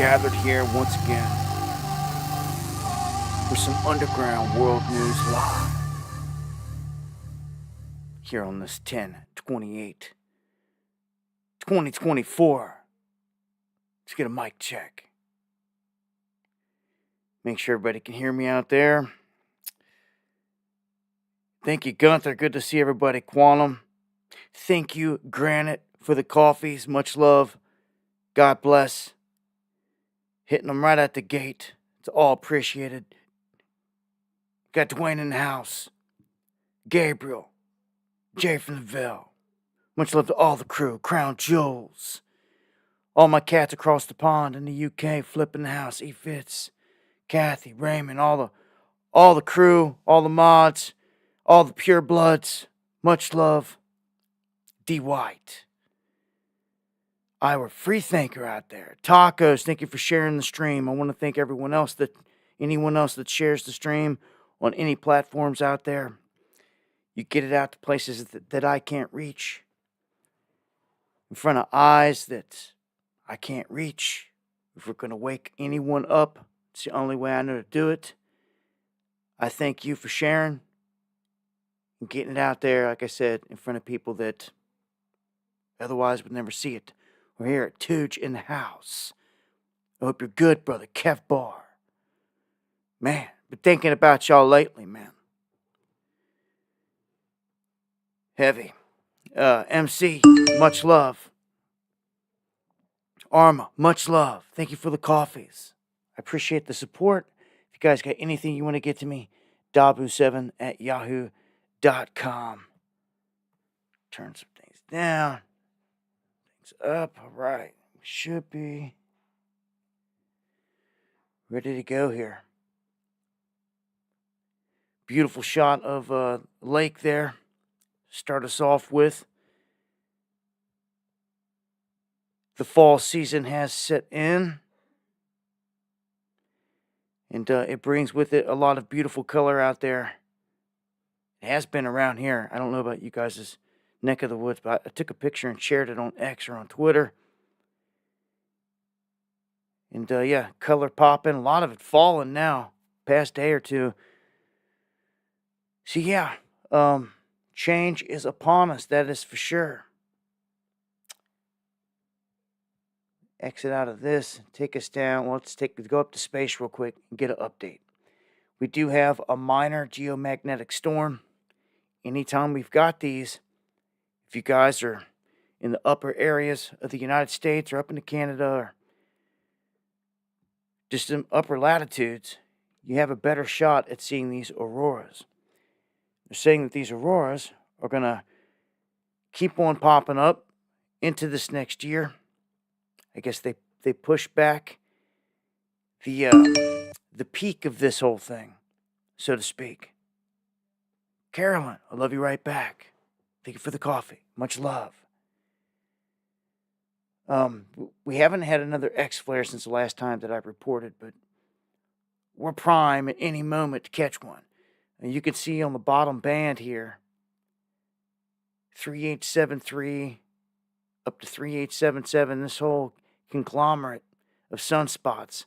gathered here once again for some underground world news live here on this 10/28/2024. Let's get a mic check. Make sure everybody can hear me out there. Thank you, Gunther. Good to see everybody. Quantum. Thank you, Granite, for the coffees. Much love. God bless. Hitting them right at the gate. It's all appreciated. Got Dwayne in the house. Gabriel. Jay from the Ville. Much love to all the crew. Crown Jewels. All my cats across the pond in the UK. Flipping the house. E. Fitz. Kathy. Raymond. All the crew. All the mods. All the pure bloods. Much love. D. White. Ira Freethinker out there. Tacos, thank you for sharing the stream. I want to thank anyone else that shares the stream on any platforms out there. You get it out to places that I can't reach. In front of eyes that I can't reach. If we're going to wake anyone up, it's the only way I know to do it. I thank you for sharing and getting it out there, like I said, in front of people that otherwise would never see it. We're here at Tooge in the house. I hope you're good, brother. Kev Bar. Man, been thinking about y'all lately, man. Heavy. MC, much love. Arma, much love. Thank you for the coffees. I appreciate the support. If you guys got anything you want to get to me, dabu7@yahoo.com. Turn some things down. Up. All right. We should be ready to go here. Beautiful shot of lake there. Start us off with. The fall season has set in. And it brings with it a lot of beautiful color out there. It has been around here. I don't know about you guys' neck of the woods, but I took a picture and shared it on X or on Twitter. And yeah, color popping, a lot of it falling now, past day or two. So yeah, change is upon us, that is for sure. Exit out of this, take us down. Well, let's go up to space real quick and get an update. We do have a minor geomagnetic storm. Anytime we've got these, if you guys are in the upper areas of the United States or up into Canada or just in upper latitudes, you have a better shot at seeing these auroras. They're saying that these auroras are going to keep on popping up into this next year. I guess they push back the peak of this whole thing, so to speak. Carolyn, I love you right back. Thank you for the coffee. Much love. We haven't had another X flare since the last time that I've reported, but we're prime at any moment to catch one. And you can see on the bottom band here, 3873 up to 3877, this whole conglomerate of sunspots.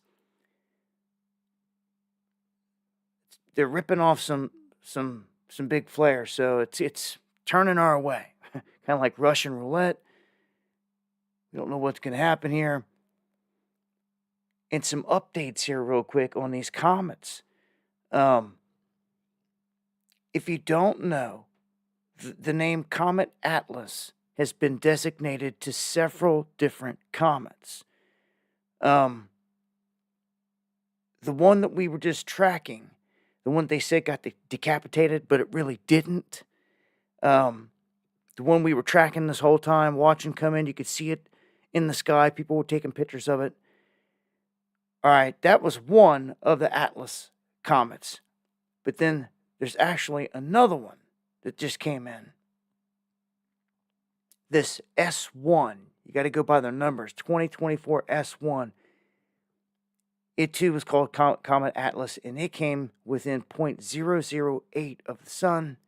They're ripping off some big flares, so it's turning our way. Kind of like Russian roulette. We don't know what's going to happen here. And some updates here real quick on these comets. If you don't know, the name Comet Atlas has been designated to several different comets. The one that we were just tracking, the one they said got decapitated, but it really didn't. The one we were tracking this whole time, watching come in, you could see it in the sky. People were taking pictures of it. All right, that was one of the Atlas comets. But then there's actually another one that just came in. This S1, you got to go by their numbers, 2024 S1. It too was called Comet Atlas, and it came within 0.008 of the sun,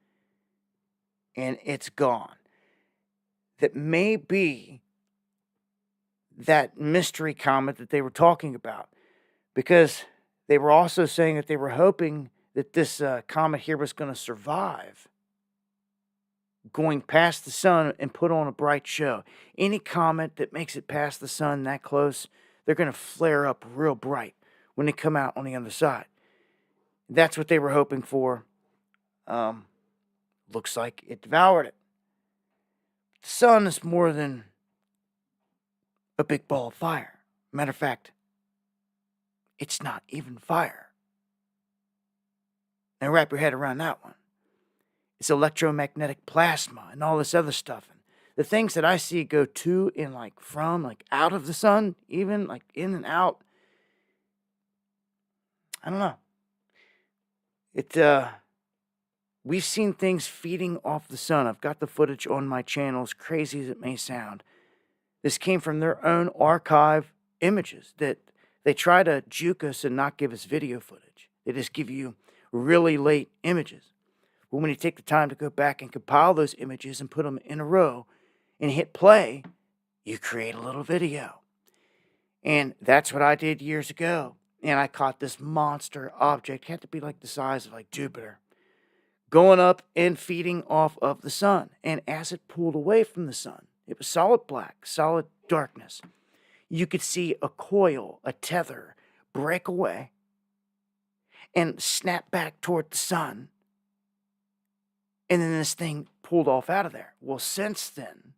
and it's gone. That may be that mystery comet that they were talking about, because they were also saying that they were hoping that this comet here was going to survive going past the sun and put on a bright show. Any comet that makes it past the sun that close, they're going to flare up real bright when they come out on the other side. That's what they were hoping for. Looks like it devoured it. The sun is more than a big ball of fire. Matter of fact, it's not even fire. Now wrap your head around that one. It's electromagnetic plasma and all this other stuff. And the things that I see go to and like from, like out of the sun, even like in and out. I don't know. We've seen things feeding off the sun. I've got the footage on my channel, as crazy as it may sound. This came from their own archive images that they try to juke us and not give us video footage. They just give you really late images. But when you take the time to go back and compile those images and put them in a row and hit play, you create a little video. And that's what I did years ago. And I caught this monster object. It had to be like the size of like Jupiter, going up and feeding off of the sun. And as it pulled away from the sun, it was solid black, solid darkness. You could see a coil, a tether, break away and snap back toward the sun. And then this thing pulled off out of there. Well, since then,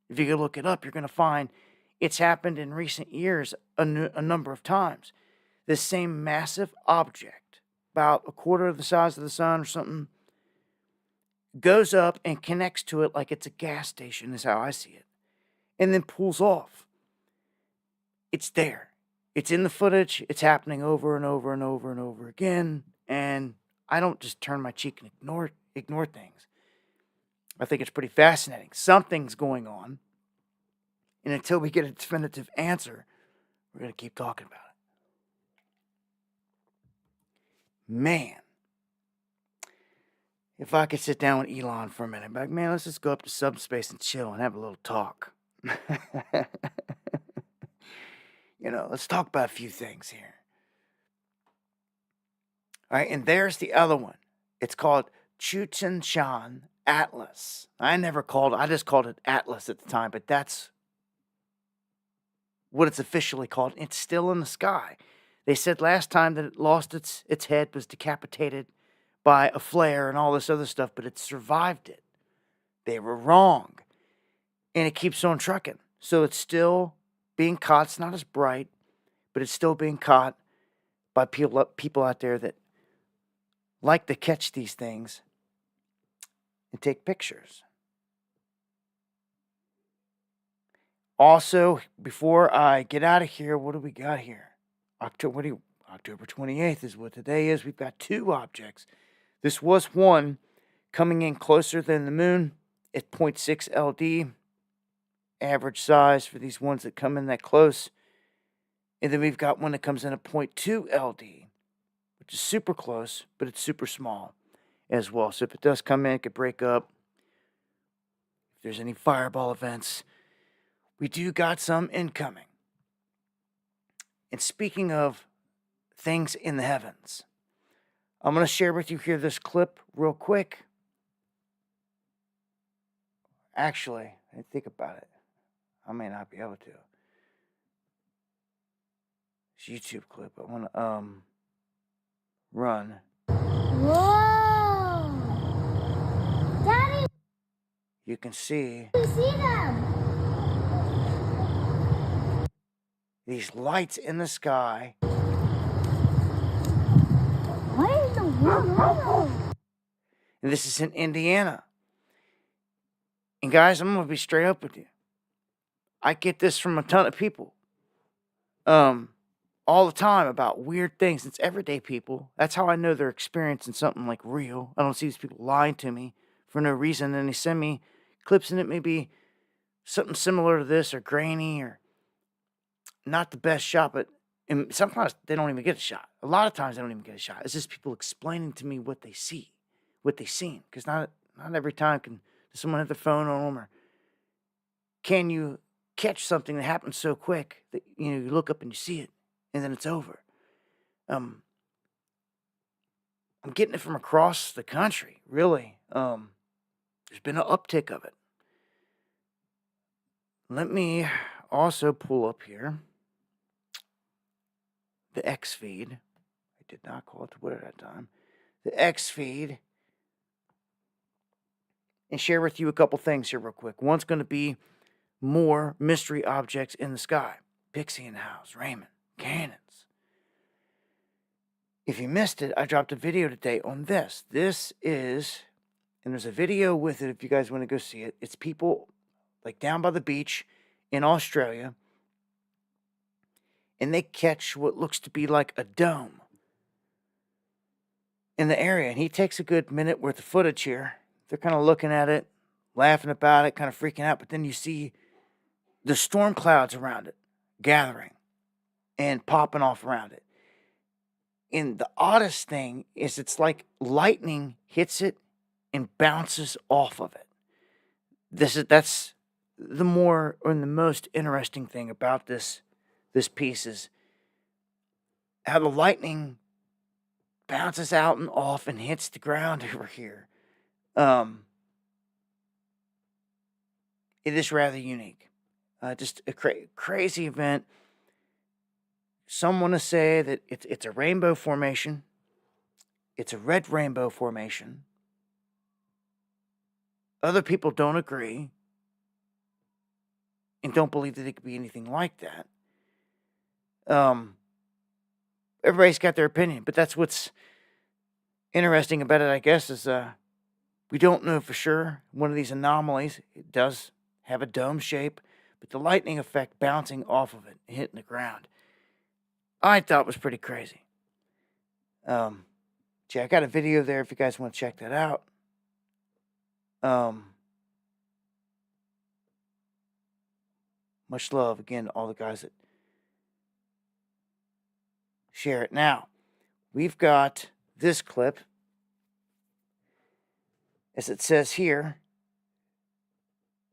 if you go look it up, you're going to find it's happened in recent years a number of times. This same massive object, about a quarter of the size of the sun or something, goes up and connects to it like it's a gas station, is how I see it, and then pulls off. It's there. It's in the footage. It's happening over and over and over and over again. And I don't just turn my cheek and ignore things. I think it's pretty fascinating. Something's going on. And until we get a definitive answer, we're going to keep talking about it. Man. If I could sit down with Elon for a minute, like, man, let's just go up to subspace and chill and have a little talk. Let's talk about a few things here. All right, and there's the other one. It's called Chuchen-Shan Atlas. I just called it Atlas at the time, but that's what it's officially called. It's still in the sky. They said last time that it lost its head, was decapitated by a flare and all this other stuff, but it survived it. They were wrong. And it keeps on trucking. So it's still being caught. It's not as bright, but it's still being caught by people out there that like to catch these things and take pictures. Also, before I get out of here, what do we got here? October 28th is what today is. We've got two objects. This was one coming in closer than the moon at 0.6 LD. Average size for these ones that come in that close. And then we've got one that comes in at 0.2 LD, which is super close, but it's super small as well. So if it does come in, it could break up. If there's any fireball events, we do got some incoming. And speaking of things in the heavens, I'm going to share with you here this clip real quick. Actually, I didn't think about it. I may not be able to. It's a YouTube clip. I want to run. Whoa! Daddy! You can see. We see them! These lights in the sky. What in the world? And this is in Indiana. And guys, I'm going to be straight up with you. I get this from a ton of people. All the time about weird things. It's everyday people. That's how I know they're experiencing something like real. I don't see these people lying to me for no reason. And they send me clips and it may be something similar to this or grainy or not the best shot, but and sometimes they don't even get a shot. A lot of times they don't even get a shot. It's just people explaining to me what they see, what they've seen. Because not every time does someone have their phone on them or can you catch something that happens so quick that you look up and you see it, and then it's over. I'm getting it from across the country, really. There's been an uptick of it. Let me also pull up here the X feed. I did not call it Twitter that time. The X feed. And share with you a couple things here real quick. One's going to be more mystery objects in the sky. Pixie in the house, Raymond, cannons. If you missed it, I dropped a video today on this. This is, and there's a video with it if you guys want to go see it. It's people like down by the beach in Australia, and they catch what looks to be like a dome in the area. And he takes a good minute worth of footage here. They're kind of looking at it, laughing about it, kind of freaking out. But then you see the storm clouds around it gathering and popping off around it. And the oddest thing is it's like lightning hits it and bounces off of it. That's the more or the most interesting thing about this piece is how the lightning bounces out and off and hits the ground over here. It is rather unique. Just a crazy event. Some want to say that it's a rainbow formation. It's a red rainbow formation. Other people don't agree and don't believe that it could be anything like that. Everybody's got their opinion, but that's what's interesting about it, I guess, is we don't know for sure. One of these anomalies, it does have a dome shape, but the lightning effect bouncing off of it, hitting the ground, I thought was pretty crazy. I got a video there if you guys want to check that out. Much love, again, to all the guys that share it. Now, we've got this clip. As it says here,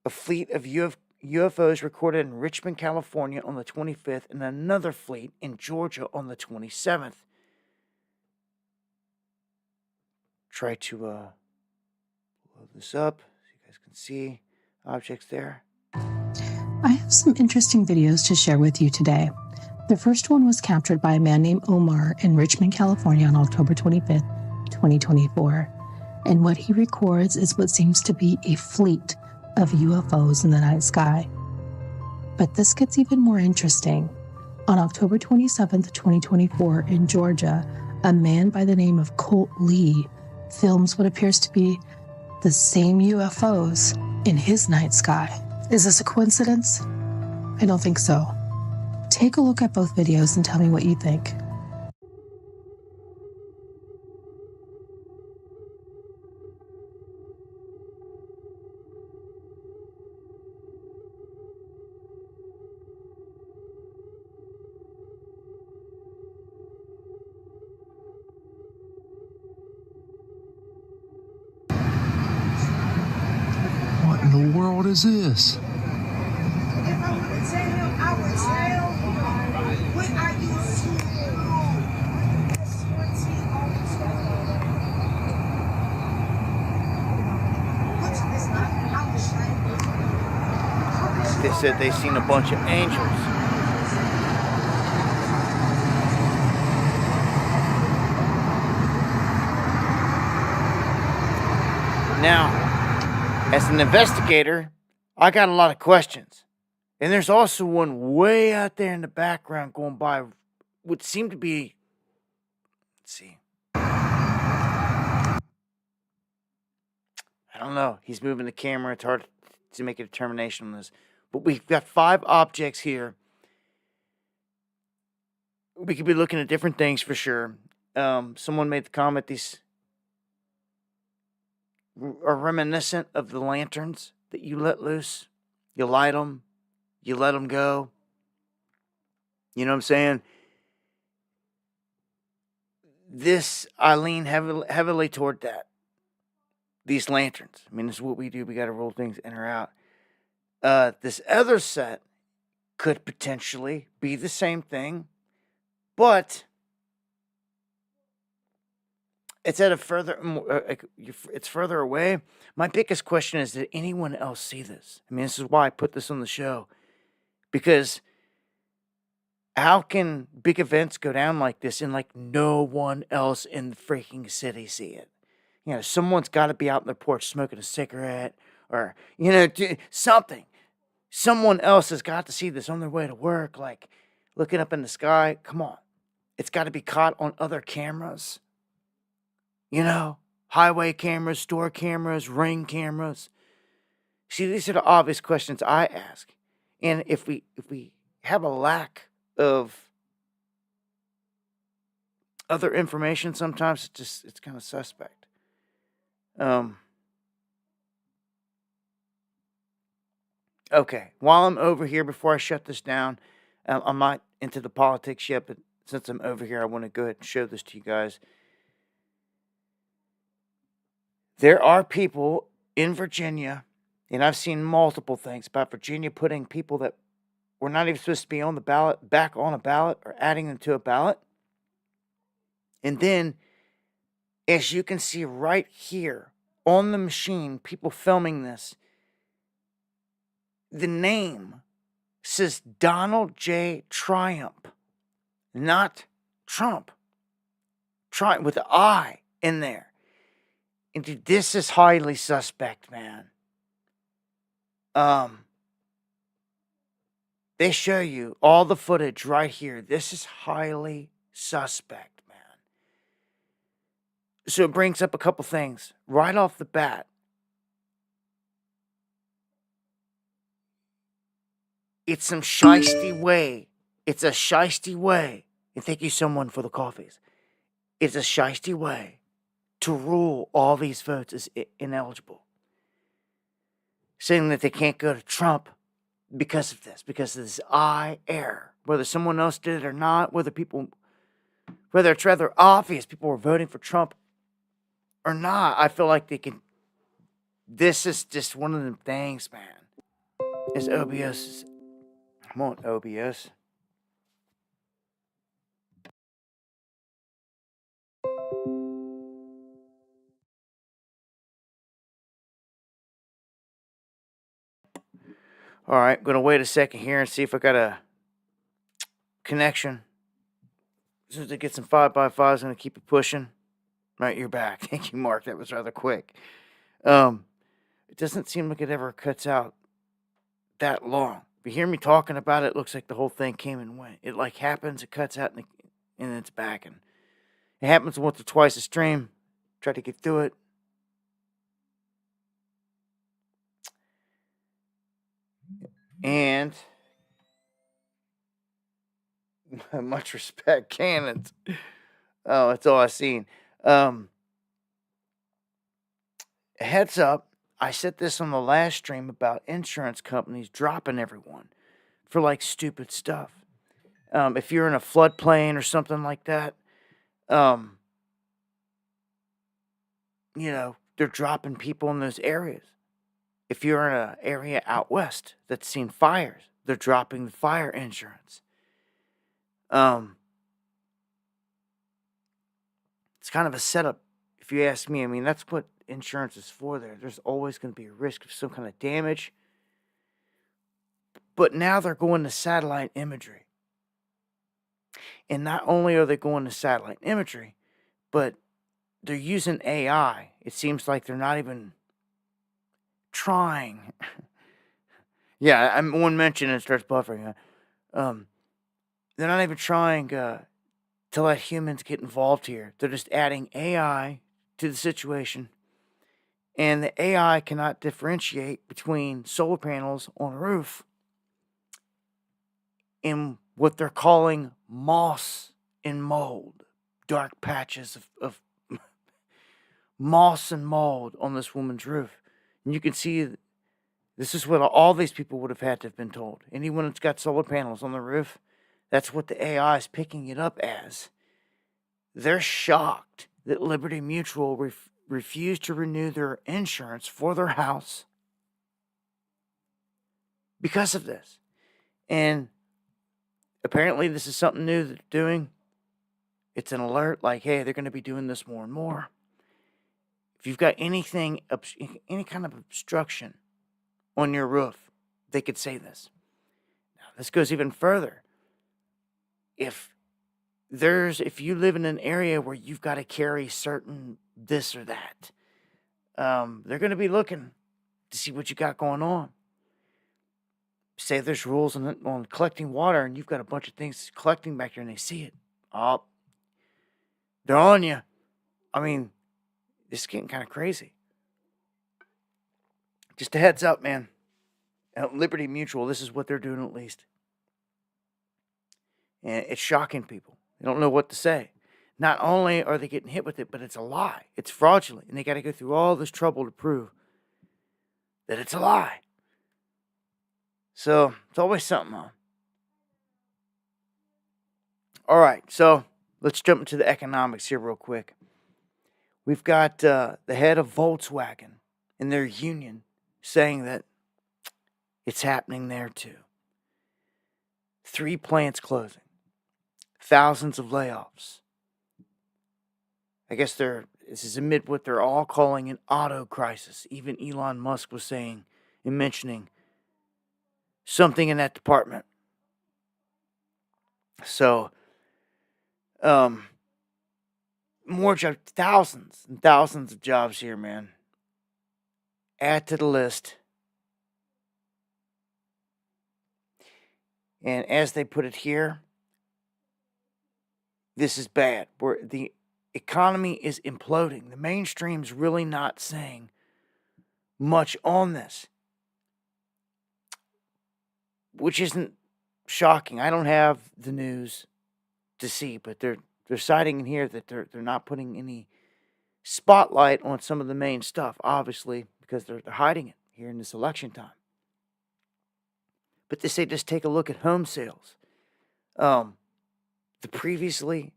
a fleet of UFOs recorded in Richmond, California on the 25th, and another fleet in Georgia on the 27th. Try to load this up so you guys can see objects there. I have some interesting videos to share with you today. The first one was captured by a man named Omar in Richmond, California on October 25th, 2024. And what he records is what seems to be a fleet of UFOs in the night sky. But this gets even more interesting. On October 27th, 2024 in Georgia, a man by the name of Colt Lee films what appears to be the same UFOs in his night sky. Is this a coincidence? I don't think so. Take a look at both videos and tell me what you think. What in the world is this? If I would tell him, I would tell him, what are you They said they seen a bunch of angels. Now, as an investigator, I got a lot of questions. And there's also one way out there in the background going by what seemed to be, let's see. I don't know. He's moving the camera. It's hard to make a determination on this. But we've got 5 objects here. We could be looking at different things for sure. Someone made the comment these are reminiscent of the lanterns that you let loose. You light them. You let them go. You know what I'm saying? This, I lean heavily toward that. These lanterns. I mean, this is what we do. We got to roll things in or out. This other set could potentially be the same thing, but it's at a it's further away. My biggest question is, did anyone else see this? I mean, this is why I put this on the show, because how can big events go down like this and like no one else in the freaking city see it? You know, someone's got to be out on their porch smoking a cigarette, or something. Someone else has got to see this on their way to work, like looking up in the sky. Come on. It's got to be caught on other cameras. Highway cameras, store cameras, ring cameras. See, these are the obvious questions I ask. And if we have a lack of other information, sometimes it's kind of suspect. Okay, while I'm over here, before I shut this down, I'm not into the politics yet, but since I'm over here, I want to go ahead and show this to you guys. There are people in Virginia, and I've seen multiple things about Virginia putting people that were not even supposed to be on the ballot back on a ballot, or adding them to a ballot. And then, as you can see right here on the machine, people filming this, the name says Donald J. Triumph, not Trump. Triumph with an I in there. And dude, this is highly suspect, man. They show you all the footage right here. This is highly suspect, man. So it brings up a couple things right off the bat. It's some shiesty way. It's a shiesty way. And thank you, someone, for the coffees. It's a shiesty way to rule all these votes as ineligible. Saying that they can't go to Trump because of this I error. Whether someone else did it or not, whether it's rather obvious people were voting for Trump or not, I feel like they can. This is just one of them things, man. It's OBS. I'm on OBS. All right, going to wait a second here and see if I got a connection. As soon as I get some 5x5s, I'm going to keep it pushing. Right, you're back. Thank you, Mark. That was rather quick. It doesn't seem like it ever cuts out that long. If you hear me talking about it, it looks like the whole thing came and went. It like happens, it cuts out, and it's back. And it happens once or twice a stream. Try to get through it. And much respect, cannons. Oh, that's all I've seen. Heads up, I said this on the last stream about insurance companies dropping everyone for like stupid stuff. If you're in a floodplain or something like that, they're dropping people in those areas. If you're in an area out west that's seen fires, they're dropping the fire insurance. It's kind of a setup, if you ask me. I mean, that's what insurance is for there. There's always going to be a risk of some kind of damage. But now they're going to satellite imagery. And not only are they going to satellite imagery, but they're using AI. It seems like they're not even trying. Yeah, I'm one mention and it starts buffering. They're not even trying to let humans get involved here. They're just adding AI to the situation. And the AI cannot differentiate between solar panels on a roof and what they're calling moss and mold. Dark patches of moss and mold on this woman's roof. And you can see this is what all these people would have had to have been told. Anyone that's got solar panels on the roof, that's what the AI is picking it up as. They're shocked that Liberty Mutual refused to renew their insurance for their house because of this. And apparently this is something new that they're doing. It's an alert like, hey, they're going to be doing this more and more. If you've got any kind of obstruction on your roof, they could say this. Now, this goes even further. If you live in an area where you've got to carry certain this or that, they're going to be looking to see what you got going on. Say there's rules on collecting water, and you've got a bunch of things collecting back here, and they see it. Oh, they're on you. I mean, this is getting kind of crazy. Just a heads up, man. At Liberty Mutual, this is what they're doing at least. And it's shocking people. They don't know what to say. Not only are they getting hit with it, but it's a lie. It's fraudulent. And they got to go through all this trouble to prove that it's a lie. So, it's always something on. All right, so let's jump into the economics here real quick. We've got the head of Volkswagen and their union saying that it's happening there too. 3 plants closing. Thousands of layoffs. I guess this is amid what they're all calling an auto crisis. Even Elon Musk was saying and mentioning something in that department. So, more jobs, thousands and thousands of jobs here, man. Add to the list. And as they put it here, this is bad. Where the economy is imploding. The mainstream's really not saying much on this, which isn't shocking. I don't have the news to see, but they're citing in here that they're not putting any spotlight on some of the main stuff, obviously, because they're hiding it here in this election time. But they say just take a look at home sales. The previously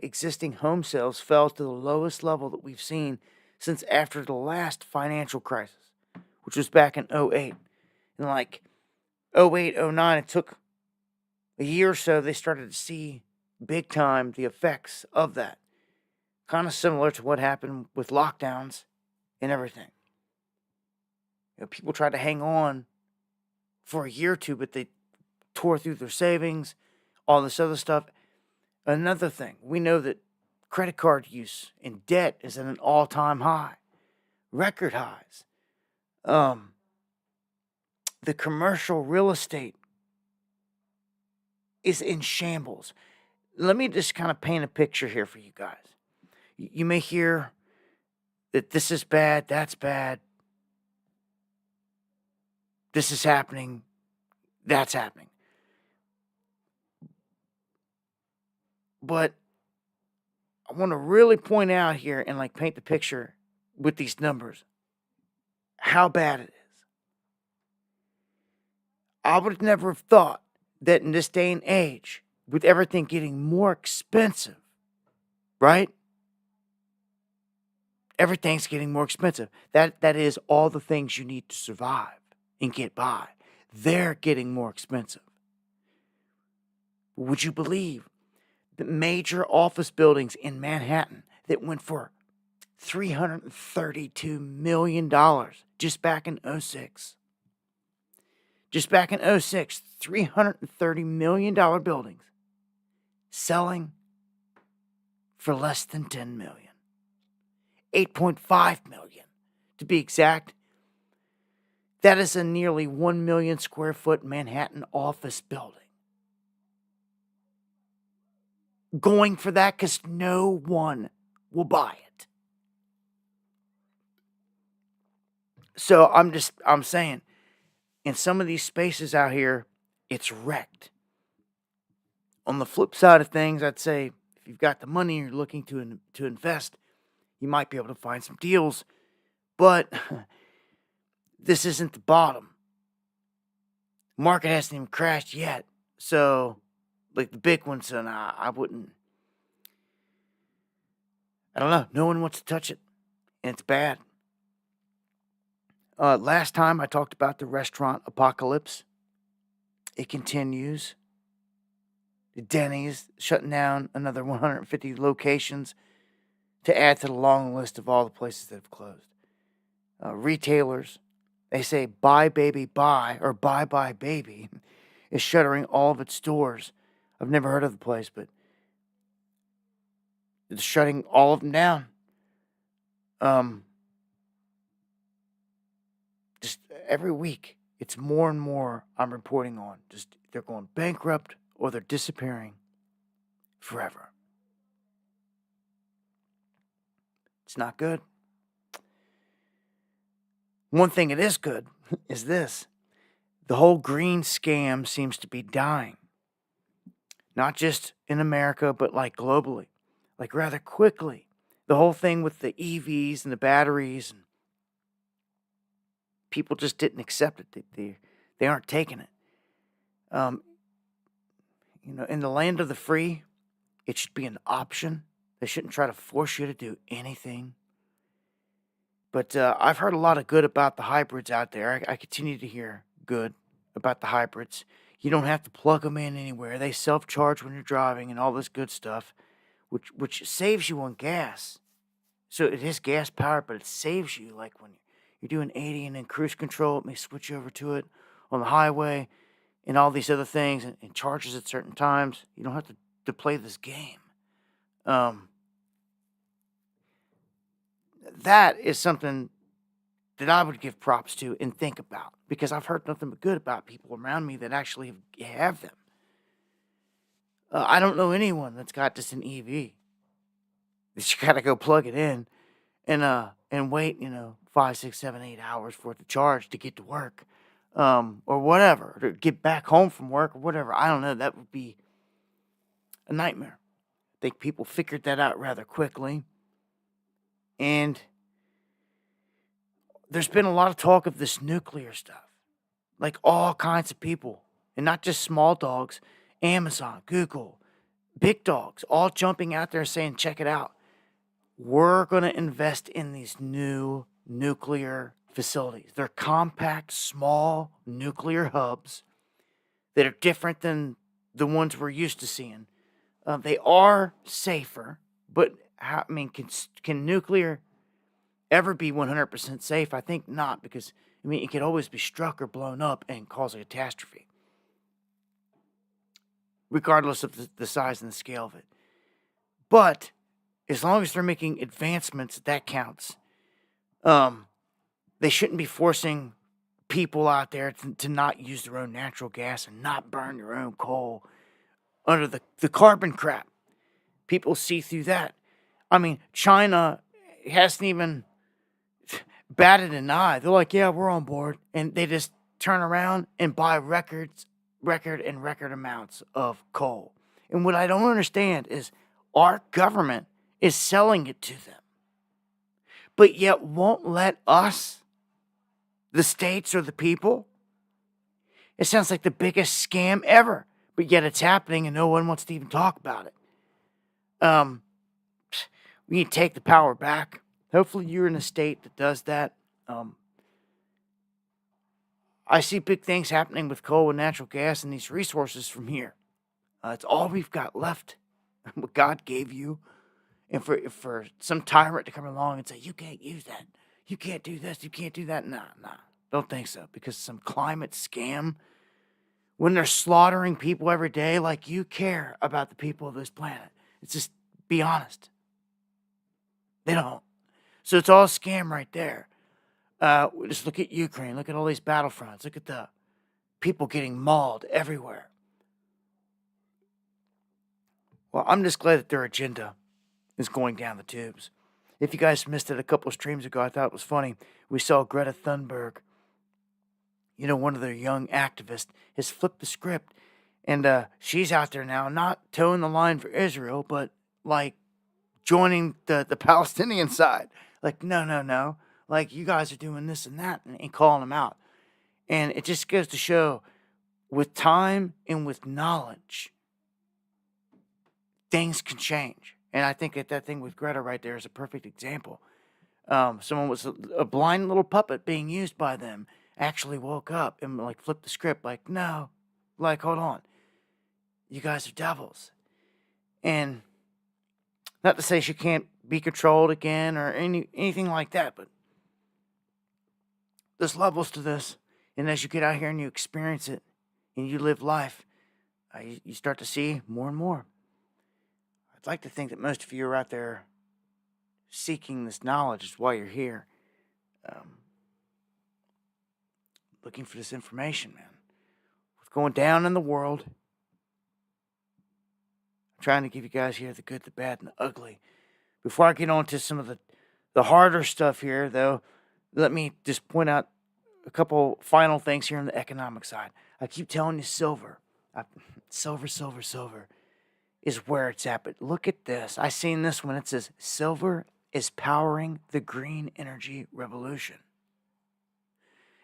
existing home sales fell to the lowest level that we've seen since after the last financial crisis, which was back in 08. And like 08, 09, it took a year or so, they started to see big time the effects of that. Kind of similar to what happened with lockdowns and everything. People tried to hang on for a year or two, but they tore through their savings, all this other stuff. Another thing, we know that credit card use and debt is at an all-time high, record highs. The commercial real estate is in shambles. Let me just kind of paint a picture here for you guys. You may hear that this is bad, that's bad. This is happening, that's happening. But I want to really point out here and like paint the picture with these numbers how bad it is. I would never have thought that in this day and age, with everything getting more expensive, right? Everything's getting more expensive. That is all the things you need to survive and get by. They're getting more expensive. Would you believe the major office buildings in Manhattan that went for $332 million just back in 06? Just back in 06, $330 million buildings selling for less than $10 million. 8.5 million to be exact. That is a nearly 1 million square foot Manhattan office building. Going for that because no one will buy it. So I'm saying, in some of these spaces out here, it's wrecked. On the flip side of things, I'd say if you've got the money you're looking to invest, you might be able to find some deals. But this isn't the bottom. Market hasn't even crashed yet. So, like the big ones, and I wouldn't. I don't know. No one wants to touch it. And it's bad. Last time I talked about the restaurant apocalypse. It continues. Denny's shutting down another 150 locations to add to the long list of all the places that have closed. Retailers, they say buy baby buy or buy buy baby is shuttering all of its stores. I've never heard of the place, but it's shutting all of them down. Just every week, it's more and more I'm reporting on. Just they're going bankrupt or they're disappearing forever. It's not good. One thing it is good is this. The whole green scam seems to be dying. Not just in America, but like globally. Like rather quickly. The whole thing with the EVs and the batteries, and people just didn't accept it. They aren't taking it. In the land of the free, it should be an option. They shouldn't try to force you to do anything. But I've heard a lot of good about the hybrids out there. I continue to hear good about the hybrids. You don't have to plug them in anywhere. They self-charge when you're driving and all this good stuff, which saves you on gas. So it is gas powered, but it saves you. Like when you're doing 80 and in cruise control, it may switch over to it on the highway and all these other things, and charges at certain times. You don't have to play this game. That is something that I would give props to and think about, because I've heard nothing but good about people around me that actually have them. I don't know anyone that's got just an EV. That you gotta go plug it in and wait, 5, 6, 7, 8 hours for it to charge to get to work, or whatever, to get back home from work or whatever. I don't know. That would be a nightmare. I think people figured that out rather quickly. And there's been a lot of talk of this nuclear stuff. Like all kinds of people, and not just small dogs, Amazon, Google, big dogs, all jumping out there saying, check it out. We're going to invest in these new nuclear facilities. They're compact, small nuclear hubs that are different than the ones we're used to seeing. They are safer, but can nuclear ever be 100% safe? I think not, because it could always be struck or blown up and cause a catastrophe, regardless of the size and the scale of it. But as long as they're making advancements, that counts. They shouldn't be forcing people out there to not use their own natural gas and not burn their own coal under the carbon crap. People see through that. China hasn't even batted an eye. They're like, yeah, we're on board. And they just turn around and buy record amounts of coal. And what I don't understand is our government is selling it to them, but yet won't let us, the states or the people. It sounds like the biggest scam ever, but yet it's happening and no one wants to even talk about it. We need to take the power back. Hopefully you're in a state that does that. I see big things happening with coal and natural gas and these resources from here. It's all we've got left, what God gave you. And for some tyrant to come along and say, you can't use that, you can't do this, you can't do that. Nah, don't think so. Because some climate scam, when they're slaughtering people every day, like you care about the people of this planet. It's just, be honest. They don't. So it's all a scam right there. Just look at Ukraine. Look at all these battlefronts. Look at the people getting mauled everywhere. Well, I'm just glad that their agenda is going down the tubes. If you guys missed it a couple of streams ago, I thought it was funny. We saw Greta Thunberg, one of their young activists, has flipped the script. And she's out there now, not towing the line for Israel, but like joining the Palestinian side. Like, no. Like, you guys are doing this and that, and calling them out. And it just goes to show, with time and with knowledge, things can change. And I think that thing with Greta right there is a perfect example. Someone was a blind little puppet being used by them, actually woke up and flipped the script. Like, no, like, hold on. You guys are devils. And not to say she can't be controlled again or anything like that, but there's levels to this. And as you get out here and you experience it and you live life, you start to see more and more. I'd like to think that most of you are out there seeking this knowledge is why you're here. Looking for this information, man. What's going down in the world. I'm trying to give you guys here the good, the bad, and the ugly. Before I get on to some of the harder stuff here, though, let me just point out a couple final things here on the economic side. I keep telling you silver is where it's at. But look at this. I seen this one. It says silver is powering the green energy revolution.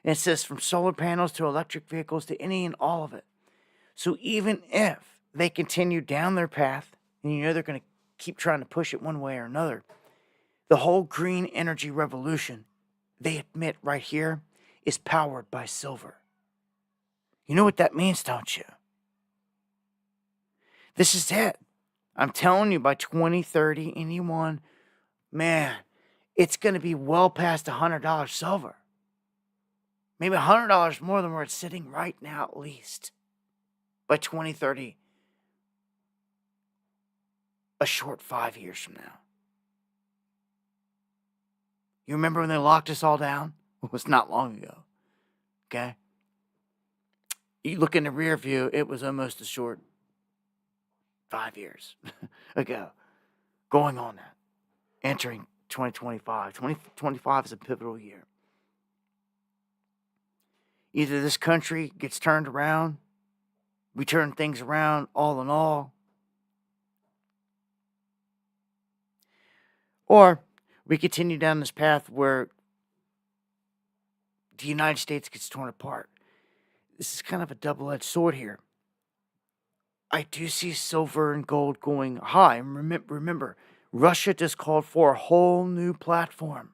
And it says from solar panels to electric vehicles to any and all of it. So even if they continue down their path, and you know they're going to keep trying to push it one way or another, the whole green energy revolution, they admit right here, is powered by silver. You know what that means, don't you? This is it. I'm telling you, by 2030, anyone, man, it's going to be well past $100 silver. Maybe $100 more than where it's sitting right now, at least. By 2030, a short 5 years from now. You remember when they locked us all down? It was not long ago. Okay? You look in the rear view, it was almost a short 5 years ago. Going on that. Entering 2025. 2025 is a pivotal year. Either this country gets turned around, we turn things around all in all, or we continue down this path where the United States gets torn apart. This is kind of a double-edged sword here. I do see silver and gold going high. And remember, Russia just called for a whole new platform.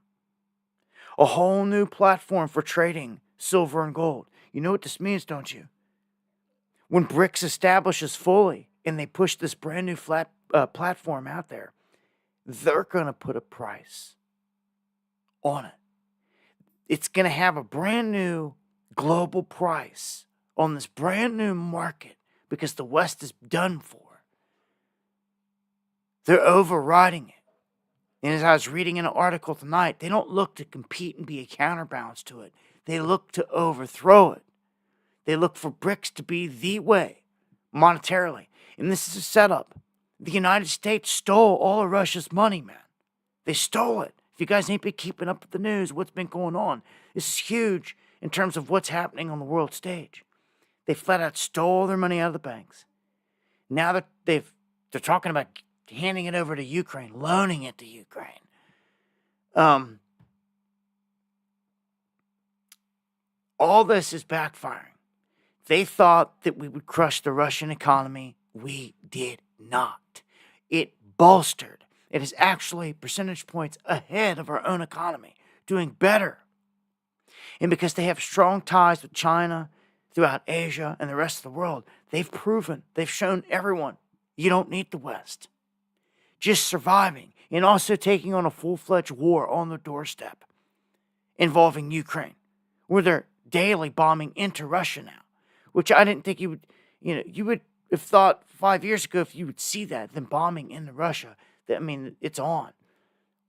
A whole new platform for trading silver and gold. You know what this means, don't you? When BRICS establishes fully and they push this brand new platform out there, they're going to put a price on it. It's going to have a brand new global price on this brand new market because the West is done for. They're overriding it. And as I was reading in an article tonight, they don't look to compete and be a counterbalance to it. They look to overthrow it. They look for BRICS to be the way, monetarily. And this is a setup. The United States stole all of Russia's money, man. They stole it. If you guys ain't been keeping up with the news, what's been going on, this is huge in terms of what's happening on the world stage. They flat out stole their money out of the banks. Now that they're talking about handing it over to Ukraine, loaning it to Ukraine. All this is backfiring. They thought that we would crush the Russian economy. We did not. It bolstered. It is actually percentage points ahead of our own economy, doing better. And because they have strong ties with China, throughout Asia and the rest of the world, they've shown everyone, you don't need the West. Just surviving and also taking on a full-fledged war on the doorstep involving Ukraine, where they're daily bombing into Russia now, which I didn't think you would have thought 5 years ago if you would see that, them bombing into Russia. It's on.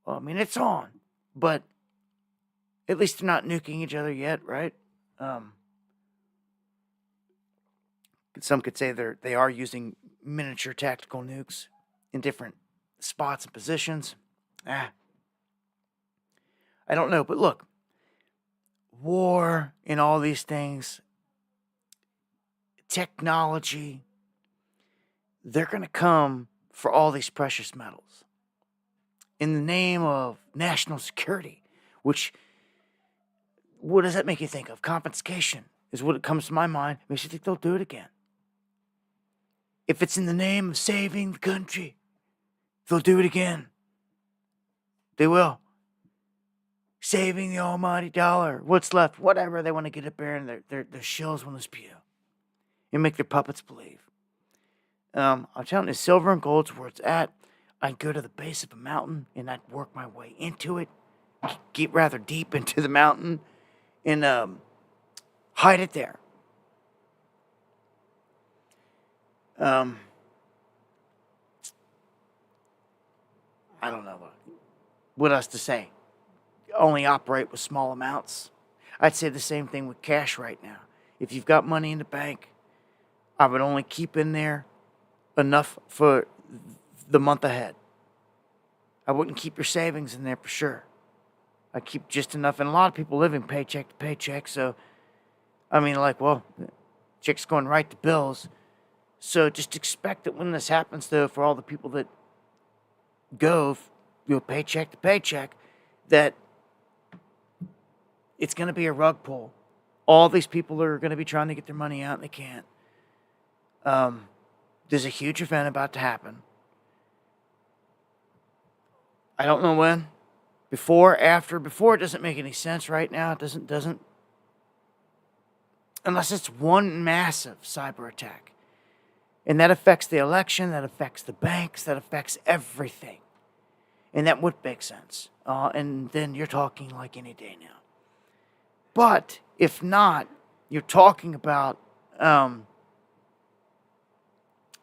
Well, it's on, but at least they're not nuking each other yet, right? Some could say they are using miniature tactical nukes in different spots and positions. I don't know, but look, war and all these things, technology, they're going to come for all these precious metals in the name of national security, which, what does that make you think of? Confiscation is what it comes to my mind. Makes you think they'll do it again. If it's in the name of saving the country, they'll do it again. They will. Saving the almighty dollar. What's left? Whatever they want to get up there and their shills want to spew. and make their puppets believe. I'm telling you, silver and gold's where it's at. I'd go to the base of a mountain and I'd work my way into it, get rather deep into the mountain, and hide it there. I don't know what else to say. Only operate with small amounts. I'd say the same thing with cash right now. If you've got money in the bank, I would only keep in there enough for the month ahead. I wouldn't keep your savings in there for sure. I keep just enough, and a lot of people living paycheck to paycheck, so, I mean, like, well, check's going right to bills. So just expect that when this happens, though, for all the people that go, paycheck to paycheck, that it's going to be a rug pull. All these people are going to be trying to get their money out, and they can't. There's a huge event about to happen. I don't know when. Before, after. Before, it doesn't make any sense right now. It doesn't. Unless it's one massive cyber attack. And that affects the election, that affects the banks, that affects everything. And that would make sense. And then you're talking like any day now. But if not, you're talking about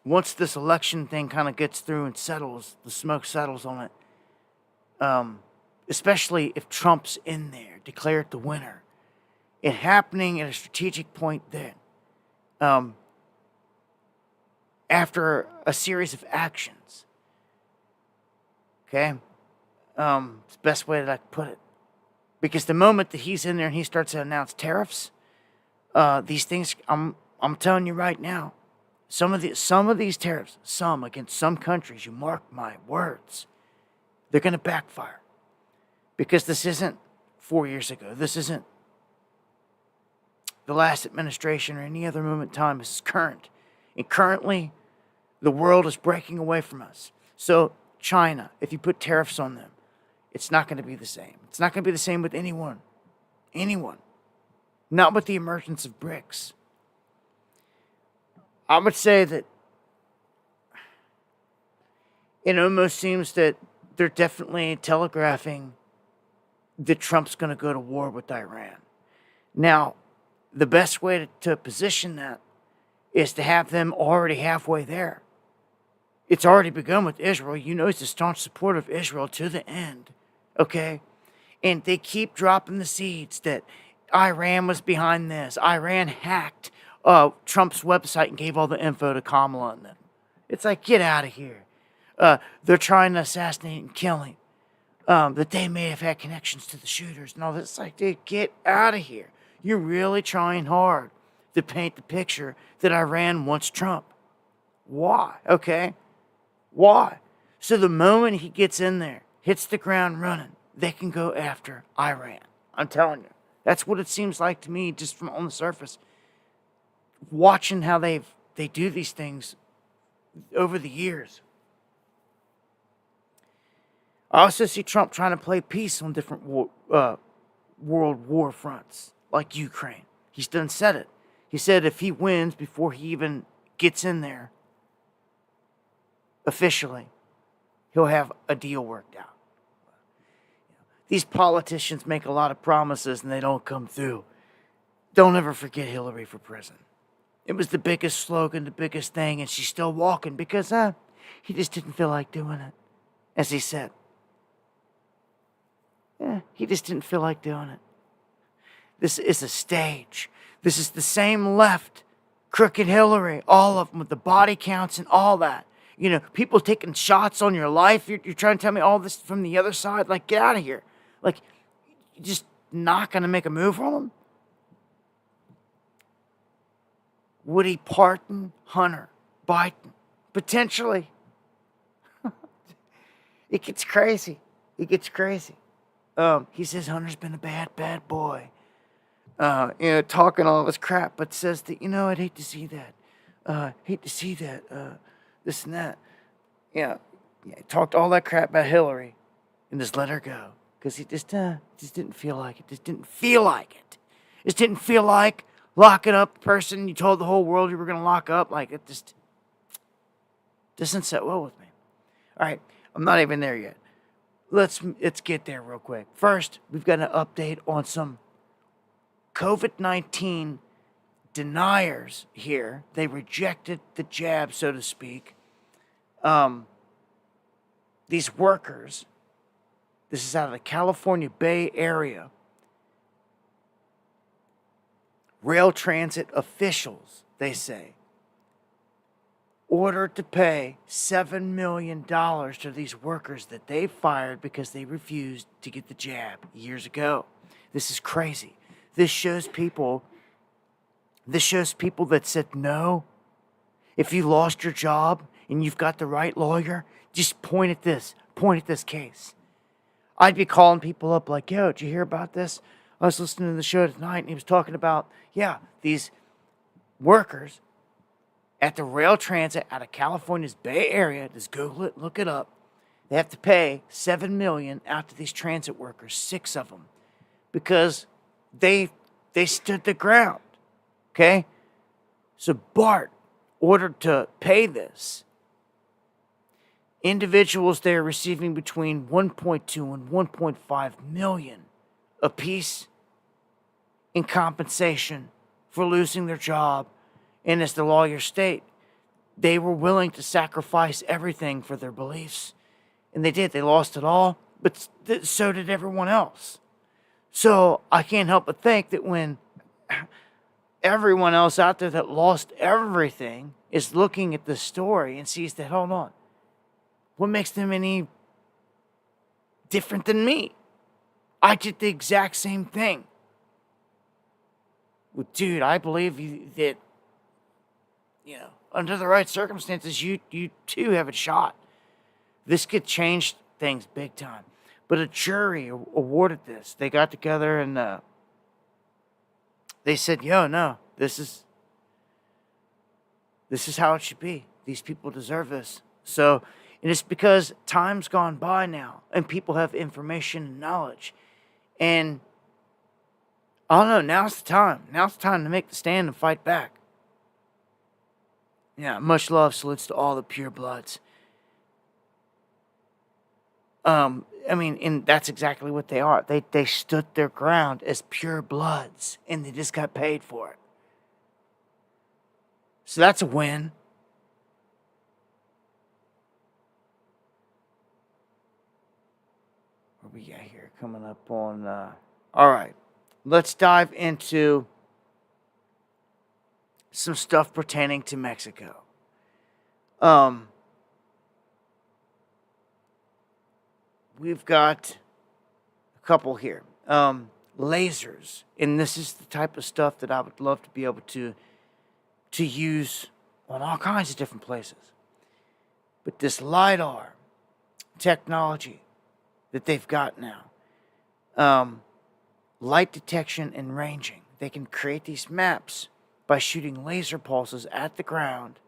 once this election thing kind of gets through and settles, the smoke settles on it, especially if Trump's in there, declared the winner, it happening at a strategic point then, after a series of actions. Okay? It's the best way that I can put it. Because the moment that he's in there and he starts to announce tariffs, these things, I'm telling you right now, some of these tariffs, some against some countries, you mark my words, they're going to backfire. Because this isn't 4 years ago. This isn't the last administration or any other moment in time. This is current. And currently, the world is breaking away from us. So China, if you put tariffs on them, it's not going to be the same. It's not going to be the same with anyone. Anyone. Not with the emergence of BRICS. I would say that it almost seems that they're definitely telegraphing that Trump's going to go to war with Iran. Now, the best way to position that is to have them already halfway there. It's already begun with Israel. You know he's a staunch supporter of Israel to the end. Okay? And they keep dropping the seeds that Iran was behind this. Iran hacked Trump's website and gave all the info to Kamala and them. It's like, get out of here. They're trying to assassinate and kill him. That they may have had connections to the shooters and all this. It's like, dude, get out of here. You're really trying hard to paint the picture that Iran wants Trump. Why? Okay? Why? So the moment he gets in there, hits the ground running, they can go after Iran. I'm telling you. That's what it seems like to me, just from on the surface. Watching how they do these things over the years. I also see Trump trying to play peace on different world war fronts, like Ukraine. He's done said it. He said if he wins before he even gets in there officially, he'll have a deal worked out. These politicians make a lot of promises and they don't come through. Don't ever forget Hillary for president. It was the biggest slogan, the biggest thing, and she's still walking because he just didn't feel like doing it, as he said. Yeah, he just didn't feel like doing it. This is a stage. This is the same left, crooked Hillary, all of them with the body counts and all that. You know, people taking shots on your life. You're trying to tell me all this from the other side? Like, get out of here. Like, you're just not going to make a move on them? Would he pardon Hunter Biden? Potentially. It gets crazy. It gets crazy. He says Hunter's been a bad boy. Talking all this crap, but says that, I'd hate to see that. This and that. Yeah, talked all that crap about Hillary and just let her go. Because he just didn't feel like it. Just didn't feel like it. Just didn't feel like locking up the person you told the whole world you were going to lock up. Like, it just doesn't sit well with me. All right, I'm not even there yet. Let's get there real quick. First, we've got an update on some COVID-19 deniers here. They rejected the jab, so to speak. These workers, this is out of the California Bay Area, rail transit officials, they say, ordered to pay $7 million to these workers that they fired because they refused to get the jab years ago. This is crazy. This shows people that said no. If you lost your job and you've got the right lawyer, just point at this case. I'd be calling people up like, yo, did you hear about this? I was listening to the show tonight and he was talking about, these workers at the rail transit out of California's Bay Area. Just Google it, look it up. They have to pay $7 million out to these transit workers, 6 of them, because they stood their ground. Okay? So BART ordered to pay this. Individuals there receiving between 1.2 and 1.5 million apiece in compensation for losing their job. And as the lawyers state, they were willing to sacrifice everything for their beliefs. And they did. They lost it all, but so did everyone else. So I can't help but think that when everyone else out there that lost everything is looking at this story and sees that, hold on, what makes them any different than me? I did the exact same thing. Well, dude, I believe that, under the right circumstances, you too have a shot. This could change things big time. But a jury awarded this. They got together and they said, no, this is how it should be. These people deserve this. So, and it's because time's gone by now and people have information and knowledge. And I don't know, now's the time. Now's the time to make the stand and fight back. Yeah, much love, salutes to all the pure bloods. And that's exactly what they are. They stood their ground as pure bloods, and they just got paid for it. So that's a win. What we got here coming up on... all right, let's dive into some stuff pertaining to Mexico. We've got a couple here. Lasers, and this is the type of stuff that I would love to be able to use on all kinds of different places. But this LiDAR technology that they've got now, light detection and ranging, they can create these maps by shooting laser pulses at the ground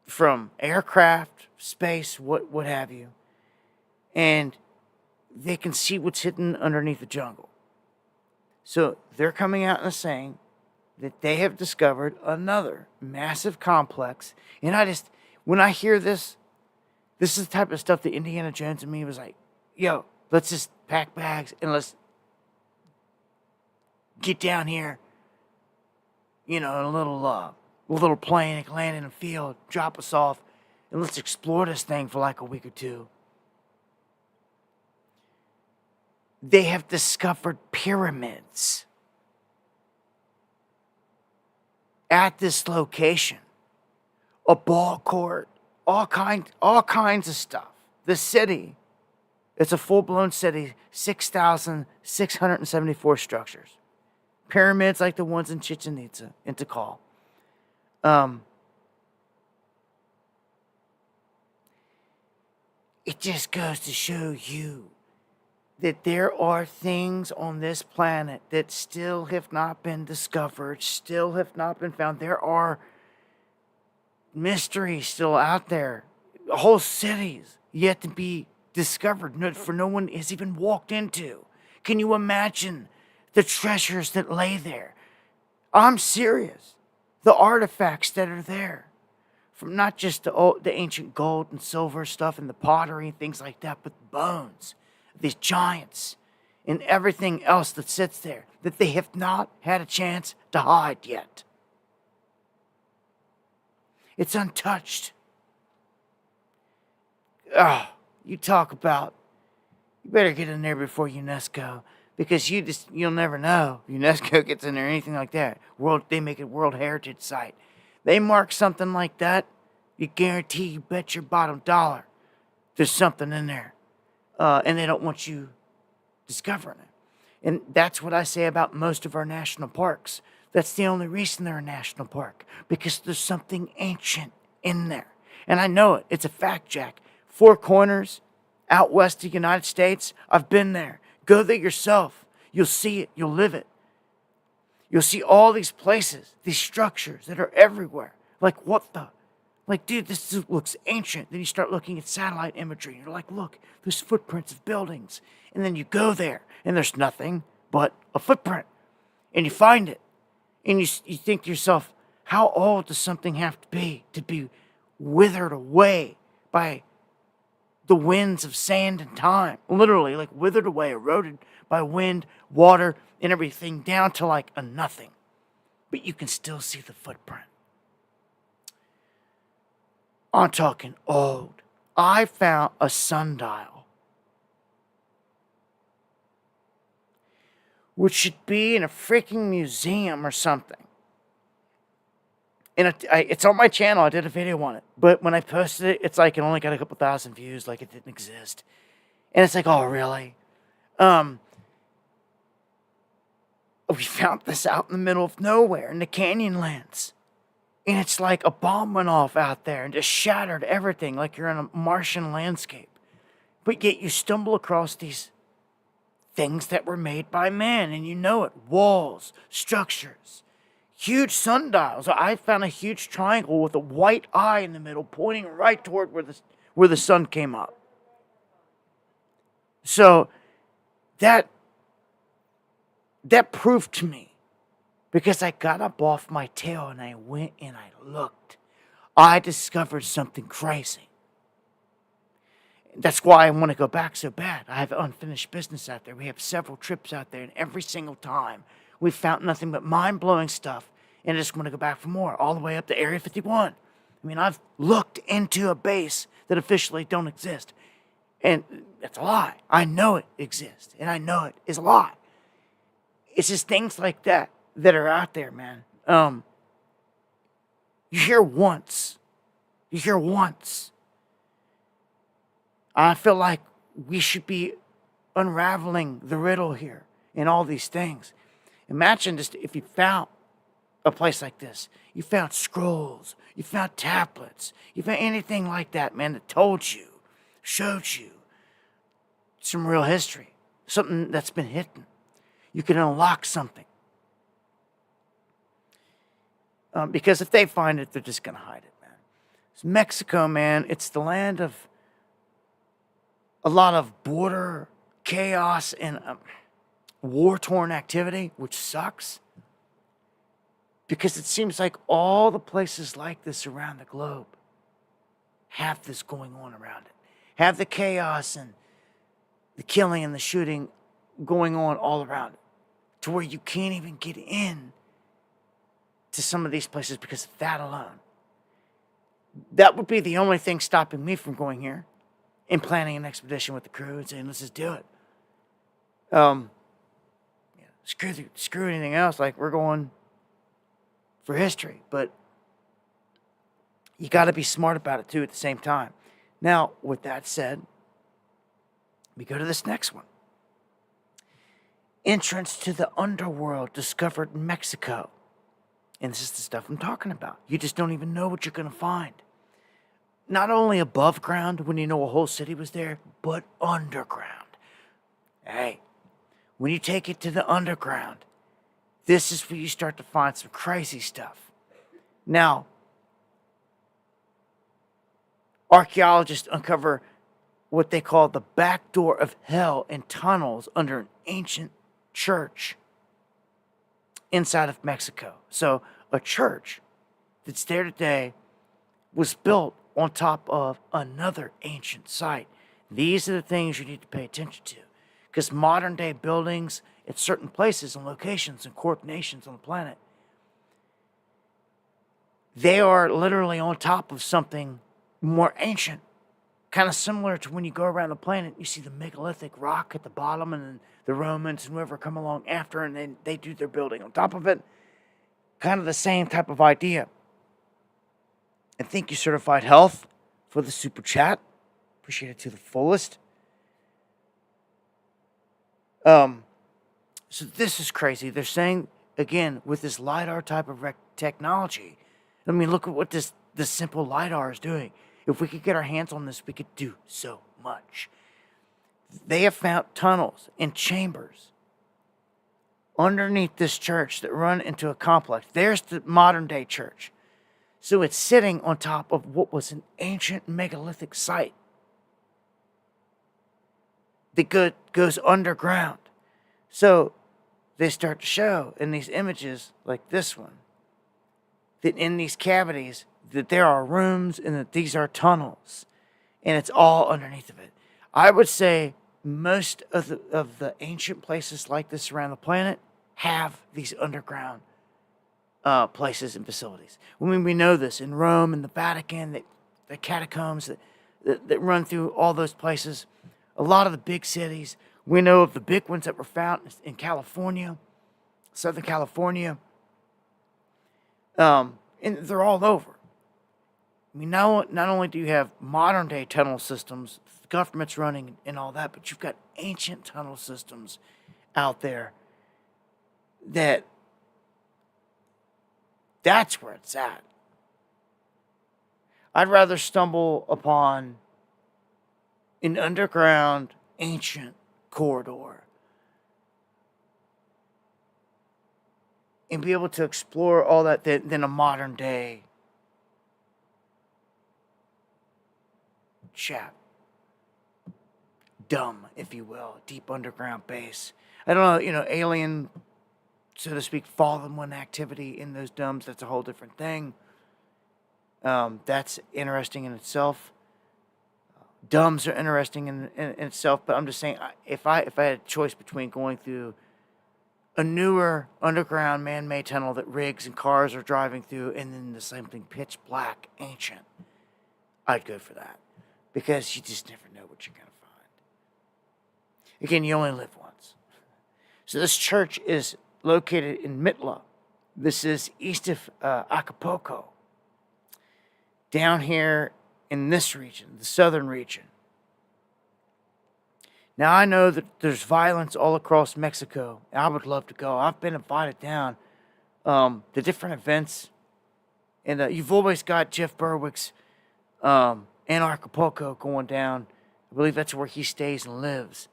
from aircraft, space, what have you. And they can see what's hidden underneath the jungle. So they're coming out and saying that they have discovered another massive complex. And when I hear this is the type of stuff that Indiana Jones and me was like, yo, let's just pack bags and let's get down here, in a little plane that can land in a field, drop us off, and let's explore this thing for like a week or two. They have discovered pyramids at this location, a ball court, all kinds of stuff. The city, it's a full-blown city, 6,674 structures. Pyramids like the ones in Chichen Itza, in Tikal. It just goes to show you that there are things on this planet that still have not been discovered, still have not been found. There are mysteries still out there, whole cities yet to be discovered, for no one has even walked into. Can you imagine the treasures that lay there? I'm serious. The artifacts that are there, from not just the ancient gold and silver stuff and the pottery and things like that, but bones, these giants, and everything else that sits there that they have not had a chance to hide yet. It's untouched. You talk about, you better get in there before UNESCO, because you'll never know. UNESCO gets in there or anything like that. They make it World Heritage Site. They mark something like that, you guarantee, you bet your bottom dollar, there's something in there. And they don't want you discovering it. And that's what I say about most of our national parks. That's the only reason they're a national park, because there's something ancient in there. And I know it. It's a fact, Jack. Four Corners, out west of the United States, I've been there. Go there yourself. You'll see it. You'll live it. You'll see all these places, these structures that are everywhere. Like, what the? Like, dude, looks ancient. Then you start looking at satellite imagery. And you're like, look, there's footprints of buildings. And then you go there, and there's nothing but a footprint. And you find it. And you think to yourself, how old does something have to be withered away by the winds of sand and time? Literally, like withered away, eroded by wind, water, and everything, down to like a nothing. But you can still see the footprint. I'm talking old. I found a sundial, which should be in a freaking museum or something. And it's on my channel. I did a video on it. But when I posted it, it's like it only got a couple thousand views, like it didn't exist. And it's like, oh, really? We found this out in the middle of nowhere in the Canyonlands. And it's like a bomb went off out there and just shattered everything, like you're in a Martian landscape. But yet you stumble across these things that were made by man, and you know it. Walls, structures, huge sundials. I found a huge triangle with a white eye in the middle pointing right toward where the sun came up. So that proved to me, because I got up off my tail and I went and I looked, I discovered something crazy. That's why I want to go back so bad. I have unfinished business out there. We have several trips out there, and every single time we've found nothing but mind-blowing stuff, and I just want to go back for more, all the way up to Area 51. I mean, I've looked into a base that officially don't exist, and that's a lie. I know it exists, and I know it is a lie. It's just things like that are out there, man. You hear once. I feel like we should be unraveling the riddle here in all these things. Imagine just if you found a place like this. You found scrolls. You found tablets. You found anything like that, man, that told you, showed you some real history. Something that's been hidden. You can unlock something. Because if they find it, they're just going to hide it, man. It's Mexico, man. It's the land of a lot of border chaos and war-torn activity, which sucks. Because it seems like all the places like this around the globe have this going on around it. Have the chaos and the killing and the shooting going on all around it. To where you can't even get in to some of these places because of that alone. That would be the only thing stopping me from going here and planning an expedition with the crew and saying, let's just do it. Screw anything else. Like, we're going for history. But you got to be smart about it, too, at the same time. Now, with that said, we go to this next one. Entrance to the Underworld discovered in Mexico. And this is the stuff I'm talking about. You just don't even know what you're going to find. Not only above ground when you know a whole city was there, but underground. Hey, when you take it to the underground, this is where you start to find some crazy stuff. Now, archaeologists uncover what they call the back door of hell in tunnels under an ancient church. inside of Mexico. So a church that's there today was built on top of another ancient site. These are the things you need to pay attention to, because modern day buildings at certain places and locations and coordinations on the planet, they are literally on top of something more ancient. Kind of similar to when you go around the planet, you see the megalithic rock at the bottom, and then the Romans and whoever come along after, and then they do their building on top of it. Kind of the same type of idea. And thank you, Certified Health, for the super chat. Appreciate it to the fullest. So this is crazy. They're saying, again, with this LiDAR type of technology, I mean, look at what this simple LiDAR is doing. If we could get our hands on this, we could do so much. They have found tunnels and chambers underneath this church that run into a complex. There's the modern day church. So it's sitting on top of what was an ancient megalithic site that goes underground. So they start to show in these images like this one that in these cavities that there are rooms and that these are tunnels, and it's all underneath of it. I would say most of the ancient places like this around the planet have these underground places and facilities. I mean, we know this in Rome and the Vatican, the catacombs that run through all those places. A lot of the big cities, we know of the big ones that were found in California, Southern California, and they're all over. I mean, not only do you have modern day tunnel systems, the government's running and all that, but you've got ancient tunnel systems out there that's where it's at. I'd rather stumble upon an underground ancient corridor and be able to explore all that than a modern day chat. Dumb, if you will, deep underground base. I don't know, alien, so to speak, fallen one activity in those domes. That's a whole different thing. That's interesting in itself. Domes are interesting in itself, but I'm just saying, if I had a choice between going through a newer underground man-made tunnel that rigs and cars are driving through, and then the same thing, pitch black, ancient, I'd go for that, because you just never know what you're going to find. Again, you only live once. So this church is located in Mitla. This is east of Acapulco. Down here in this region, the southern region. Now, I know that there's violence all across Mexico. I would love to go. I've been invited down to different events. And you've always got Jeff Berwick's in Acapulco going down. I believe that's where he stays and lives.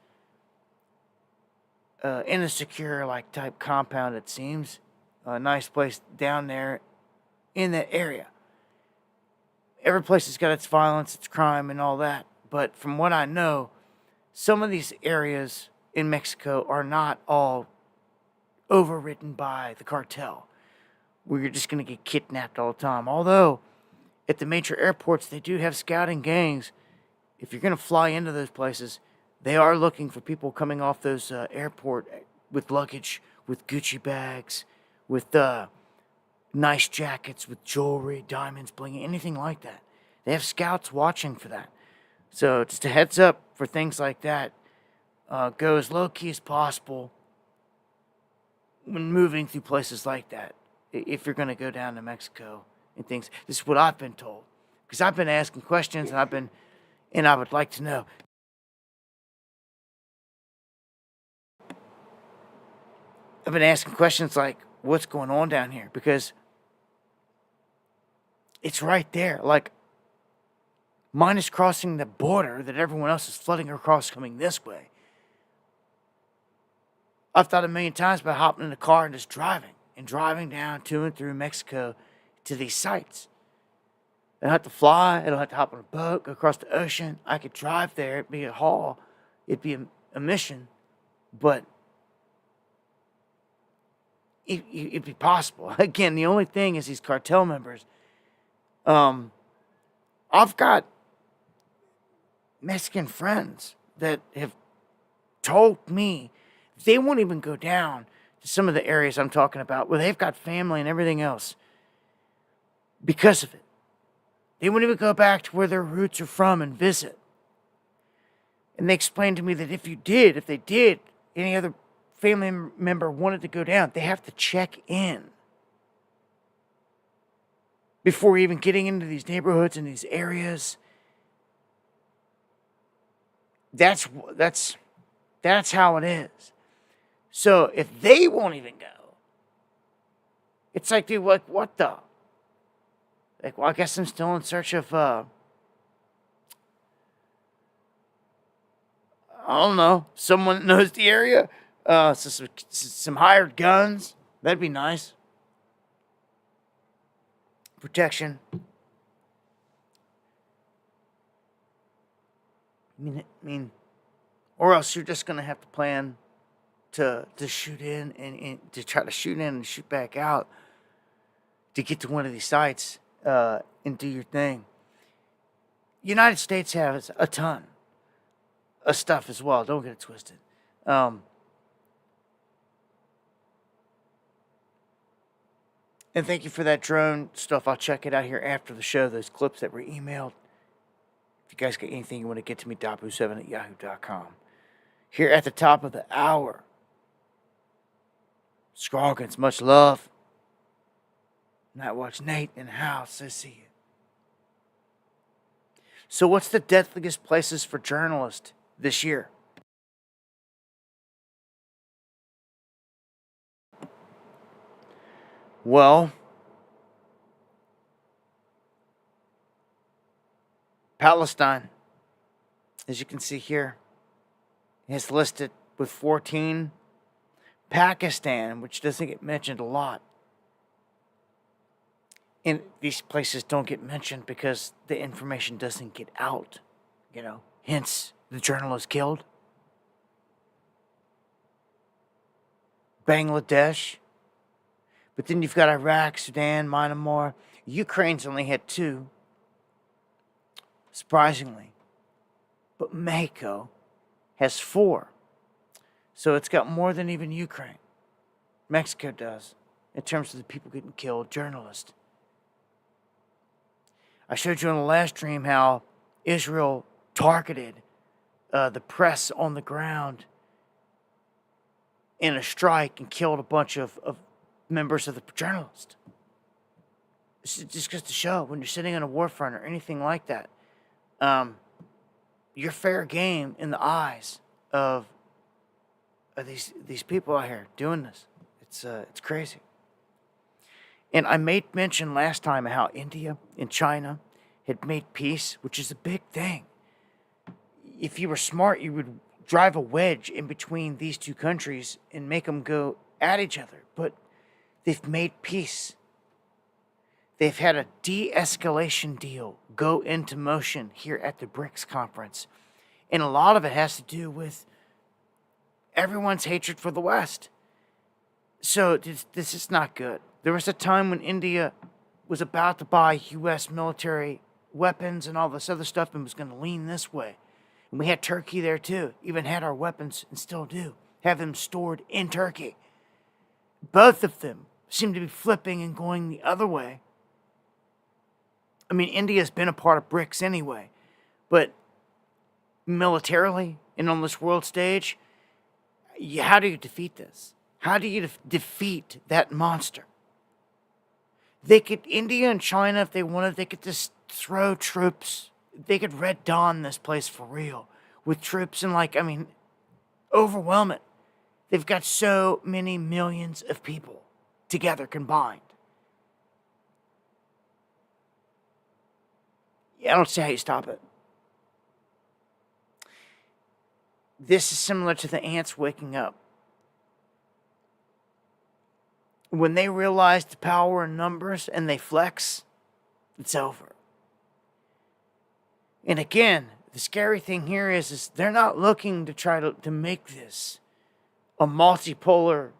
In a secure, type compound, it seems. A nice place down there in that area. Every place has got its violence, its crime, and all that. But from what I know, some of these areas in Mexico are not all overridden by the cartel, where you're just going to get kidnapped all the time. Although, at the major airports, they do have scouting gangs. If you're going to fly into those places, they are looking for people coming off those airport with luggage, with Gucci bags, with nice jackets, with jewelry, diamonds, bling, anything like that. They have scouts watching for that. So just a heads up for things like that. Go as low-key as possible when moving through places like that, if you're going to go down to Mexico and things. This is what I've been told, because I've been asking questions, and I would like to know. I've been asking questions like, what's going on down here? Because it's right there. Mine is crossing the border that everyone else is flooding across coming this way. I've thought a million times about hopping in the car and just driving down to and through Mexico to these sites. I don't have to fly. I don't have to hop on a boat, go across the ocean. I could drive there. It'd be a haul. It'd be a mission. But it'd be possible. Again, the only thing is these cartel members. I've got Mexican friends that have told me they won't even go down to some of the areas I'm talking about where they've got family and everything else because of it. They won't even go back to where their roots are from and visit. And they explained to me that if they did, any other family member wanted to go down, they have to check in before even getting into these neighborhoods and these areas. That's how it is. So if they won't even go, it's like, dude, what the? Like, well, I guess I'm still in search of, I don't know, someone that knows the area. Some hired guns. That'd be nice. Protection. I mean, or else you're just gonna have to plan to shoot in and to try to shoot in and shoot back out to get to one of these sites and do your thing. United States has a ton of stuff as well. Don't get it twisted. And thank you for that drone stuff. I'll check it out here after the show, those clips that were emailed. If you guys got anything you want to get to me, dabu7@yahoo.com. Here at the top of the hour, Scroggins, much love. Night Watch Nate in the house. I see you. So what's the deadliest places for journalists this year? Well, Palestine, as you can see here, is listed with 14. Pakistan, which doesn't get mentioned a lot. And these places don't get mentioned because the information doesn't get out, hence the journalist killed. Bangladesh. But then you've got Iraq, Sudan, Myanmar. Ukraine's only had 2, surprisingly. But Mexico has 4. So it's got more than even Ukraine. Mexico does, in terms of the people getting killed, journalists. I showed you on the last stream how Israel targeted the press on the ground in a strike and killed a bunch of members of the journalists. This just goes to show, when you're sitting on a war front or anything like that, you're fair game in the eyes of these people out here doing this. It's crazy. And I made mention last time how India and China had made peace, which is a big thing. If you were smart, you would drive a wedge in between these two countries and make them go at each other. But they've made peace. They've had a de-escalation deal go into motion here at the BRICS conference. And a lot of it has to do with everyone's hatred for the West. So this is not good. There was a time when India was about to buy U.S. military weapons and all this other stuff and was going to lean this way. And we had Turkey there too. Even had our weapons, and still do, have them stored in Turkey. Both of them seem to be flipping and going the other way. I mean, India's been a part of BRICS anyway. But militarily and on this world stage, how do you defeat this? How do you defeat that monster? India and China, if they wanted, they could just throw troops. They could Red Dawn this place for real with troops and overwhelm it. They've got so many millions of people together combined. I don't see how you stop it. This is similar to the ants waking up. When they realize the power in numbers and they flex, it's over. And again, the scary thing here is they're not looking to try to make this a multipolar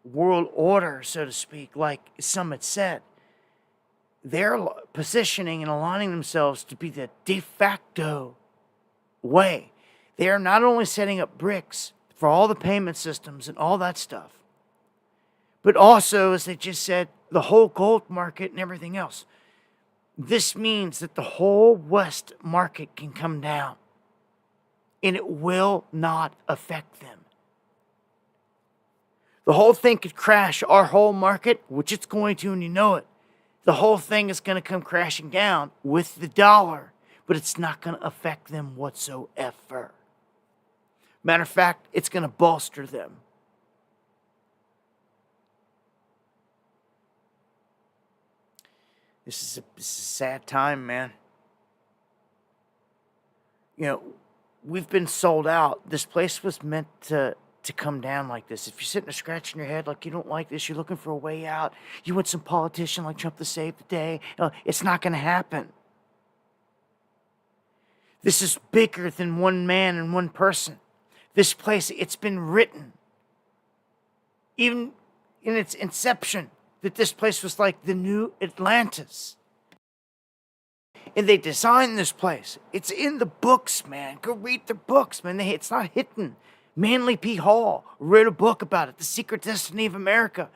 world order, so to speak, like some had said. They're positioning and aligning themselves to be the de facto way. They are not only setting up BRICS for all the payment systems and all that stuff, but also, as they just said, the whole gold market and everything else. This means that the whole West market can come down, and it will not affect them. The whole thing could crash our whole market, which it's going to, and you know it. The whole thing is going to come crashing down with the dollar, but it's not going to affect them whatsoever. Matter of fact, it's going to bolster them. This is a sad time, man. You know, we've been sold out. This place was meant to come down like this. If you're sitting there scratching your head like you don't like this, you're looking for a way out, you want some politician like Trump to save the day, it's not going to happen. This is bigger than one man and one person. This place, it's been written, even in its inception, that this place was like the new Atlantis. And they designed this place. It's in the books, man. Go read the books, man. It's not hidden. Manly P. Hall wrote a book about it, The Secret Destiny of America.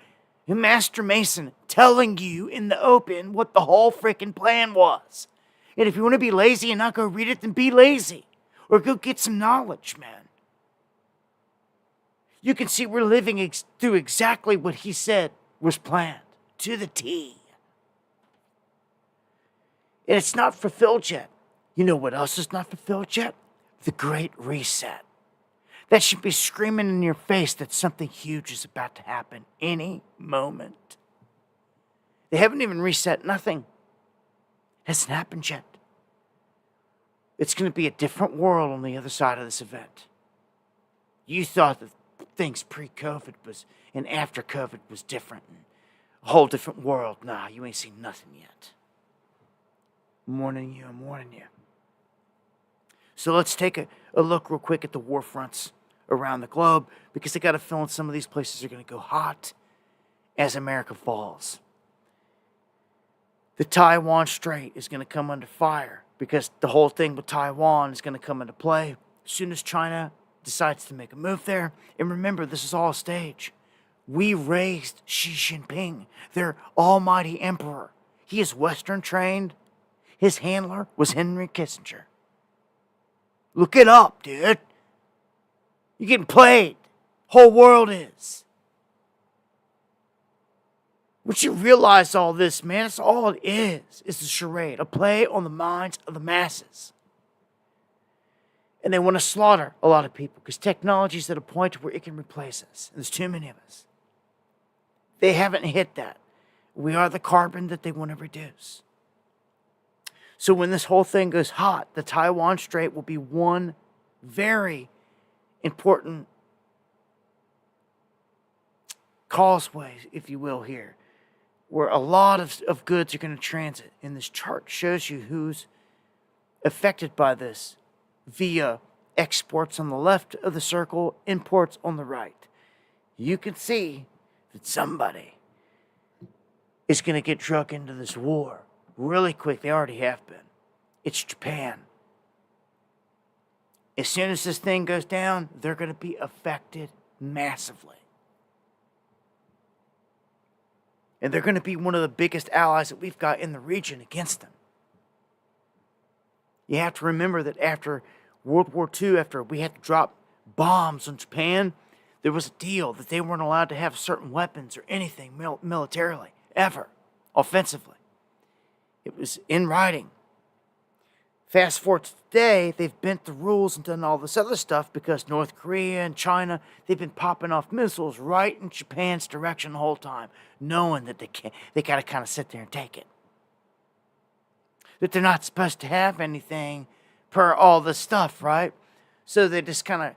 A master mason telling you in the open what the whole freaking plan was. And if you want to be lazy and not go read it, then be lazy. Or go get some knowledge, man. You can see we're living through exactly what he said was planned. To the T. And it's not fulfilled yet. You know what else is not fulfilled yet? The Great Reset. That should be screaming in your face that something huge is about to happen any moment. They haven't even reset nothing. It hasn't happened yet. It's going to be a different world on the other side of this event. You thought that things pre-COVID and after COVID was different. And a whole different world. Nah, you ain't seen nothing yet. I'm warning you. So let's take a look real quick at the war fronts around the globe, because I got a feeling some of these places are going to go hot as America falls. The Taiwan Strait is going to come under fire because the whole thing with Taiwan is going to come into play as soon as China decides to make a move there. And remember, this is all a stage. We raised Xi Jinping, their almighty emperor. He is Western trained. His handler was Henry Kissinger. Look it up, dude. You're getting played. Whole world is. Once you realize all this, man, it's all it is. It's a charade, a play on the minds of the masses. And they want to slaughter a lot of people because technology is at a point where it can replace us. And there's too many of us. They haven't hit that. We are the carbon that they want to reduce. So when this whole thing goes hot, the Taiwan Strait will be one very important causeway, if you will, here, where a lot of goods are going to transit. And this chart shows you who's affected by this via exports on the left of the circle, imports on the right. You can see that somebody is going to get drug into this war really quick. They already have been. It's Japan. As soon as this thing goes down, they're going to be affected massively. And they're going to be one of the biggest allies that we've got in the region against them. You have to remember that after World War II, after we had to drop bombs on Japan, there was a deal that they weren't allowed to have certain weapons or anything militarily, ever, offensively. It was in writing. Fast forward to today, they've bent the rules and done all this other stuff because North Korea and China, they've been popping off missiles right in Japan's direction the whole time, knowing that they got to kind of sit there and take it. That they're not supposed to have anything per all this stuff, right? So they just kind of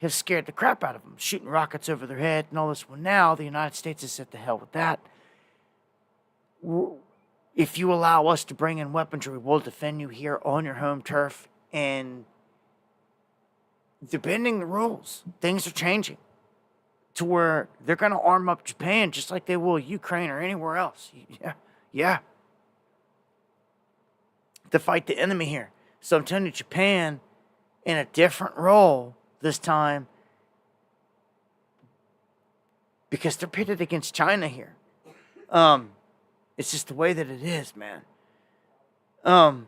have scared the crap out of them, shooting rockets over their head and all this. Well, now the United States has said to hell with that. If you allow us to bring in weaponry, we'll defend you here on your home turf. And they're bending the rules. Things are changing. to where they're going to arm up Japan just like they will Ukraine or anywhere else. Yeah. To fight the enemy here. So I'm telling you, Japan, in a different role this time, because they're pitted against China here. It's just the way that it is, man.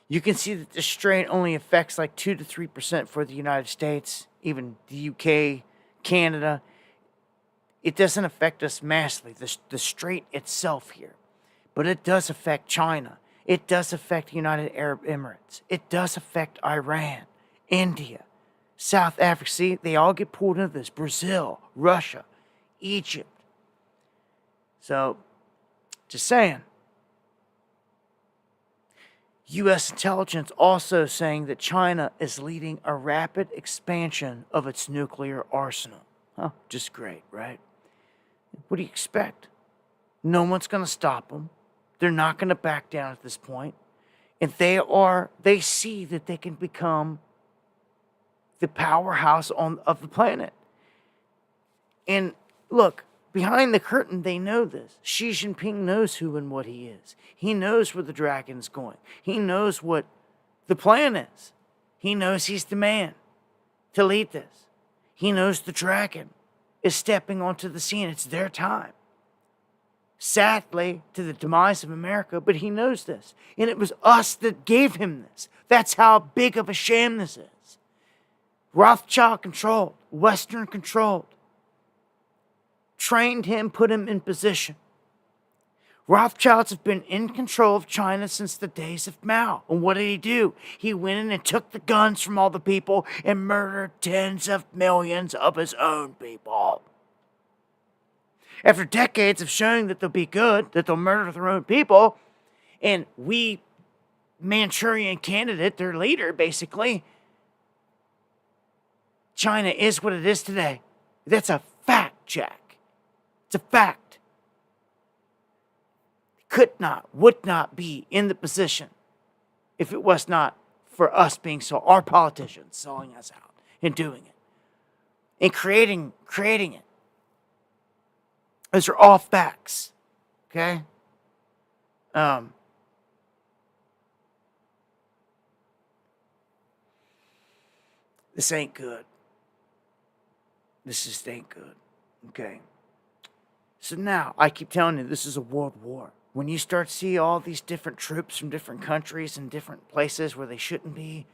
You can see that the strain only affects like 2 to 3% for the United States, even the UK, Canada. It doesn't affect us massively, the strait itself here. But it does affect China. It does affect United Arab Emirates. It does affect Iran, India, South Africa. See, they all get pulled into this. Brazil, Russia, Egypt. So, just saying. U.S. intelligence also saying that China is leading a rapid expansion of its nuclear arsenal. Just great, right? What do you expect? No one's going to stop them. They're not going to back down at this point. And they see that they can become the powerhouse of the planet. And look, behind the curtain, they know this. Xi Jinping knows who and what he is. He knows where the dragon's going. He knows what the plan is. He knows he's the man to lead this. He knows the dragon is stepping onto the scene. It's their time. Sadly, to the demise of America, but he knows this. And it was us that gave him this. That's how big of a sham this is. Rothschild controlled, Western controlled. Trained him, put him in position. Rothschilds have been in control of China since the days of Mao. And what did he do? He went in and took the guns from all the people and murdered tens of millions of his own people. After decades of showing that they'll be good, that they'll murder their own people, and we, Manchurian candidate, their leader, basically, China is what it is today. That's a fact, Jack. It's a fact. Could not, would not be in the position if it was not for us being our politicians selling us out and doing it and creating it. Those are all facts, okay? This ain't good. This just ain't good, okay? So now, I keep telling you, this is a world war. When you start to see all these different troops from different countries and different places where they shouldn't be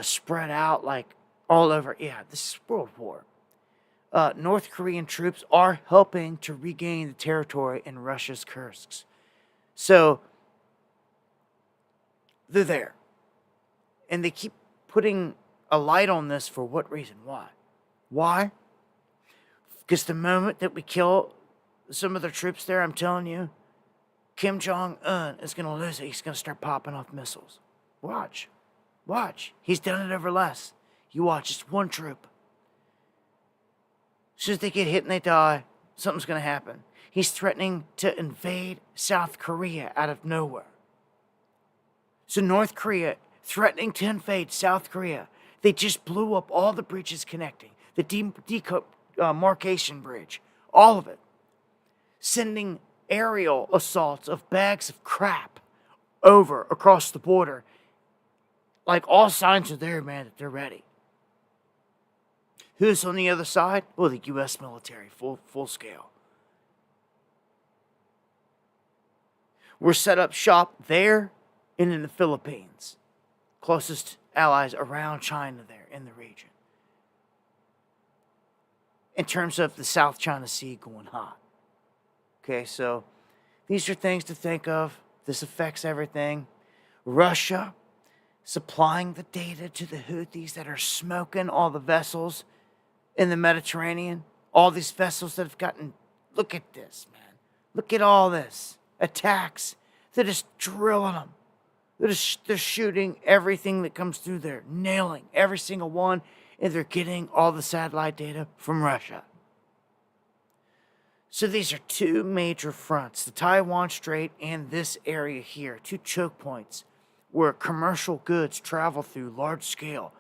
spread out like all over, this is world war. North Korean troops are helping to regain the territory in Russia's Kursk. So, they're there. And they keep putting a light on this for what reason? Why? Why? Because the moment that we kill some of the troops there, I'm telling you, Kim Jong-un is going to lose it. He's going to start popping off missiles. Watch. He's done it over less. You watch, it's one troop. As soon as they get hit and they die, something's going to happen. He's threatening to invade South Korea out of nowhere. So North Korea threatening to invade South Korea. They just blew up all the bridges connecting. The demarcation bridge. All of it. Sending aerial assaults of bags of crap over across the border. Like all signs are there, man, that they're ready. Who's on the other side? Well, the U.S. military, full scale. We're set up shop there and in the Philippines. Closest allies around China there in the region. In terms of the South China Sea going hot. Okay, so these are things to think of. This affects everything. Russia supplying the data to the Houthis that are smoking all the vessels in the Mediterranean. All these vessels that have gotten... Look at this, man. Look at all this. Attacks. They're just drilling them. They're shooting everything that comes through there. Nailing every single one. And they're getting all the satellite data from Russia. So these are two major fronts. The Taiwan Strait and this area here. Two choke points where commercial goods travel through large scale.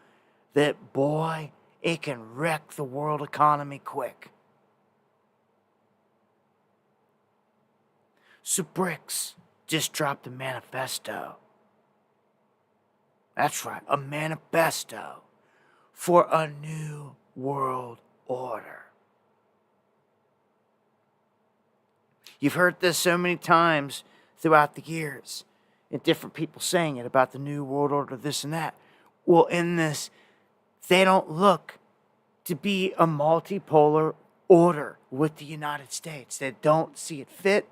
That, boy, it can wreck the world economy quick. So BRICS just dropped a manifesto. That's right, a manifesto for a new world order. You've heard this so many times throughout the years, and different people saying it about the new world order, this and that. Well, in this, they don't look to be a multipolar order with the United States. They don't see it fit.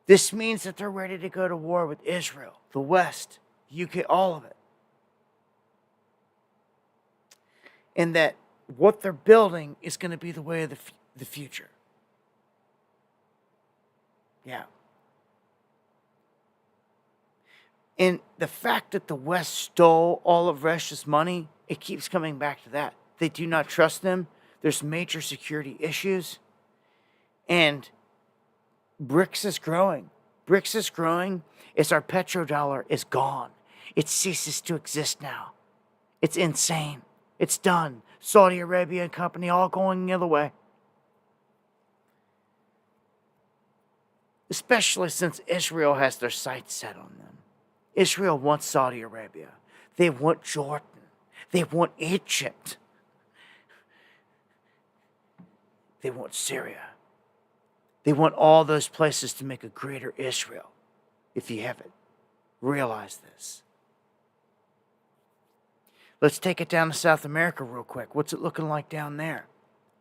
This means that they're ready to go to war with Israel, the West, the UK, all of it. And that what they're building is going to be the way of the future. Yeah. And the fact that the West stole all of Russia's money, it keeps coming back to that. They do not trust them. There's major security issues. And BRICS is growing. BRICS is growing as our petrodollar is gone. It ceases to exist now. It's insane. It's done. Saudi Arabia and company all going the other way. Especially since Israel has their sights set on them. Israel wants Saudi Arabia. They want Jordan. They want Egypt. They want Syria. They want all those places to make a greater Israel. If you haven't realized this. Let's take it down to South America real quick. What's it looking like down there?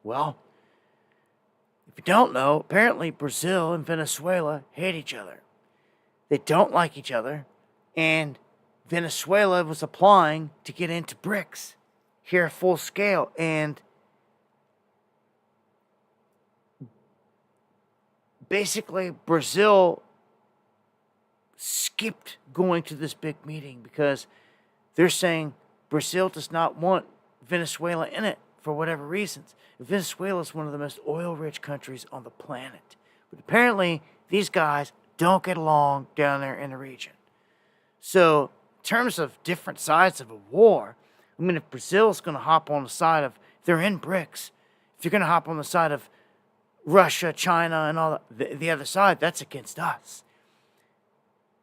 Well, if you don't know, apparently Brazil and Venezuela hate each other. They don't like each other. And Venezuela was applying to get into BRICS here full scale. And basically Brazil skipped going to this big meeting because they're saying Brazil does not want Venezuela in it for whatever reasons. Venezuela is one of the most oil-rich countries on the planet. But apparently, these guys don't get along down there in the region. So, in terms of different sides of a war, I mean, if Brazil's going to hop on the side of, they're in BRICS, if you're going to hop on the side of Russia, China, and all the other side, that's against us.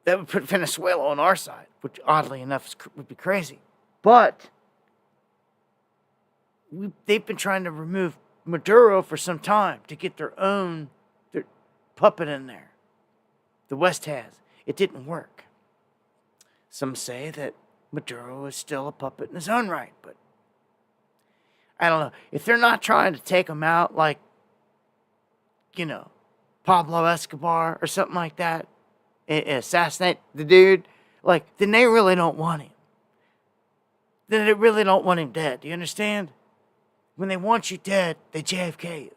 That would put Venezuela on our side, which oddly enough would be crazy. But they've been trying to remove Maduro for some time to get their puppet in there. The West has. It didn't work. Some say that Maduro is still a puppet in his own right, but I don't know. If they're not trying to take him out like, Pablo Escobar or something like that, assassinate the dude, then they really don't want him. Then they really don't want him dead. Do you understand? When they want you dead, they JFK you.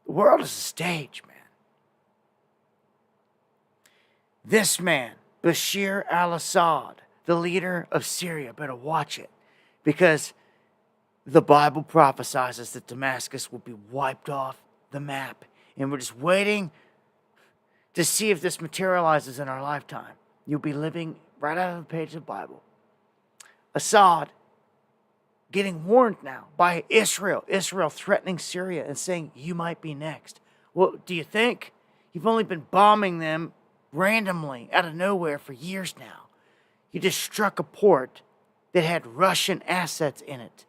The world is a stage, man. This man, Bashar al-Assad, the leader of Syria, better watch it. Because the Bible prophesies that Damascus will be wiped off the map. And we're just waiting to see if this materializes in our lifetime. You'll be living right out of the page of the Bible. Assad getting warned now by Israel. Israel threatening Syria and saying, you might be next. Well, do you think? You've only been bombing them randomly out of nowhere for years now. You just struck a port that had Russian assets in it.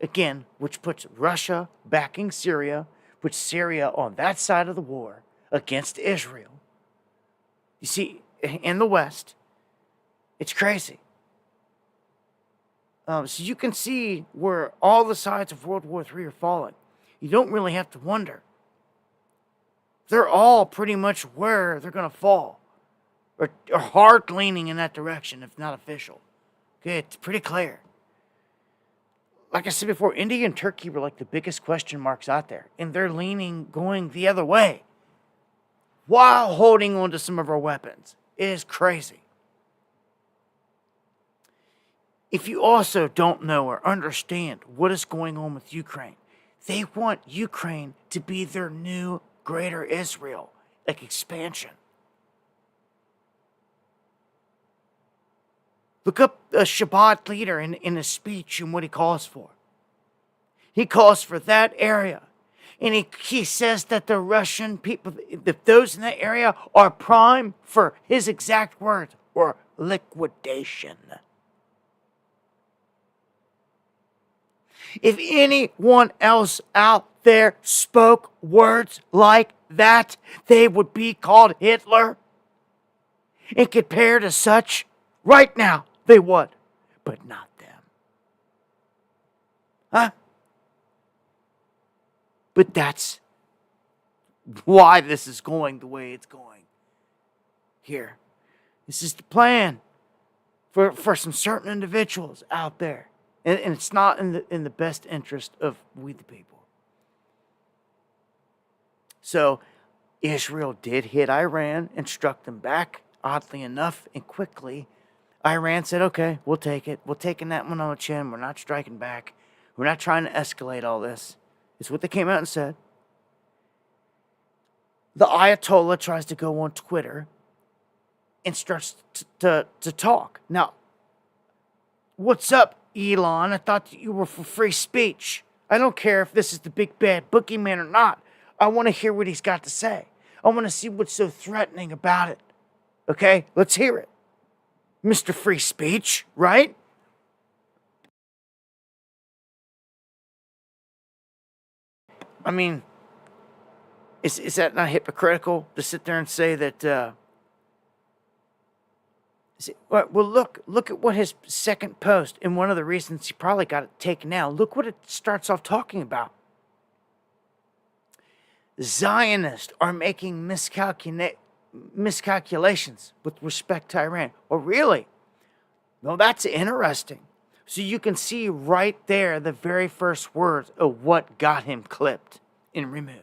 Again, which puts Russia backing Syria, puts Syria on that side of the war against Israel. You see, in the West, it's crazy. So you can see where all the sides of World War III are falling. You don't really have to wonder. They're all pretty much where they're going to fall. Or hard leaning in that direction, if not official. Okay, it's pretty clear. Like I said before, India and Turkey were like the biggest question marks out there. And they're going the other way. While holding on to some of our weapons. It is crazy. If you also don't know or understand what is going on with Ukraine, they want Ukraine to be their new greater Israel, like expansion. Look up a Shabbat leader in a speech and what he calls for. He calls for that area. And he says that the Russian people, those in that area, are prime for his exact words, or liquidation. If anyone else out there spoke words like that, they would be called Hitler. And compared to such, right now, they would. But not them. Huh? But that's why this is going the way it's going. Here. This is the plan for some certain individuals out there. And it's not in the best interest of we the people. So Israel did hit Iran and struck them back, oddly enough, and quickly. Iran said, okay, we'll take it. We're taking that one on the chin. We're not striking back. We're not trying to escalate all this. It's what they came out and said. The Ayatollah tries to go on Twitter and starts to talk. Now, what's up, Elon? I thought that you were for free speech. I don't care if this is the big bad boogeyman or not. I want to hear what he's got to say. I want to see what's so threatening about it. Okay? Let's hear it. Mr. Free Speech, right? I mean, is that not hypocritical to sit there and say that? Well, look at what his second post, and one of the reasons he probably got it taken out. Look what it starts off talking about. Zionists are making miscalculations with respect to Iran. Oh, really? Well, that's interesting. So you can see right there the very first words of what got him clipped and removed.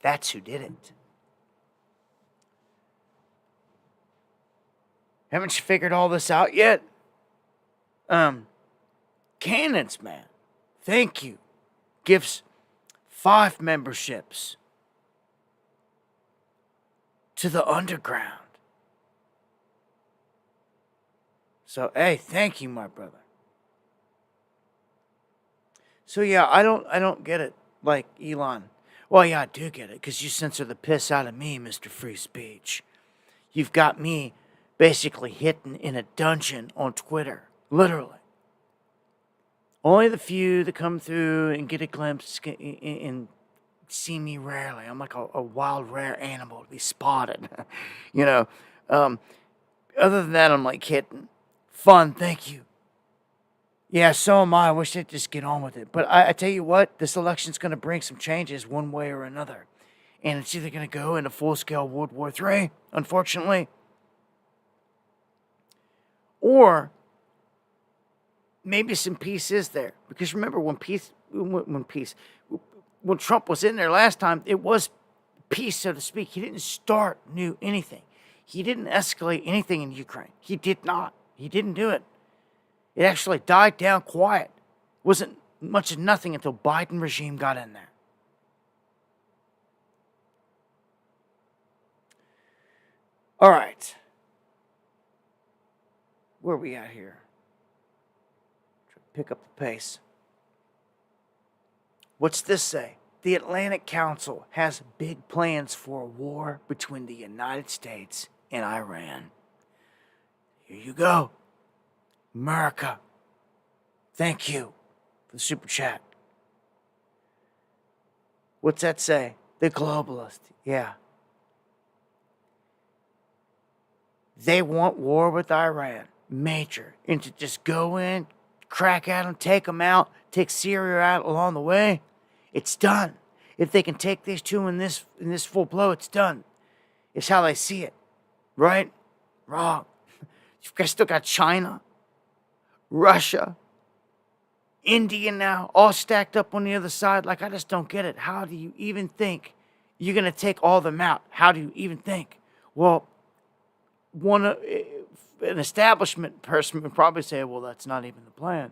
That's who did it. Haven't you figured all this out yet? Cannons, man. Thank you. Gives 5 memberships to the underground. So, hey, thank you, my brother. So, yeah, I don't get it like Elon. Well, yeah, I do get it, because you censor the piss out of me, Mr. Free Speech. You've got me basically hidden in a dungeon on Twitter. Literally. Only the few that come through and get a glimpse and see me rarely. I'm like a wild, rare animal to be spotted. You know. Other than that, I'm like hidden. Fun, thank you. Yeah, so am I. I wish they'd just get on with it. But I tell you what, this election's going to bring some changes one way or another. And it's either going to go into full-scale World War III, unfortunately, or maybe some peace is there. Because remember, when Trump was in there last time, it was peace, so to speak. He didn't start anything. He didn't escalate anything in Ukraine. He did not. He didn't do it. It actually died down quiet. Wasn't much of nothing until Biden regime got in there. All right. Where are we at here? Try to pick up the pace. What's this say? The Atlantic Council has big plans for a war between the United States and Iran. Here you go. America. Thank you for the super chat. What's that say? The globalist. Yeah. They want war with Iran. Major. And to just go in, crack at them, take them out, take Syria out along the way. It's done. If they can take these two in this full blow, it's done. It's how they see it. Right? Wrong. You've guys still got China, Russia, India now, all stacked up on the other side. Like, I just don't get it. How do you even think you're going to take all of them out? How do you even think? Well, an establishment person would probably say, well, that's not even the plan.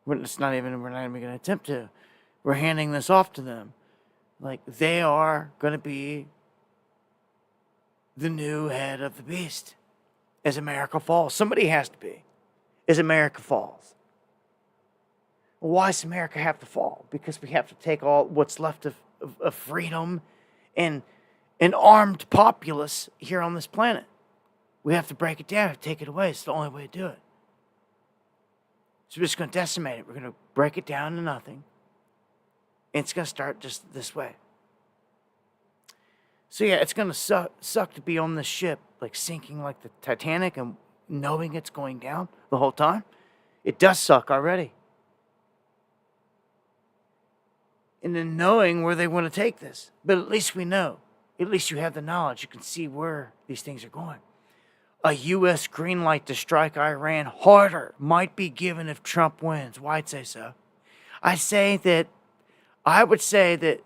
We're not even going to attempt to. We're handing this off to them. Like, they are going to be the new head of the beast as America falls. Somebody has to be as America falls. Why does America have to fall? Because we have to take all what's left of freedom and an armed populace here on this planet. We have to break it down, take it away. It's the only way to do it. So we're just going to decimate it. We're going to break it down to nothing. And it's going to start just this way. So yeah, it's going to suck to be on this ship, like sinking like the Titanic and knowing it's going down the whole time. It does suck already. And then knowing where they want to take this. But at least we know. At least you have the knowledge. You can see where these things are going. A U.S. green light to strike Iran harder might be given if Trump wins. Why I'd say so? I would say that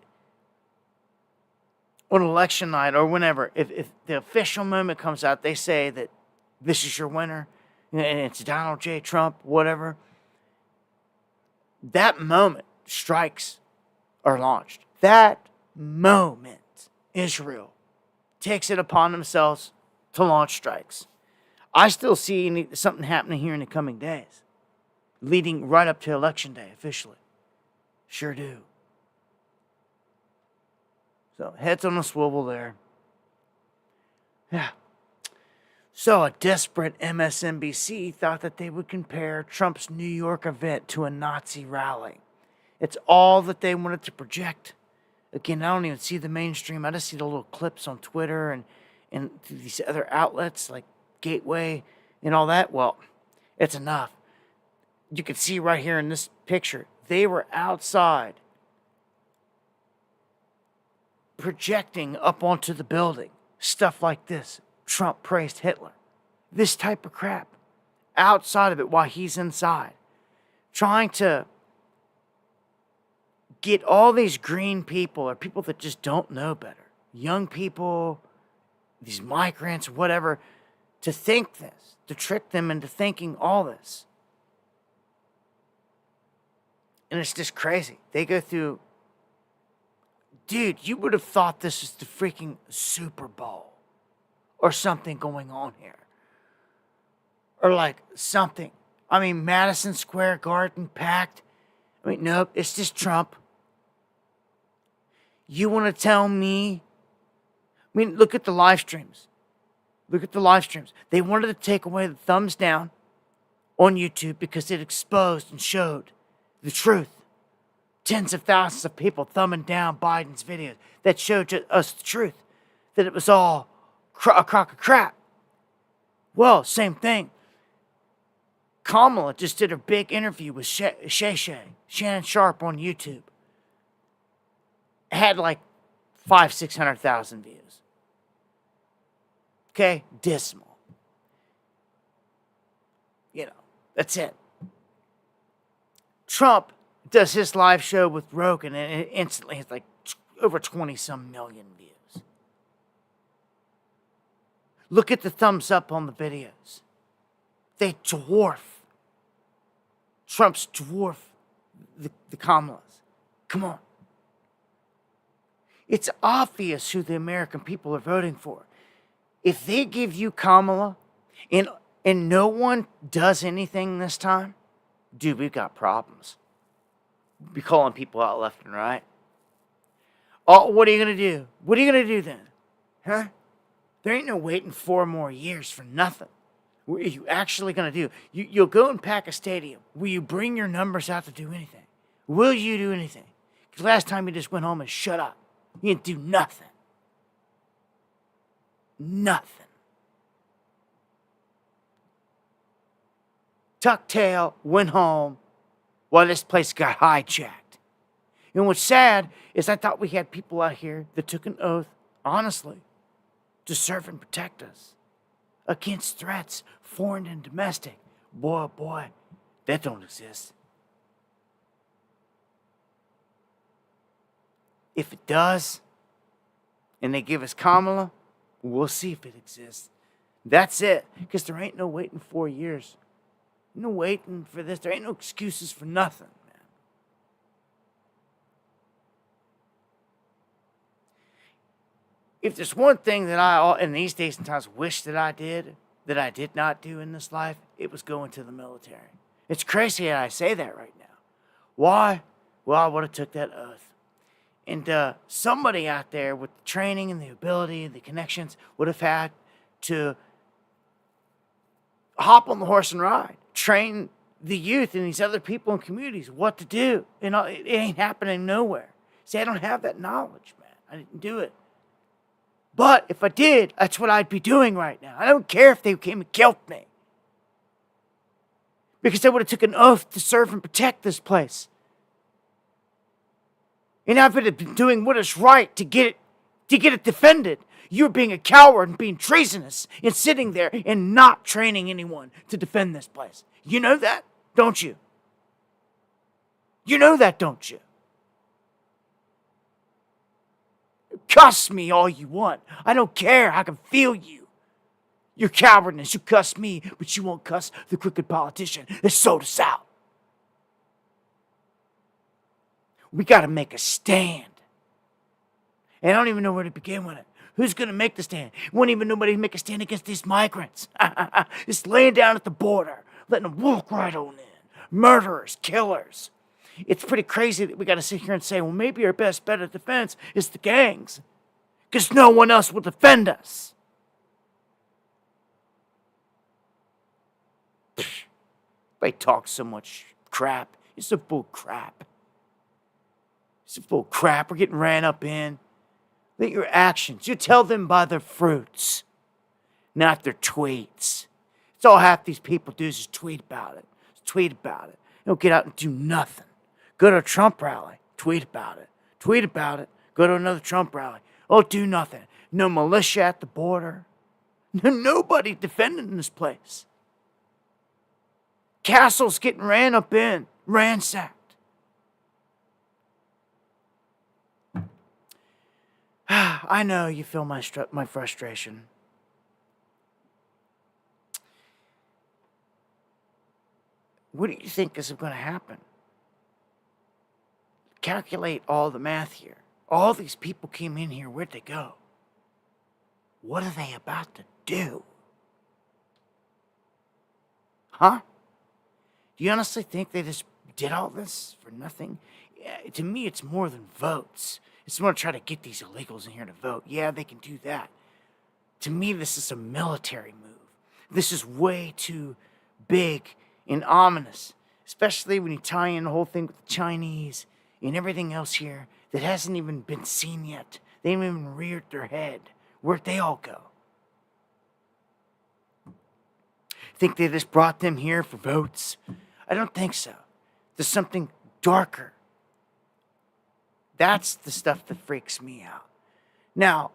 on election night or whenever, if the official moment comes out, they say that this is your winner, and it's Donald J. Trump, whatever, that moment, strikes are launched. That moment, Israel takes it upon themselves to launch strikes. I still see something happening here in the coming days, leading right up to Election Day officially. Sure do. So, heads on a swivel there. Yeah. So, a desperate MSNBC thought that they would compare Trump's New York event to a Nazi rally. It's all that they wanted to project. Again, I don't even see the mainstream. I just see the little clips on Twitter and these other outlets like Gateway and all that. Well, it's enough. You can see right here in this picture, they were outside projecting up onto the building. Stuff like this. Trump praised Hitler. This type of crap. Outside of it while he's inside. Trying to get all these green people or people that just don't know better. Young people, these migrants, whatever, to think this. To trick them into thinking all this. And it's just crazy. They go through... Dude, you would have thought this is the freaking Super Bowl. Or something going on here. Or like something. I mean, Madison Square Garden packed. I mean, nope, it's just Trump. You want to tell me? I mean, look at the live streams. Look at the live streams. They wanted to take away the thumbs down on YouTube because it exposed and showed the truth. Tens of thousands of people thumbing down Biden's videos that showed us the truth. That it was all a crock of crap. Well, same thing. Kamala just did a big interview with Shannon Sharp on YouTube. Had like 600,000 views. Okay? Dismal. You know, that's it. Trump does his live show with Rogan and it instantly has like over 20-some million views. Look at the thumbs up on the videos. They dwarf. Trump's dwarf the Kamalas. Come on. It's obvious who the American people are voting for. If they give you Kamala and no one does anything this time, dude, we've got problems. We'll be calling people out left and right. Oh, what are you going to do? What are you going to do then? Huh? There ain't no waiting 4 more years for nothing. What are you actually going to do? You'll go and pack a stadium. Will you bring your numbers out to do anything? Will you do anything? Because last time you just went home and shut up. You didn't do nothing. Nothing. Tucked tail, went home, while this place got hijacked. And what's sad is I thought we had people out here that took an oath, honestly, to serve and protect us against threats, foreign and domestic. Boy, oh boy, that don't exist. If it does, and they give us Kamala, we'll see if it exists. That's it. Because there ain't no waiting 4 years. No waiting for this. There ain't no excuses for nothing, man. if there's one thing that I, in these days and times, wish that I did not do in this life, it was go into the military. It's crazy that I say that right now. Why? Well, I would have took that oath. And somebody out there with the training and the ability and the connections would have had to hop on the horse and ride, train the youth and these other people in communities what to do. And it ain't happening nowhere. See, I don't have that knowledge, man. I didn't do it. But if I did, that's what I'd be doing right now. I don't care if they came and killed me. Because I would have took an oath to serve and protect this place. And I've been doing what is right to get it defended. You're being a coward and being treasonous and sitting there and not training anyone to defend this place. You know that, don't you? You know that, don't you? Cuss me all you want. I don't care. I can feel you. Your cowardness. You cuss me, but you won't cuss the crooked politician that sold us out. We got to make a stand. And I don't even know where to begin with it. Who's going to make the stand? Won't even nobody make a stand against these migrants. Just laying down at the border, letting them walk right on in. Murderers, killers. It's pretty crazy that we got to sit here and say, well, maybe our best bet of defense is the gangs. Because no one else will defend us. They talk so much crap. It's a full crap. It's a full crap. We're getting ran up in. Look at your actions. You tell them by their fruits, not their tweets. It's all half these people do is just tweet about it. Just tweet about it. They don't get out and do nothing. Go to a Trump rally. Tweet about it. Tweet about it. Go to another Trump rally. Oh, do nothing. No militia at the border. Nobody defending this place. Castles getting ran up in. Ransacked. I know you feel my frustration. What do you think is going to happen? Calculate all the math here. All these people came in here. Where'd they go? What are they about to do? Huh? Do you honestly think they just did all this for nothing? Yeah, to me, it's more than votes. It's more to try to get these illegals in here to vote. Yeah, they can do that. To me, this is a military move. This is way too big and ominous, especially when you tie in the whole thing with the Chinese and everything else here that hasn't even been seen yet. They haven't even reared their head. Where'd they all go? Think they just brought them here for votes? I don't think so. There's something darker. That's the stuff that freaks me out. Now,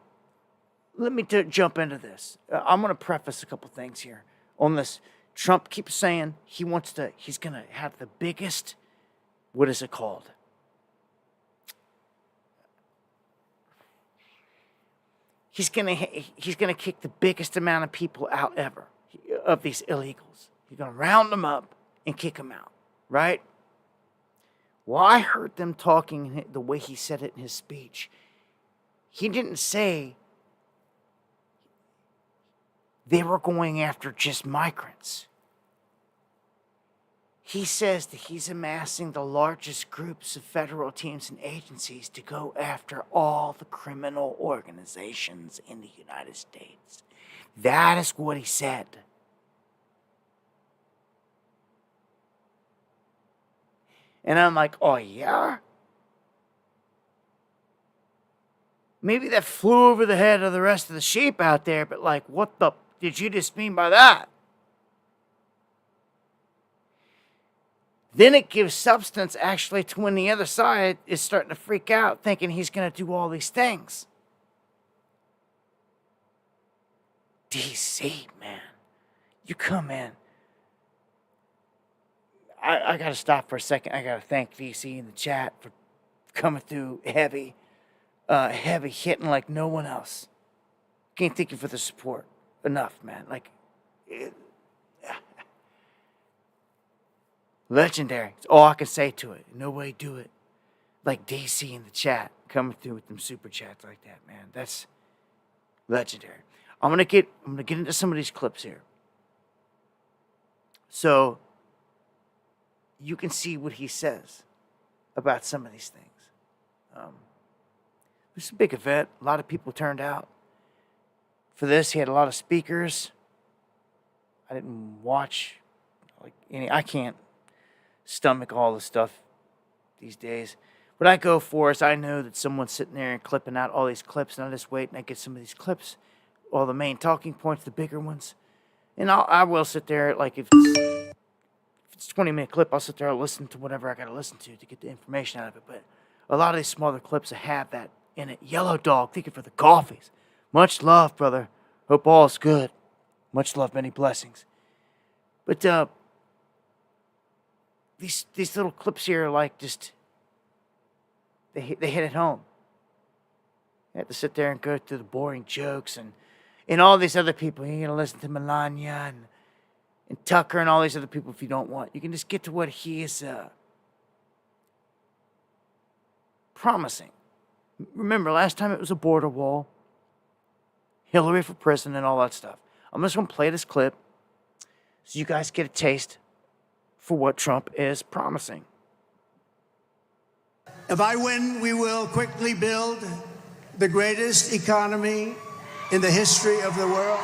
let me jump into this. I'm going to preface a couple things here on this. Trump keeps saying he's going to have the biggest, what is it called? He's going to kick the biggest amount of people out ever of these illegals. He's going to round them up and kick them out, right? Well, I heard them talking the way he said it in his speech. He didn't say they were going after just migrants. He says that he's amassing the largest groups of federal teams and agencies to go after all the criminal organizations in the United States. That is what he said. And I'm like, oh yeah? Maybe that flew over the head of the rest of the sheep out there, but like, what the did you just mean by that? Then it gives substance actually to when the other side is starting to freak out, thinking he's going to do all these things. DC, man. You come in. I got to stop for a second. I got to thank DC in the chat for coming through heavy hitting like no one else. Can't thank you for the support enough, man. Legendary. It's all I can say to it. Nobody do it like DC in the chat coming through with them super chats like that, man. Legendary. I'm gonna get into some of these clips here, so you can see what he says about some of these things. It was a big event. A lot of people turned out for this. He had a lot of speakers. I didn't watch like any. I can't stomach all the stuff these days. What I go for is I know that someone's sitting there and clipping out all these clips, and I just wait and I get some of these clips, all the main talking points, the bigger ones, and I will sit there like if it's a 20-minute clip, I'll sit there and listen to whatever I got to listen to get the information out of it. But a lot of these smaller clips have that in it. Yellow Dog, thank you for the coffees. Much love, brother. Hope all is good. Much love, many blessings. But these little clips here are like just they hit it home. You have to sit there and go through the boring jokes and all these other people. You're gonna listen to Melania and Tucker and all these other people if you don't want. You can just get to what he is promising. Remember, last time it was a border wall, Hillary for president, and all that stuff. I'm just going to play this clip so you guys get a taste for what Trump is promising. If I win, we will quickly build the greatest economy in the history of the world.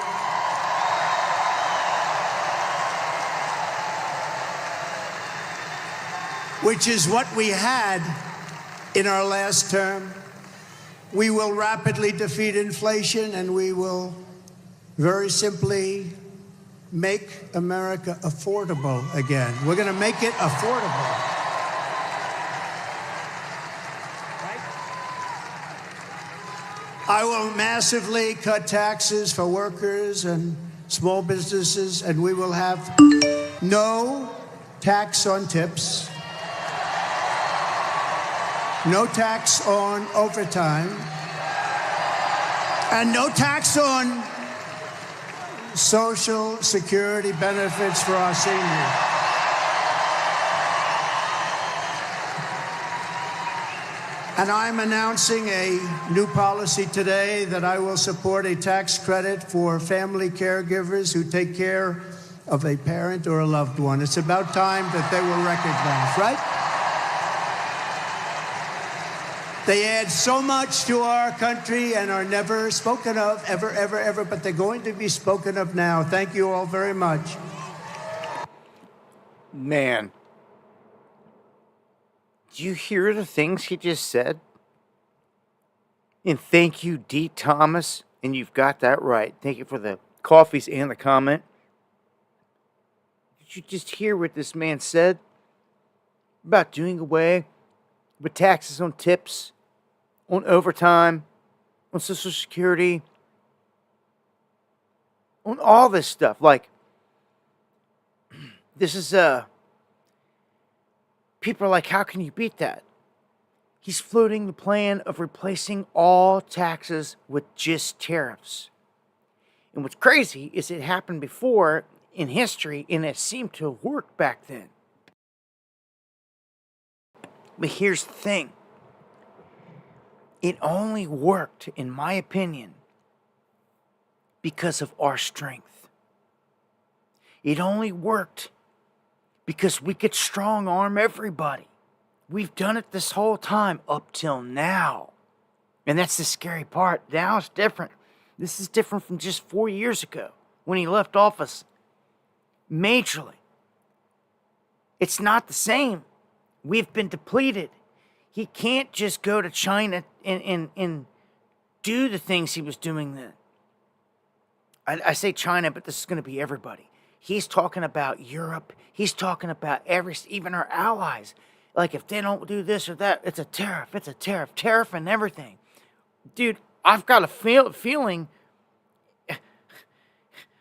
Which is what we had in our last term. We will rapidly defeat inflation, and we will very simply make America affordable again. We're going to make it affordable. Right? I will massively cut taxes for workers and small businesses, and we will have no tax on tips. No tax on overtime, and no tax on Social Security benefits for our seniors. And I'm announcing a new policy today that I will support a tax credit for family caregivers who take care of a parent or a loved one. It's about time that they were recognized, right? They add so much to our country and are never spoken of, ever, ever, ever, but they're going to be spoken of now. Thank you all very much. Man, do you hear the things he just said? And thank you, D. Thomas, and you've got that right. Thank you for the coffees and the comment. Did you just hear what this man said about doing away with taxes on tips, on overtime, on Social Security, on all this stuff? Like, this is, people are like, how can you beat that? He's floating the plan of replacing all taxes with just tariffs. And what's crazy is it happened before in history, and it seemed to have worked back then. But here's the thing. It only worked, in my opinion, because of our strength. It only worked because we could strong arm everybody. We've done it this whole time up till now. And that's the scary part. Now it's different. This is different from just 4 years ago when he left office. Majorly. It's not the same. We've been depleted. He can't just go to China and do the things he was doing then. I say China, but this is going to be everybody. He's talking about Europe. He's talking about even our allies. Like, if they don't do this or that, it's a tariff. It's a tariff. Tariff and everything. Dude, I've got a feeling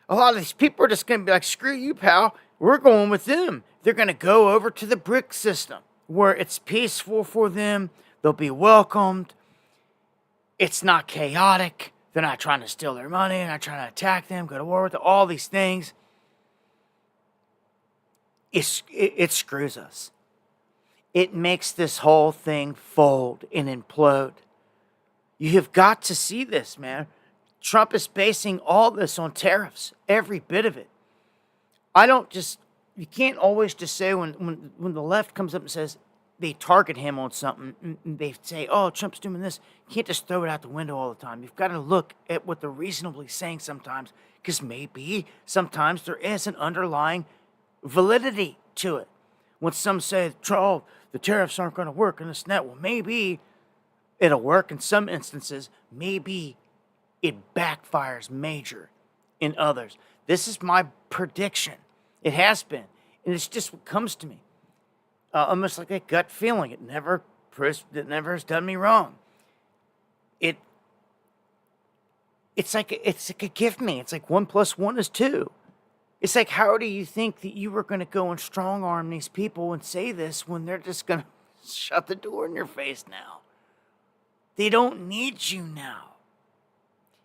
a lot of these people are just going to be like, screw you, pal. We're going with them. They're going to go over to the BRICS system where it's peaceful for them. They'll be welcomed. It's not chaotic. They're not trying to steal their money. They're not trying to attack them, go to war with them, all these things. It screws us. It makes this whole thing fold and implode. You have got to see this, man. Trump is basing all this on tariffs, every bit of it. You can't always just say when the left comes up and says they target him on something and they say, oh, Trump's doing this. You can't just throw it out the window all the time. You've got to look at what they're reasonably saying sometimes, because maybe sometimes there is an underlying validity to it. When some say, oh, the tariffs aren't going to work and this and that, well, maybe it'll work in some instances. Maybe it backfires major in others. This is my prediction. It has been. And it's just what comes to me. Almost like a gut feeling. It never has done me wrong. It's like a give me. It's like 1 + 1 is 2. It's like, how do you think that you were going to go and strong arm these people and say this when they're just going to shut the door in your face now? They don't need you now.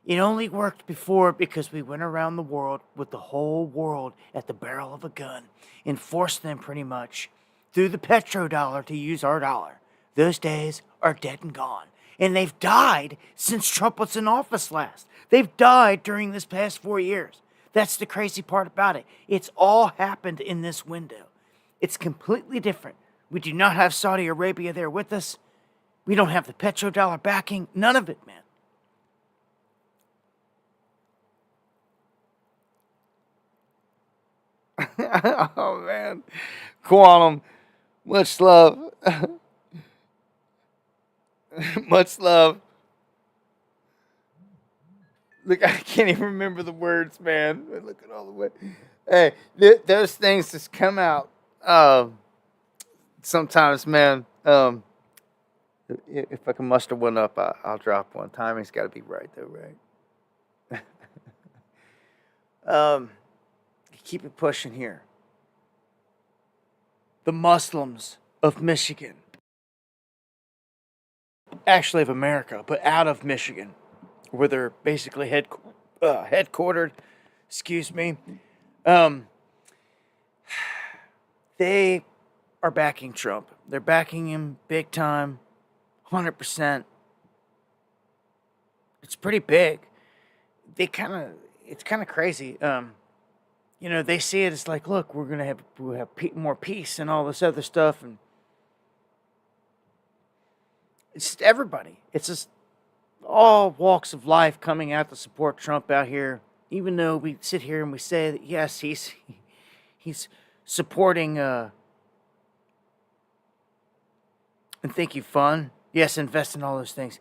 It only worked before because we went around the world with the whole world at the barrel of a gun and forced them pretty much through the petrodollar to use our dollar. Those days are dead and gone. And they've died since Trump was in office last. They've died during this past 4 years. That's the crazy part about it. It's all happened in this window. It's completely different. We do not have Saudi Arabia there with us. We don't have the petrodollar backing. None of it, man. Oh, man. Quantum, much love. Much love. Look, I can't even remember the words, man. Look at all the way. Hey, those things just come out sometimes, man. If I can muster one up, I'll drop one. Timing's got to be right, though, right? Keep it pushing here. The Muslims of Michigan, actually of America, but out of Michigan, where they're basically headquartered. Excuse me. They are backing Trump. They're backing him big time, 100%. It's pretty big. It's kind of crazy. They see it as like, look, we'll have more peace and all this other stuff, and it's just everybody. It's just all walks of life coming out to support Trump out here. Even though we sit here and we say that yes, he's supporting and think you fun. Yes, invest in all those things.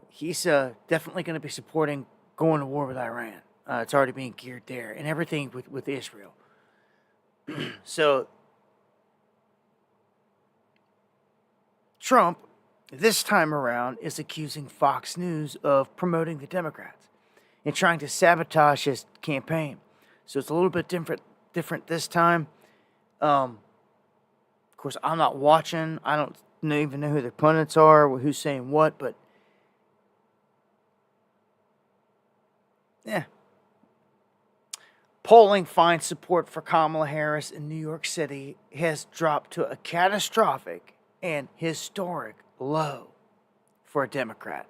He's definitely going to be supporting going to war with Iran. It's already being geared there, and everything with Israel. So, Trump, this time around, is accusing Fox News of promoting the Democrats and trying to sabotage his campaign. So it's a little bit different this time. Of course, I'm not watching. I don't even know who the pundits are, or who's saying what, but yeah. Polling finds support for Kamala Harris in New York City has dropped to a catastrophic and historic low for a Democrat.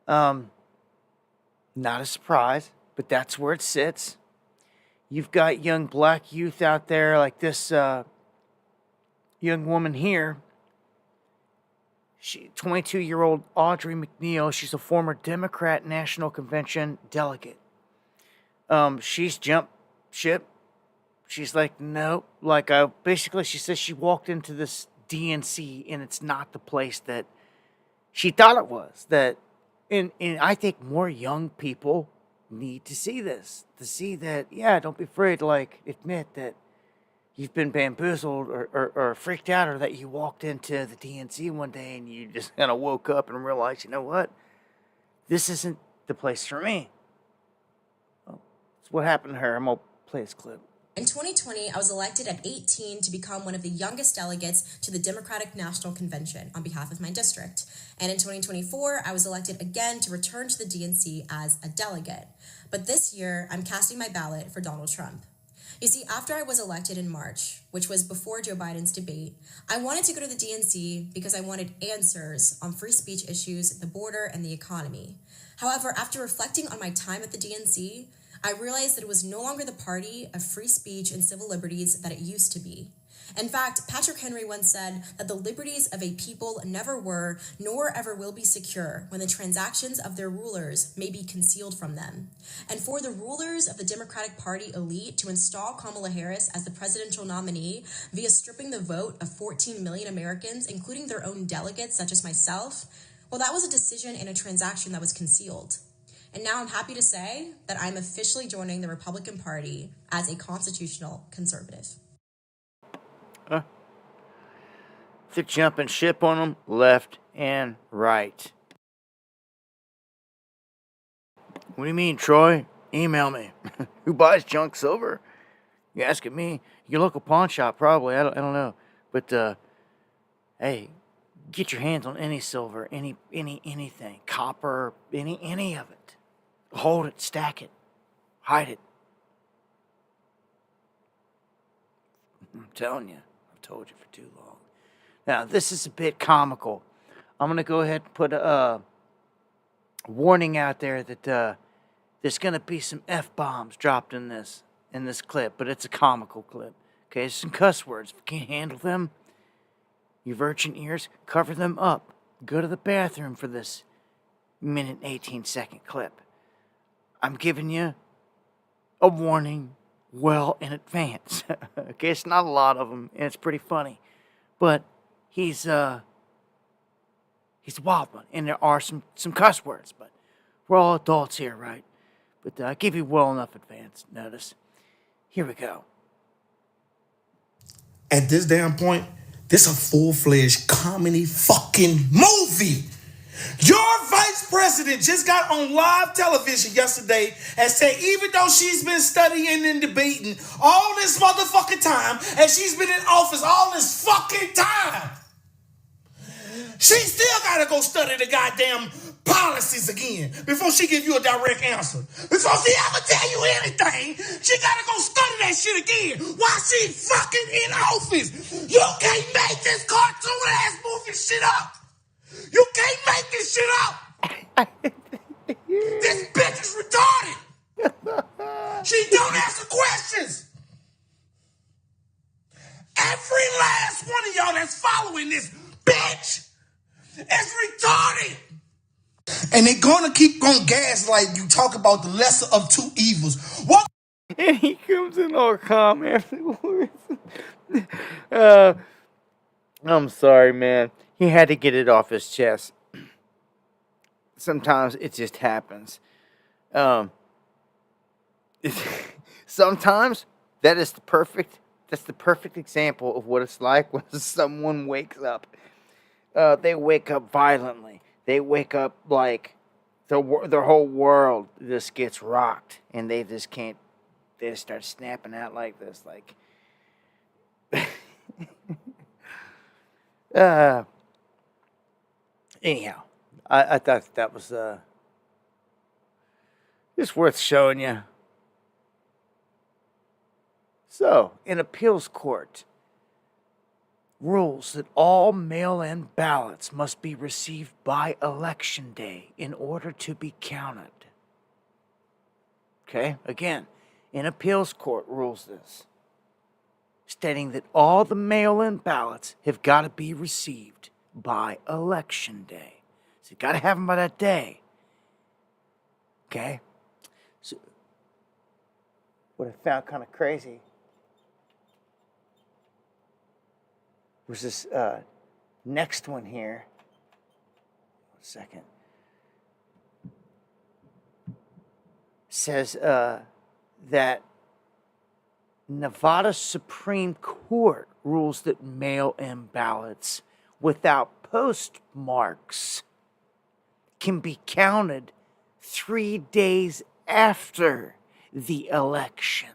Not a surprise, but that's where it sits. You've got young black youth out there like this young woman here. 22-year-old Audrey McNeil. She's a former Democrat National Convention delegate. She's jumped ship. She's like, no. Basically, she says she walked into this DNC and it's not the place that she thought it was. And I think more young people need to see this. To see that, yeah, don't be afraid to admit that you've been bamboozled or freaked out, or that you walked into the DNC one day and you just kind of woke up and realized, you know what? This isn't the place for me. What happened to her? I'm going to play this clip. In 2020, I was elected at 18 to become one of the youngest delegates to the Democratic National Convention on behalf of my district. And in 2024, I was elected again to return to the DNC as a delegate. But this year, I'm casting my ballot for Donald Trump. You see, after I was elected in March, which was before Joe Biden's debate, I wanted to go to the DNC because I wanted answers on free speech issues, the border, and the economy. However, after reflecting on my time at the DNC, I realized that it was no longer the party of free speech and civil liberties that it used to be. In fact, Patrick Henry once said that the liberties of a people never were, nor ever will be secure when the transactions of their rulers may be concealed from them. And for the rulers of the Democratic Party elite to install Kamala Harris as the presidential nominee via stripping the vote of 14 million Americans, including their own delegates such as myself, well, that was a decision and a transaction that was concealed. And now I'm happy to say that I'm officially joining the Republican Party as a constitutional conservative. They're jumping ship on them left and right. What do you mean, Troy? Email me. Who buys junk silver? You asking me? Your local pawn shop, probably. I don't know. But hey, get your hands on any silver, anything, copper, any of it. Hold it, stack it, hide it. I'm telling you, I've told you for too long. Now, this is a bit comical. I'm going to go ahead and put a warning out there that there's going to be some F-bombs dropped in this clip, but it's a comical clip. Okay, there's some cuss words. If you can't handle them, you virgin ears, cover them up. Go to the bathroom for this minute 18-second clip. I'm giving you a warning well in advance. Okay, it's not a lot of them, and it's pretty funny. But he's a wild one, and there are some cuss words, but we're all adults here, right? But I give you well enough advance notice. Here we go. At this damn point, this a full-fledged comedy fucking movie. Your vice president just got on live television yesterday and said even though she's been studying and debating all this motherfucking time and she's been in office all this fucking time, she still gotta go study the goddamn policies again before she give you a direct answer. Before she ever tell you anything, she gotta go study that shit again while she fucking in office. You can't make this cartoon-ass movie shit up. You can't make this shit up. This bitch is retarded. She don't answer questions. Every last one of y'all that's following this bitch is retarded. And they gonna keep going gaslight you, talk about the lesser of two evils. What? And he comes in all calm afterwards. I'm sorry, man. He had to get it off his chest. Sometimes it just happens. Sometimes that's the perfect example of what it's like when someone wakes up. They wake up violently. They wake up like their whole world just gets rocked, and they just can't. They just start snapping out like this, like. Anyhow, I thought that was just worth showing you. So, an appeals court rules that all mail-in ballots must be received by election day in order to be counted. Okay, again, an appeals court rules this, stating that all the mail-in ballots have got to be received by election day. So you got to have them by that day. Okay? So, what I found kind of crazy was this next one here. 1 second. Says that Nevada Supreme Court rules that mail-in ballots without postmarks can be counted 3 days after the election.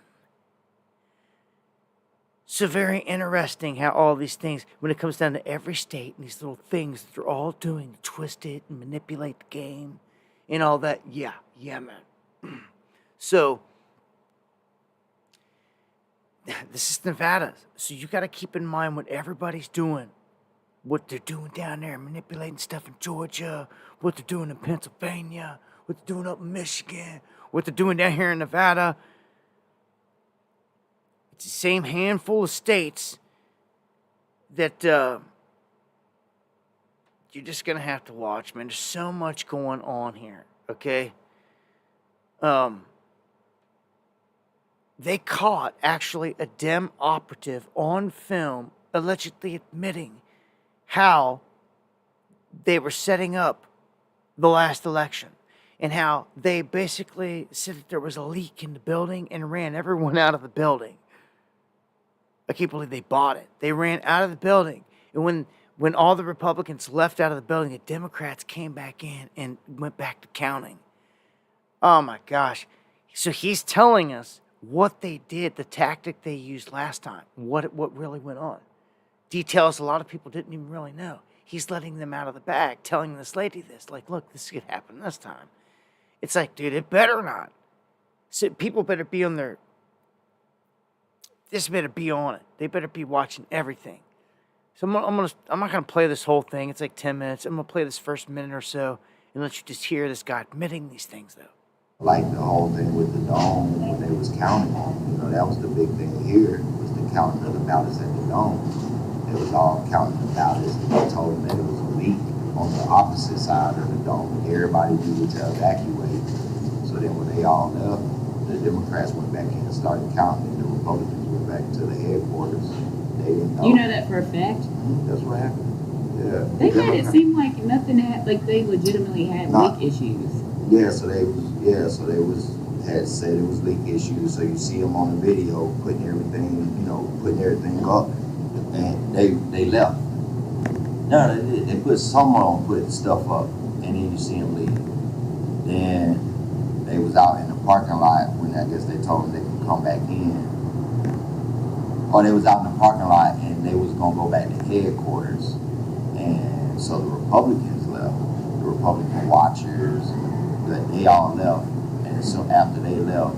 So very interesting how all these things, when it comes down to every state and these little things that they're all doing to twist it and manipulate the game and all that. Yeah, man. So this is Nevada. So you got to keep in mind what everybody's doing. What they're doing down there, manipulating stuff in Georgia, what they're doing in Pennsylvania, what they're doing up in Michigan, what they're doing down here in Nevada. It's the same handful of states that you're just going to have to watch, man. There's so much going on here, okay? They caught, actually, a Dem operative on film allegedly admitting how they were setting up the last election and how they basically said that there was a leak in the building and ran everyone out of the building. I can't believe they bought it. They ran out of the building. And when all the Republicans left out of the building, the Democrats came back in and went back to counting. Oh my gosh. So he's telling us what they did, the tactic they used last time, what really went on. Details a lot of people didn't even really know. He's letting them out of the bag, telling this lady this. Like, look, this could happen this time. It's like, dude, it better not. So people better be on their... This better be on it. They better be watching everything. So I'm not gonna play this whole thing. It's like 10 minutes. I'm gonna play this first minute or so and let you just hear this guy admitting these things, though. Like the whole thing with the dome when they was counting, that was the big thing here, was the counting of the ballots at the dome. It was all counting the ballots, and they told them that it was a leak on the opposite side of the dome. Everybody needed to evacuate. So then when they all left, the Democrats went back in and started counting, and the Republicans went back to the headquarters. They didn't know. You know that for a fact? That's what happened. Yeah. They made it seem like nothing had, like they legitimately had leak issues. Yeah, so they had said it was leak issues. So you see them on the video putting everything up, and they left. No, they put someone put stuff up, and then you see them leave. Then they was out in the parking lot when I guess they told them they could come back in. Or they was out in the parking lot and they was gonna go back to headquarters, and so the Republicans left. The Republican watchers, they all left, and so after they left,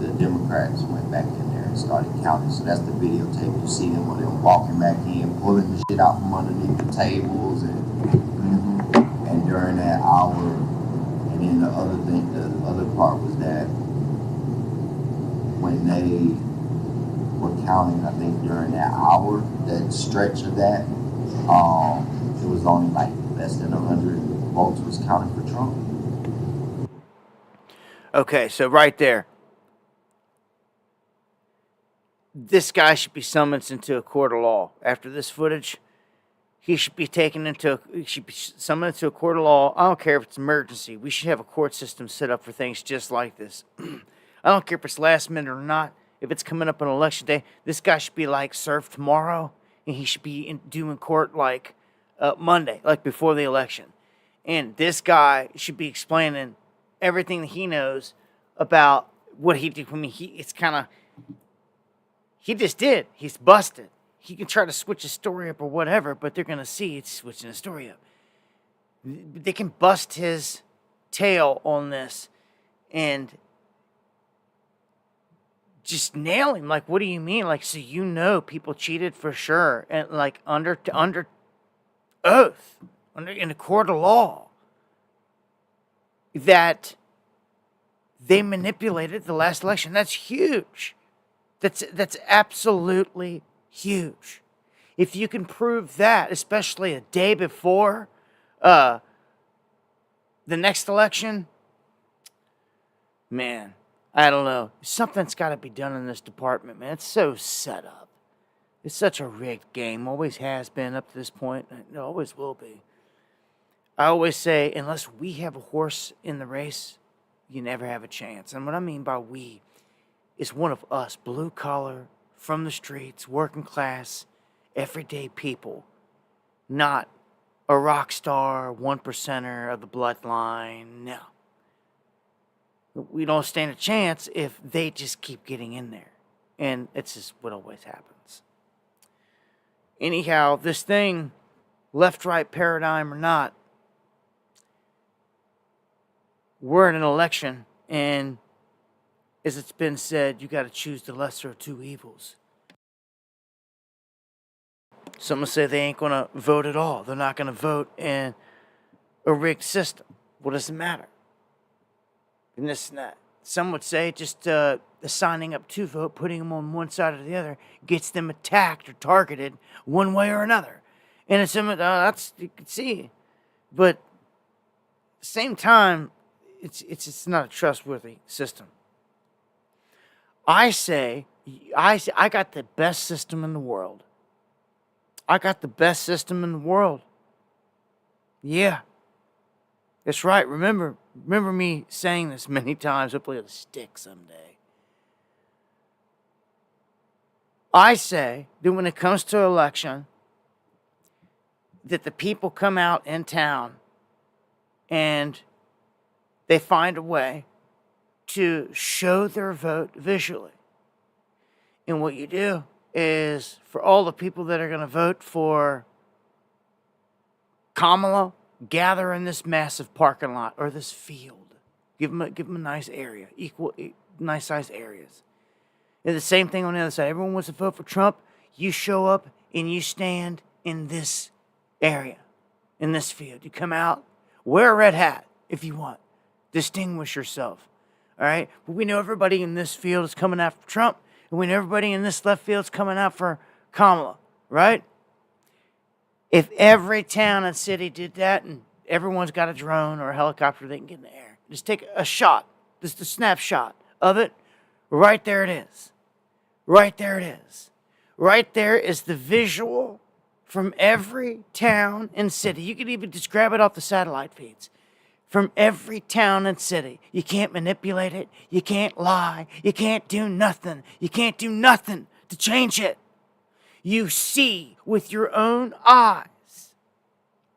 the Democrats went back in there and started counting. So that's the videotape. You see them when them walking back in, pulling the shit out from underneath the tables, and during that hour, and then the other part was that when they were counting, I think during that hour, that stretch of that, it was only like less than 100 votes was counted for Trump. Okay, so right there. This guy should be summoned into a court of law. After this footage, he should be summoned into a court of law. I don't care if it's emergency. We should have a court system set up for things just like this. I don't care if it's last minute or not. If it's coming up on election day, this guy should be like served tomorrow, and he should be due in court like Monday, like before the election. And this guy should be explaining everything that he knows about what he did. I mean, he just did. He's busted. He can try to switch his story up or whatever, but they're going to see it's switching the story up. They can bust his tail on this and just nail him. Like, what do you mean? Like, so people cheated for sure, and like under oath, in a court of law, that they manipulated the last election. That's huge. That's absolutely huge. If you can prove that, especially a day before the next election, man, I don't know. Something's got to be done in this department, man. It's so set up. It's such a rigged game. Always has been up to this point. It always will be. I always say, unless we have a horse in the race, you never have a chance. And what I mean by we is one of us, blue collar, from the streets, working class, everyday people. Not a rock star, 1%er of the bloodline. No. We don't stand a chance if they just keep getting in there. And it's just what always happens. Anyhow, this thing, left-right paradigm or not, we're in an election, and as it's been said, you got to choose the lesser of two evils. Some will say they ain't going to vote at all. They're not going to vote in a rigged system. What does it matter? And this and that. Some would say just signing up to vote, putting them on one side or the other, gets them attacked or targeted one way or another. And it's that's, you can see. But at the same time, it's not a trustworthy system. I say I got the best system in the world. I got the best system in the world. Yeah. That's right. Remember me saying this many times. Hopefully it'll stick someday. I say that when it comes to election, that the people come out in town and they find a way to show their vote visually. And what you do is, for all the people that are going to vote for Kamala, gather in this massive parking lot or this field. Give them a nice area, nice sized areas. And the same thing on the other side. Everyone wants to vote for Trump. You show up and you stand in this area, in this field. You come out, wear a red hat if you want. Distinguish yourself. All right? But we know everybody in this field is coming out for Trump, and we know everybody in this left field is coming out for Kamala, right? If every town and city did that, and everyone's got a drone or a helicopter they can get in the air, just take a shot, just a snapshot of it, right there it is. Right there it is. Right there is the visual from every town and city. You could even just grab it off the satellite feeds. From every town and city. You can't manipulate it. You can't lie. You can't do nothing. You can't do nothing to change it. You see with your own eyes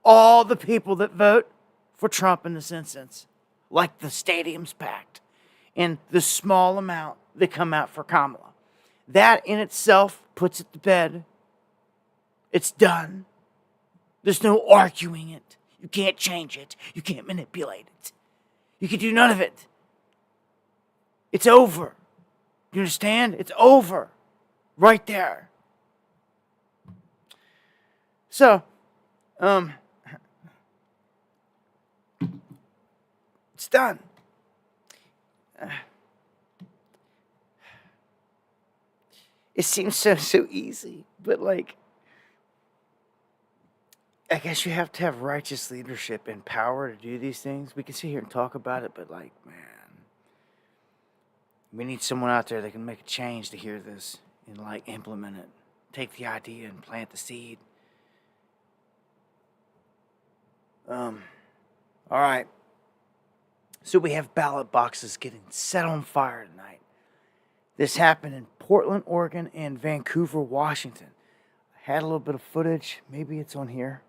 all the people that vote for Trump in this instance, like the stadium's packed, and the small amount that come out for Kamala. That in itself puts it to bed. It's done. There's no arguing it. You can't change it. You can't manipulate it. You can do none of it. It's over. You understand? It's over. Right there. So, it's done. It seems so easy, but like, I guess you have to have righteous leadership and power to do these things. We can sit here and talk about it, but like, man, we need someone out there that can make a change to hear this and like implement it. Take the idea and plant the seed. All right. So we have ballot boxes getting set on fire tonight. This happened in Portland, Oregon, and Vancouver, Washington. I had a little bit of footage. Maybe it's on here.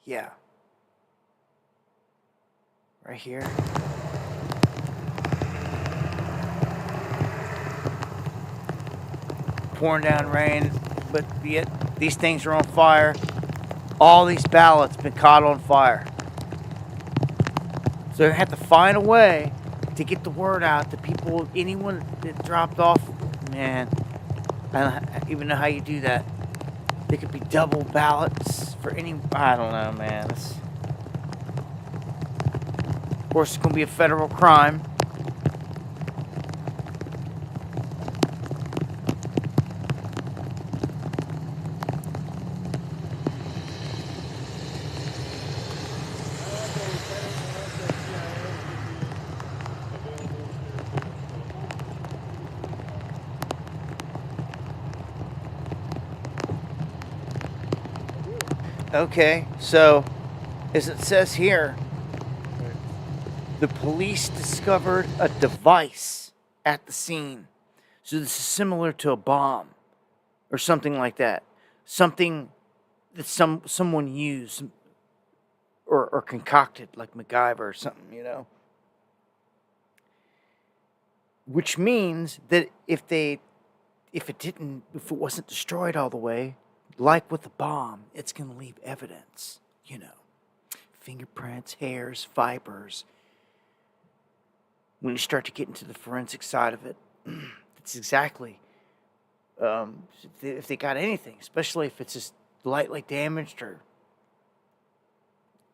Yeah. Right here. Pouring down rain, but yet these things are on fire. All these ballots been caught on fire. So they have to find a way to get the word out to people, anyone that dropped off. Man, I don't even know how you do that. There could be double ballots for any, I don't know, man. Of course, it's going to be a federal crime. Okay, so as it says here, the police discovered a device at the scene. So this is similar to a bomb or something like that. Something that someone used or concocted, like MacGyver or something, you know. Which means that if it wasn't destroyed all the way, like with the bomb, it's going to leave evidence, you know. Fingerprints, hairs, fibers. when you start to get into the forensic side of it, it's exactly if they got anything, especially if it's just lightly damaged or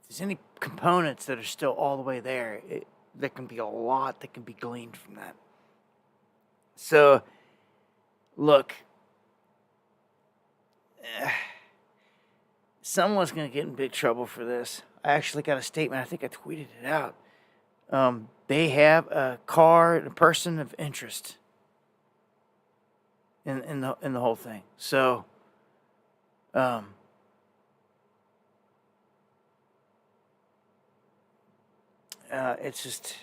if there's any components that are still all the way there, there can be a lot that can be gleaned from that. So, look, someone's going to get in big trouble for this. I actually got a statement. I think I tweeted it out. They have a person of interest in the whole thing. So, it's just,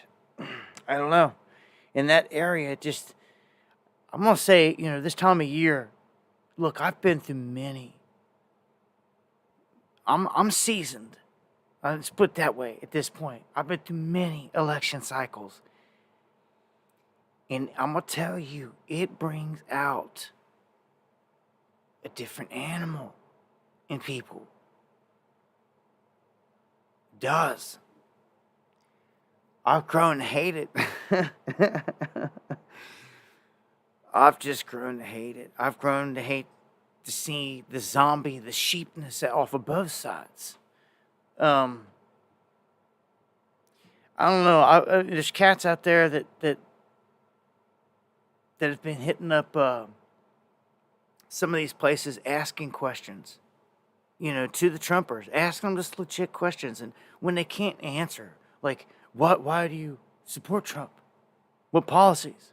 I don't know. In that area, I'm gonna say, this time of year. Look, I've been through many. I'm seasoned. Let's put it that way. At this point, I've been through many election cycles. And I'm going to tell you, it brings out a different animal in people. It does. I've grown to hate it. I've just grown to hate it. I've grown to hate to see the sheepness off of both sides. I don't know. There's cats out there that have been hitting up some of these places asking questions, to the Trumpers, asking them just legit questions. And when they can't answer, like, why do you support Trump? What policies?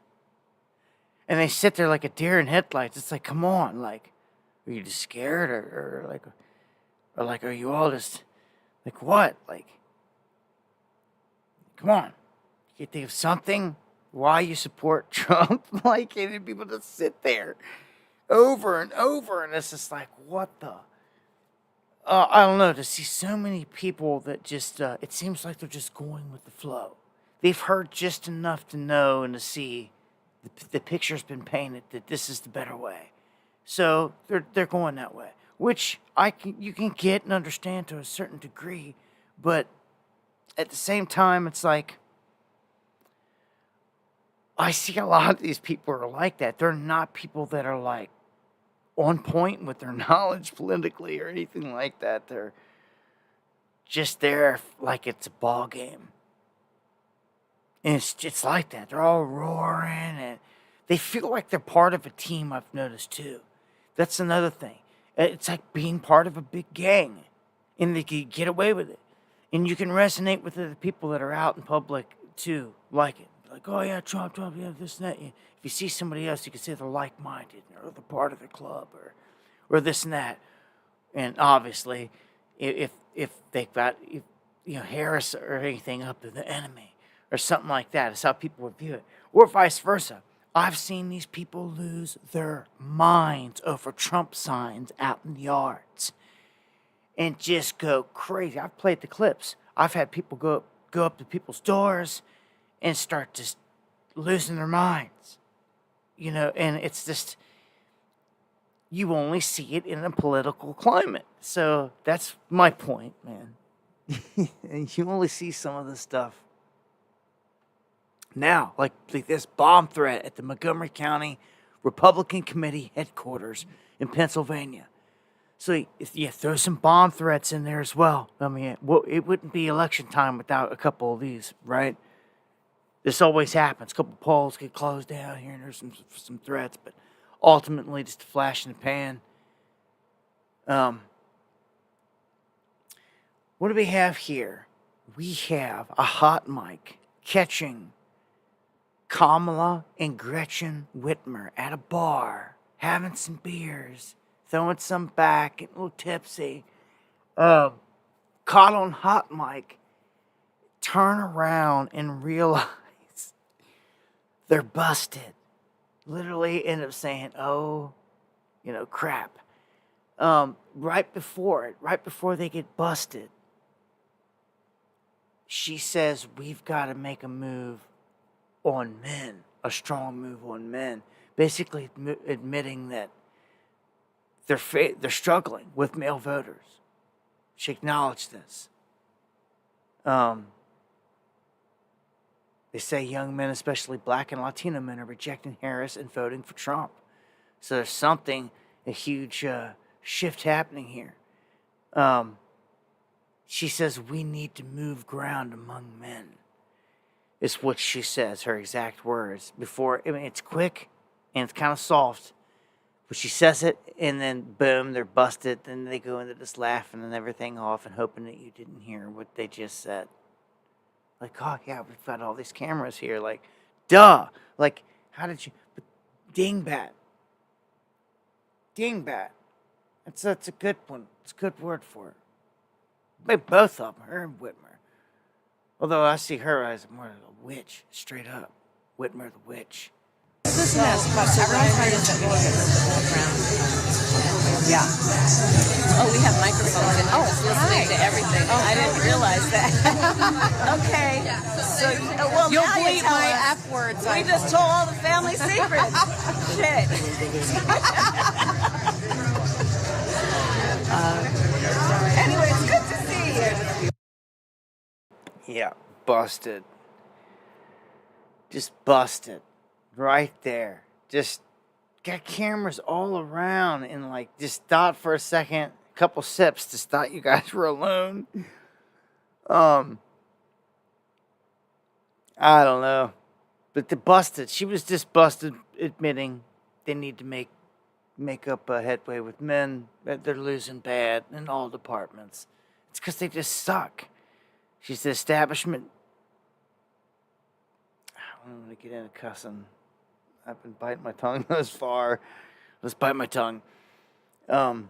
And they sit there like a deer in headlights. It's like, come on, like, are you just scared or are you all just like what? Like, come on. You think of something why you support Trump? Like, and people just sit there over and over, and it's just like, what the? I don't know, to see so many people that just, it seems like they're just going with the flow. They've heard just enough to know and to see the picture's been painted that this is the better way. So they're going that way, which you can get and understand to a certain degree, but at the same time, it's like, I see a lot of these people are like that. They're not people that are like on point with their knowledge politically or anything like that. They're just there like it's a ball game. And it's like that. They're all roaring and they feel like they're part of a team, I've noticed too. That's another thing. It's like being part of a big gang and they can get away with it. And you can resonate with the people that are out in public too, like it. Like, oh yeah, Trump, yeah, this and that. If you see somebody else, you can say they're like-minded or they're part of the club or this and that. And obviously, if they've got Harris or anything up to the enemy or something like that, it's how people would view it. Or vice versa. I've seen these people lose their minds over Trump signs out in the yards and just go crazy. I've played the clips. I've had people go up to people's doors and start just losing their minds, and it's just, you only see it in a political climate. So that's my point, man. And you only see some of this stuff. Now, like this bomb threat at the Montgomery County Republican Committee headquarters in Pennsylvania. So if you throw some bomb threats in there as well, I mean, it wouldn't be election time without a couple of these, right? This always happens. A couple polls get closed down here, and there's some threats, but ultimately just a flash in the pan. What do we have here? We have a hot mic catching Kamala and Gretchen Whitmer at a bar, having some beers, throwing some back, getting a little tipsy. Caught on hot mic, turn around and realize they're busted. Literally end up saying, oh, crap. Right before they get busted, she says, we've got to make a move on men, a strong move on men. Basically admitting that they're struggling with male voters. She acknowledged this. They say young men, especially black and Latino men, are rejecting Harris and voting for Trump. So there's something, a huge shift happening here. She says, we need to move ground among men. It's what she says, her exact words. Before, I mean, it's quick and it's kind of soft. But she says it, and then boom, they're busted. Then they go into this laughing and everything off and hoping that you didn't hear what they just said. Like, oh, yeah, we've got all these cameras here. Like, duh. Like, how did you... But dingbat. Dingbat. That's a good one. It's a good word for it. Maybe both of them, her and Whitmer. Although I see her as more of a witch, straight up. Whitmer the witch. Listen to this question. Everyone's trying to look at the background. Yeah. Oh, we have microphones and I was listening to everything. Oh, I didn't realize that. Okay. So, well, you'll bleep my F words. We just told all the family secrets. Shit. Anyway, it's good to see you. Yeah, busted. Just busted. Right there. Just got cameras all around and like just stopped for a second, a couple sips to thought you guys were alone. I don't know. But the busted. She was just busted admitting they need to make up a headway with men. That they're losing bad in all departments. It's because they just suck. She's the establishment. I don't want to get into cussing. I've been biting my tongue thus far. Let's bite my tongue. Where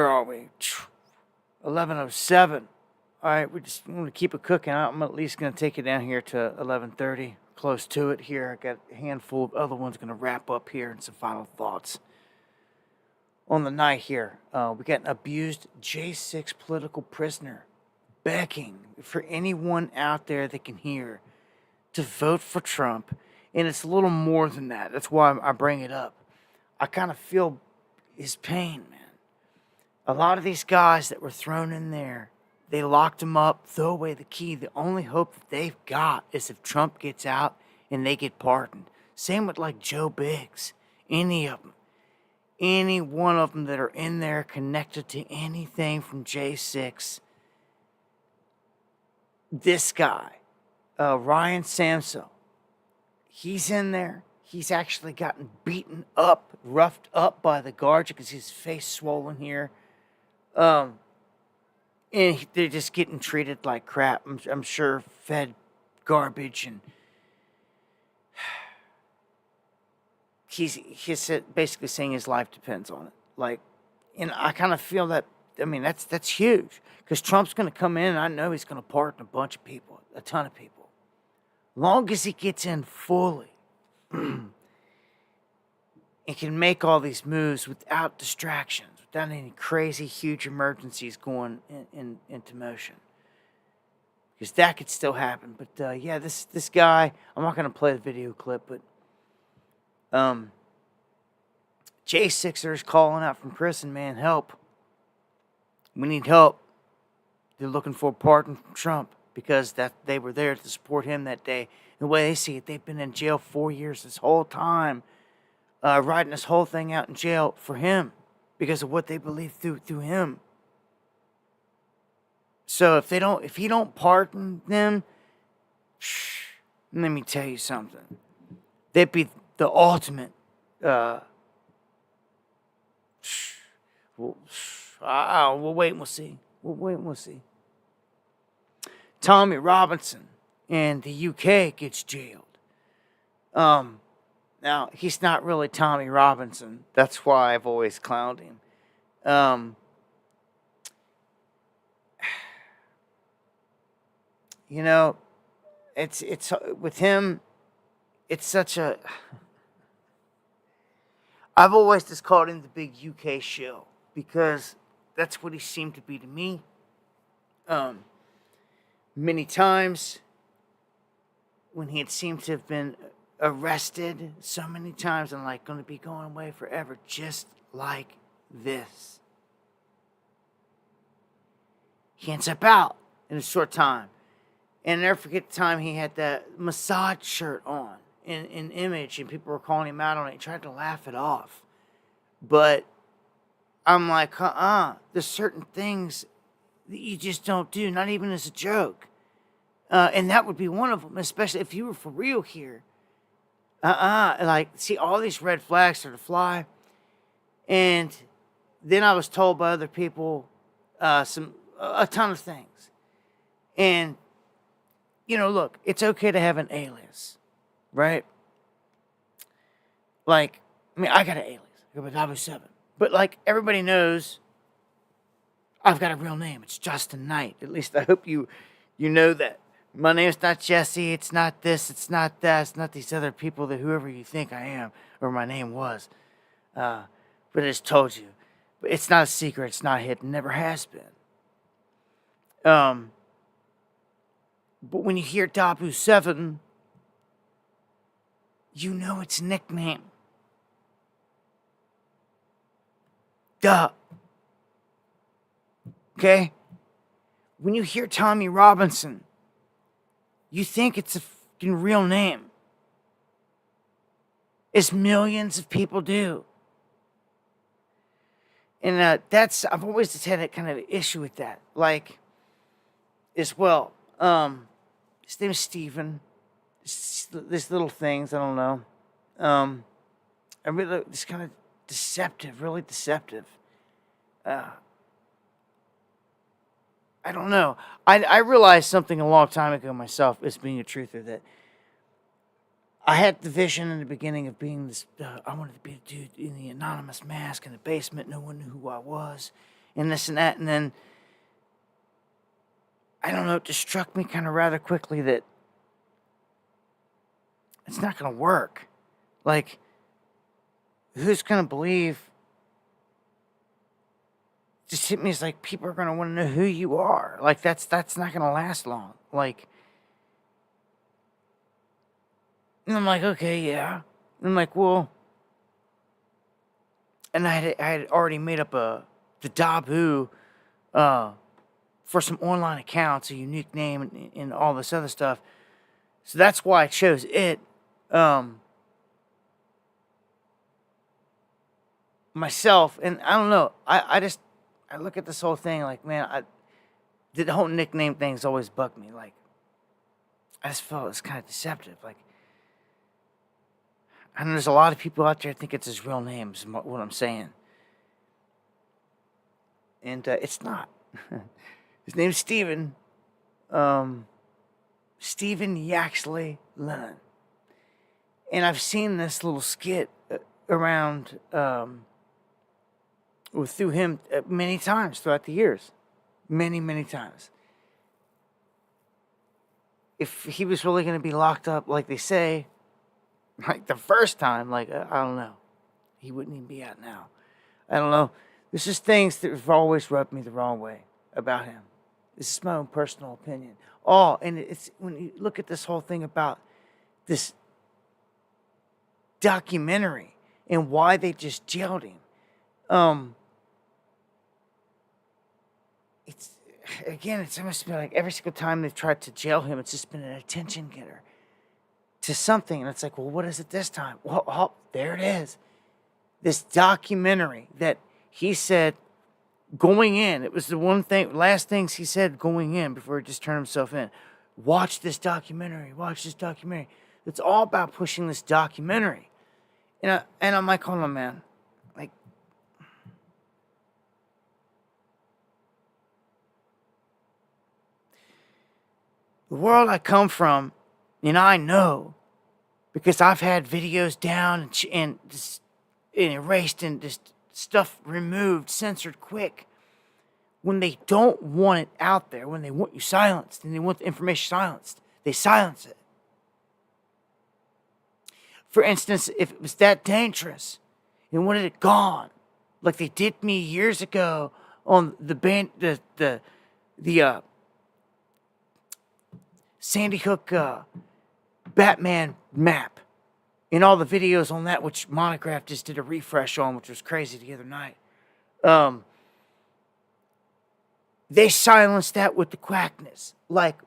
are we? 11:07. All right, we're just going to keep it cooking. I'm at least going to take it down here to 11:30. Close to it here. I got a handful of other ones going to wrap up here and some final thoughts. On the night here, we got an abused J6 political prisoner begging for anyone out there that can hear to vote for Trump. And it's a little more than that. That's why I bring it up. I kind of feel his pain, man. A lot of these guys that were thrown in there, they locked him up, throw away the key. The only hope that they've got is if Trump gets out and they get pardoned. Same with like Joe Biggs. Any of them. Any one of them that are in there connected to anything from J6. This guy, Ryan Samso, he's in there. He's actually gotten beaten up, roughed up by the guards because his face swollen here. And they're just getting treated like crap. I'm sure fed garbage, and he's basically saying his life depends on it. Like, and I kind of feel that. I mean, that's huge because Trump's going to come in, and I know he's going to pardon a bunch of people, a ton of people, long as he gets in fully. And can make all these moves without distractions, without any crazy, huge emergencies going into motion. Because that could still happen. But, yeah, this guy, I'm not going to play the video clip, but J6ers calling out from prison, man, help. We need help. They're looking for a pardon from Trump because that they were there to support him that day. The way they see it, they've been in jail 4 years this whole time, riding this whole thing out in jail for him because of what they believe through him. So if he don't pardon them, let me tell you something. They'd be the ultimate. We'll wait and we'll see. We'll wait and we'll see. Tommy Robinson in the UK gets jailed. Now, he's not really Tommy Robinson. That's why I've always clowned him. You know, it's with him, it's such a... I've always just called him the big UK shill because that's what he seemed to be to me. Many times when he had seemed to have been arrested so many times and like going to be going away forever, just like this. He ends up out in a short time. And I never forget the time he had that Mossad shirt on in Image, and people were calling him out on it. He tried to laugh it off. But I'm like, there's certain things that you just don't do, not even as a joke. And that would be one of them, especially if you were for real here. Like, see, all these red flags are to fly. And then I was told by other people a ton of things. And, look, it's okay to have an alias, right? Like, I mean, I got an alias. I go by W7. But, like, everybody knows I've got a real name. It's Justin Knight. At least I hope you know that. My name's not Jesse. It's not this. It's not that. It's not these other people that whoever you think I am or my name was. But I just told you. But it's not a secret. It's not hidden. Never has been. But when you hear Dabu7, you know it's a nickname. Duh. Okay? When you hear Tommy Robinson, you think it's a fucking real name. As millions of people do. And I've always just had a kind of issue with that. Like, as well. His name is Steven. These little things, I don't know. I really, it's kind of deceptive, really deceptive. I don't know. I realized something a long time ago myself, as being a truther, that I had the vision in the beginning of being this, I wanted to be a dude in the anonymous mask in the basement. No one knew who I was, and this and that. And then, I don't know, it just struck me kind of rather quickly that it's not going to work. Like, who's going to believe? Just hit me as like, people are going to want to know who you are. Like, that's not going to last long. Like, and I'm like, okay, yeah. And I'm like, well, and I had already made up the Dabu for some online accounts, a unique name, and all this other stuff. So that's why I chose it. Myself, and I don't know. I look at this whole thing like, man, the whole nickname thing's always bugged me. Like, I just felt it's kind of deceptive. Like, I know there's a lot of people out there that think it's his real name, is what I'm saying. And it's not. His name's Steven. Steven Yaxley Lennon. And I've seen this little skit around through him many times throughout the years. Many, many times. If he was really going to be locked up, like they say, like the first time, like, I don't know. He wouldn't even be out now. I don't know. There's just things that have always rubbed me the wrong way about him. This is my own personal opinion. Oh, and it's when you look at this whole thing about this documentary and why they just jailed him. It's almost been like every single time they've tried to jail him, it's just been an attention getter to something. And it's like, well, what is it this time? Well, oh, there it is. This documentary that he said going in, it was the last things he said going in before he just turned himself in. Watch this documentary. Watch this documentary. It's all about pushing this documentary. And I'm like, hold on, man. Like, the world I come from, and I know, because I've had videos down and erased and just stuff removed, censored quick. When they don't want it out there, when they want you silenced and they want the information silenced, they silence it. For instance, if it was that dangerous and wanted it gone, like they did me years ago on the Sandy Hook Batman map, and all the videos on that, which Monograph just did a refresh on, which was crazy the other night. They silenced that with the quackness. Like,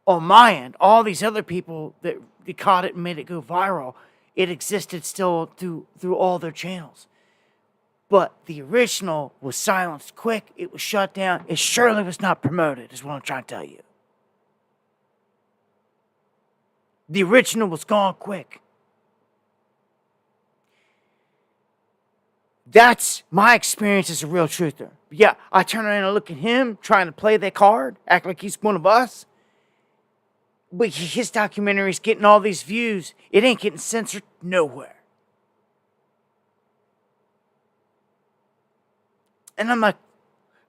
on my end, all these other people that caught it and made it go viral, it existed still through all their channels. But the original was silenced quick. It was shut down. It surely was not promoted, is what I'm trying to tell you. The original was gone quick. That's my experience as a real truther. Yeah, I turn around and look at him trying to play that card, act like he's one of us. But his documentary's getting all these views. It ain't getting censored nowhere. And I'm like,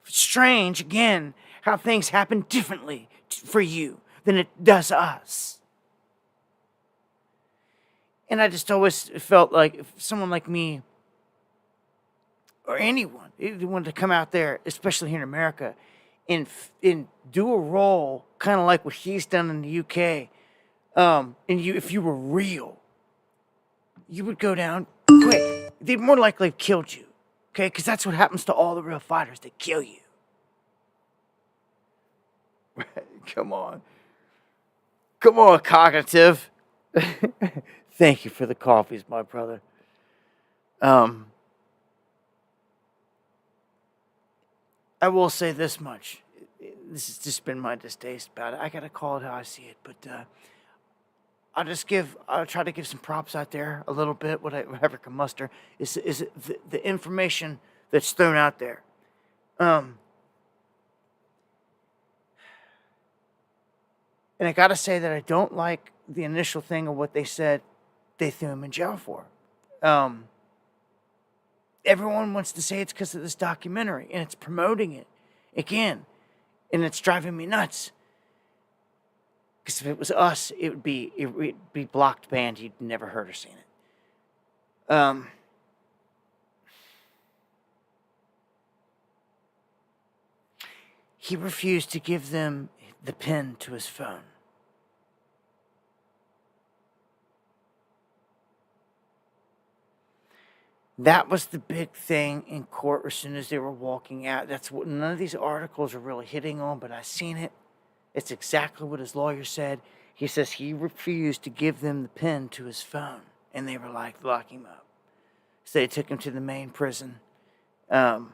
strange, again, how things happen differently for you than it does us. And I just always felt like if someone like me, or anyone, if they wanted to come out there, especially here in America, and do a role kind of like what he's done in the UK, if you were real, you would go down quick. They'd more likely have killed you, okay? Because that's what happens to all the real fighters. They kill you. Come on, cognitive. Thank you for the coffees, my brother. I will say this much. This has just been my distaste about it. I gotta call it how I see it, but I'll try to give some props out there a little bit, whatever can muster. Is the information that's thrown out there. And I gotta say that I don't like the initial thing of what they said they threw him in jail for. Everyone wants to say it's because of this documentary, and it's promoting it again, and it's driving me nuts. Because if it was us, it would be blocked, banned. You'd never heard or seen it. He refused to give them the pin to his phone. That was the big thing in court as soon as they were walking out. That's what none of these articles are really hitting on, but I've seen it. It's exactly what his lawyer said. He says he refused to give them the pin to his phone, and they were like, lock him up. So they took him to the main prison. And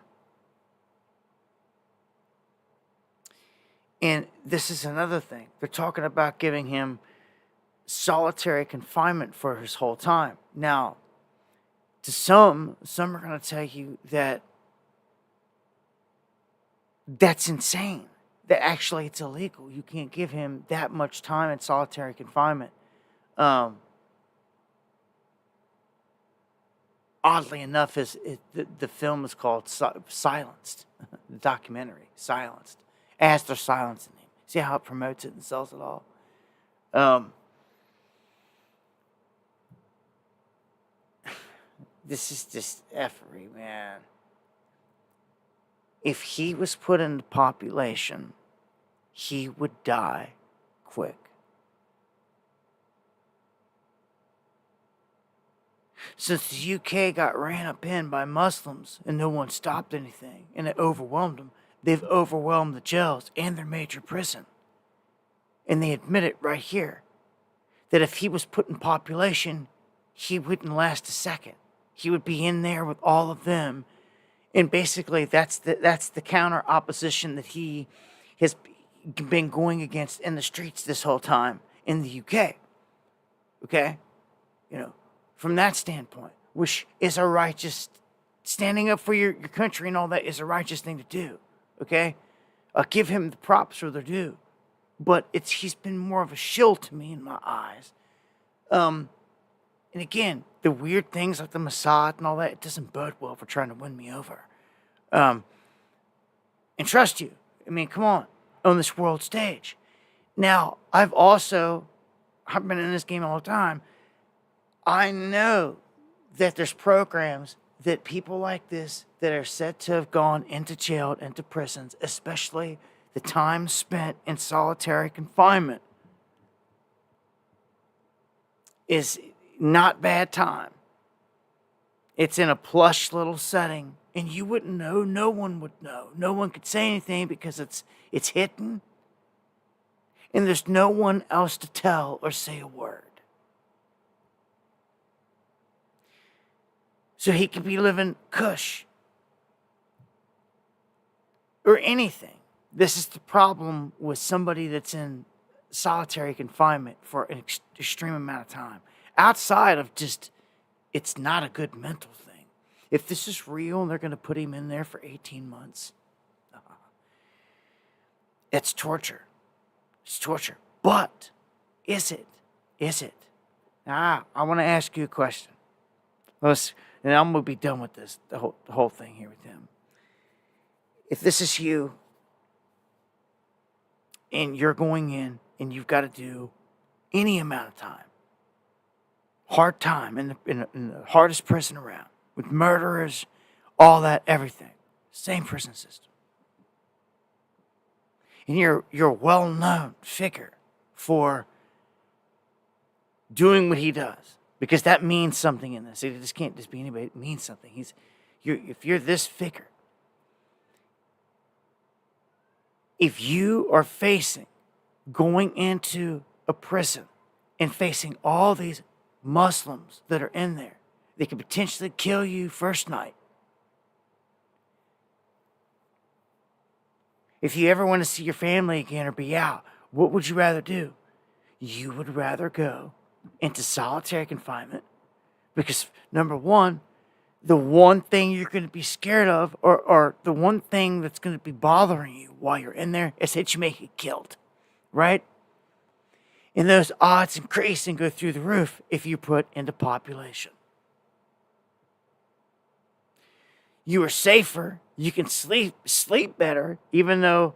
this is another thing. They're talking about giving him solitary confinement for his whole time. Now, to some are going to tell you that that's insane. That actually it's illegal. You can't give him that much time in solitary confinement. Oddly enough, the film is called Silenced. The documentary, Silenced. As they're silencing him. See how it promotes it and sells it all? This is just effery, man. If he was put into population, he would die quick. Since the UK got ran up in by Muslims and no one stopped anything and it overwhelmed them, they've overwhelmed the jails and their major prison. And they admit it right here, that if he was put in population, he wouldn't last a second. He would be in there with all of them. And basically, that's the counter opposition that he has been going against in the streets this whole time in the UK. Okay? You know, from that standpoint, which is a righteous, standing up for your country and all that is a righteous thing to do. Okay? I'll give him the props where they're due. But he's been more of a shill to me in my eyes. And again, the weird things like the Mossad and all that, it doesn't bode well for trying to win me over. And trust you. I mean, come on this world stage. Now, I've been in this game all the time. I know that there's programs that people like this that are said to have gone into jail, into prisons, especially the time spent in solitary confinement, is not bad time. It's in a plush little setting, and you wouldn't know. No one would know. No one could say anything because it's hidden. And there's no one else to tell or say a word. So he could be living cush or anything. This is the problem with somebody that's in solitary confinement for an extreme amount of time. Outside of just, it's not a good mental thing. If this is real and they're going to put him in there for 18 months, it's torture. It's torture. But is it? Is it? Now, I want to ask you a question. And I'm going to be done with this, the whole thing here with him. If this is you, and you're going in, and you've got to do any amount of time, hard time in the hardest prison around, with murderers, all that, everything, same prison system. And you're a well-known figure for doing what he does, because that means something in this. It just can't just be anybody. It means something. If you're this figure, if you are facing going into a prison and facing all these Muslims that are in there, they could potentially kill you first night. If you ever want to see your family again or be out, what would you rather do? You would rather go into solitary confinement because, number one, the one thing you're going to be scared of or the one thing that's going to be bothering you while you're in there is that you may get killed, right? And those odds increase and go through the roof if you put into population. You are safer. You can sleep better, even though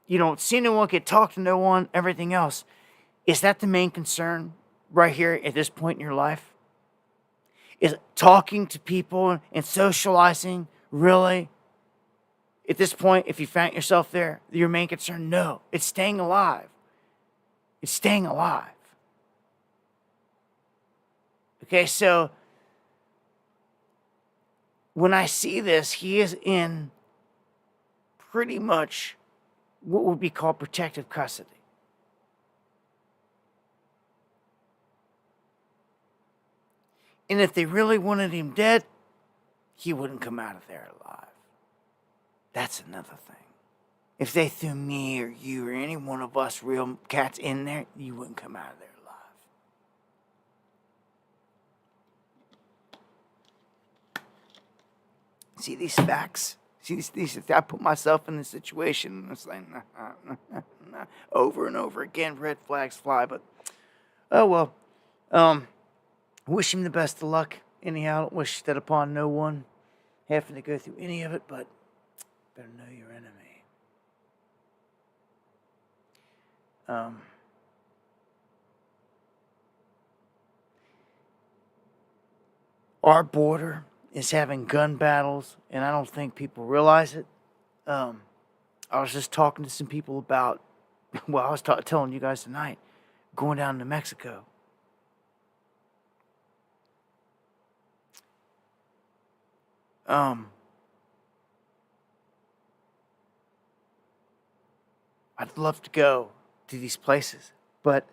you don't see no one, can talk to no one, everything else. Is that the main concern right here at this point in your life? Is talking to people and socializing really, at this point, if you found yourself there, your main concern? No, it's staying alive. It's staying alive. Okay, so when I see this, he is in pretty much what would be called protective custody. And if they really wanted him dead, he wouldn't come out of there alive. That's another thing. If they threw me or you or any one of us real cats in there, you wouldn't come out of there alive. See these facts? See these? I put myself in this situation, and it's like, nah. Over and over again, red flags fly. But, oh well. Wish him the best of luck. Anyhow, I don't wish that upon no one having to go through any of it, but better know your enemy. Our border is having gun battles, and I don't think people realize it. I was just talking to some people about, well, I was telling you guys tonight, going down to Mexico. I'd love to go to these places, but